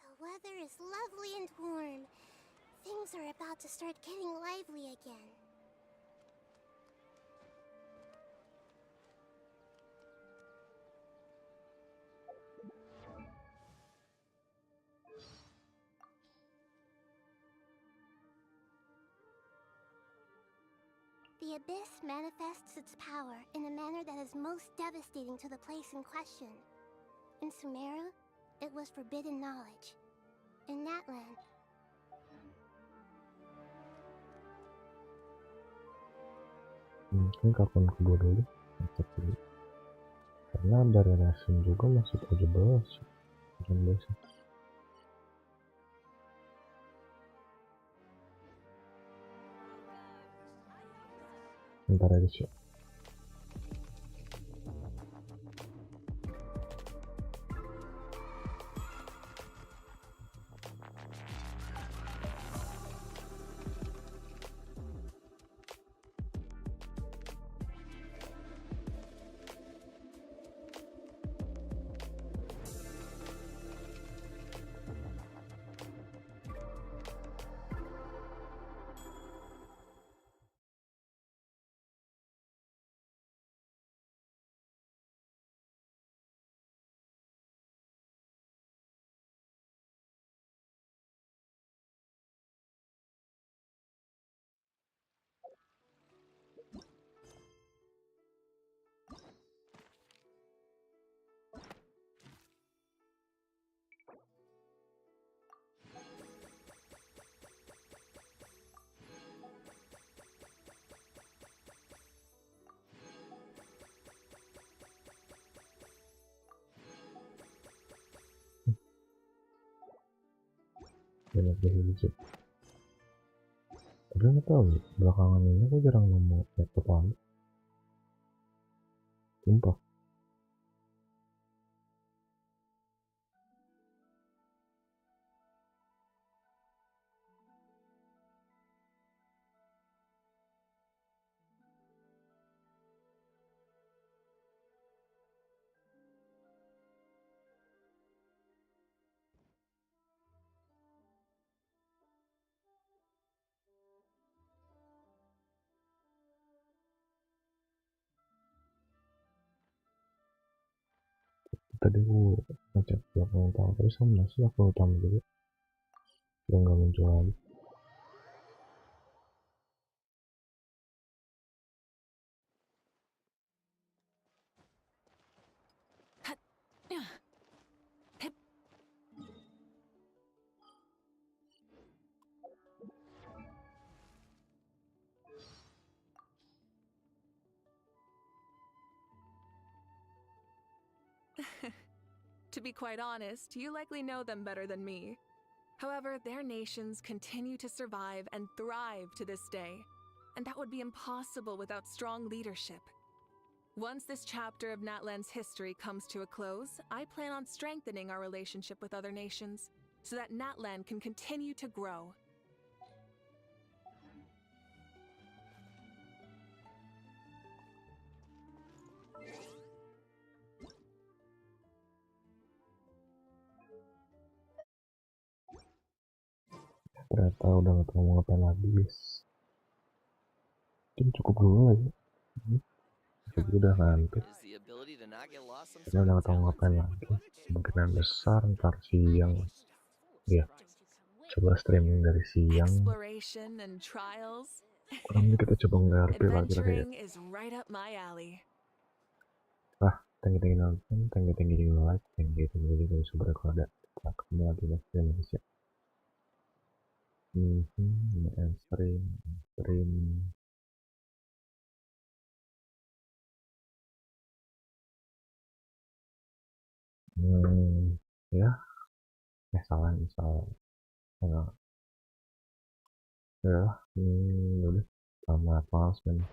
The weather is lovely and warm. Things are about to start getting lively again. The abyss manifests its power in a manner that is most devastating to the place in question. In Sumeru, it was forbidden knowledge. In Natlan, mungkin kapan kedua dulu karena dari rasin juga masih 17 sih. Bentar aja sih. Banyak hijau. Tapi nggak tahu belakangan ini aku jarang nemu laptop lalu. Sumpah. Tadi aku ngecek belakang utama tapi sama sih aku utama juga udah nggak muncul lagi. To be quite honest, you likely know them better than me. However, their nations continue to survive and thrive to this day, and that would be impossible without strong leadership. Once this chapter of Natlan's history comes to a close, I plan on strengthening our relationship with other nations, so that Natlan can continue to grow. ternyata udah gak tahu mau ngapain lagi guys. Mungkin cukup dulu lagi. Jadi udah ngantuk. Karena udah gak tahu ngapain lagi. Kemungkinan besar ntar siang. Ya, coba streaming dari siang. Exploration and trials. Kurang kita coba nge-RP lagi lah ya. Adventuring is right up my alley. Thank you nonton, thank you like, thank you juga sudah kalau ada. Kita ketemu lagi di Indonesia. Stream. Ya, salah. Ya, udah. Selamat malam semuanya.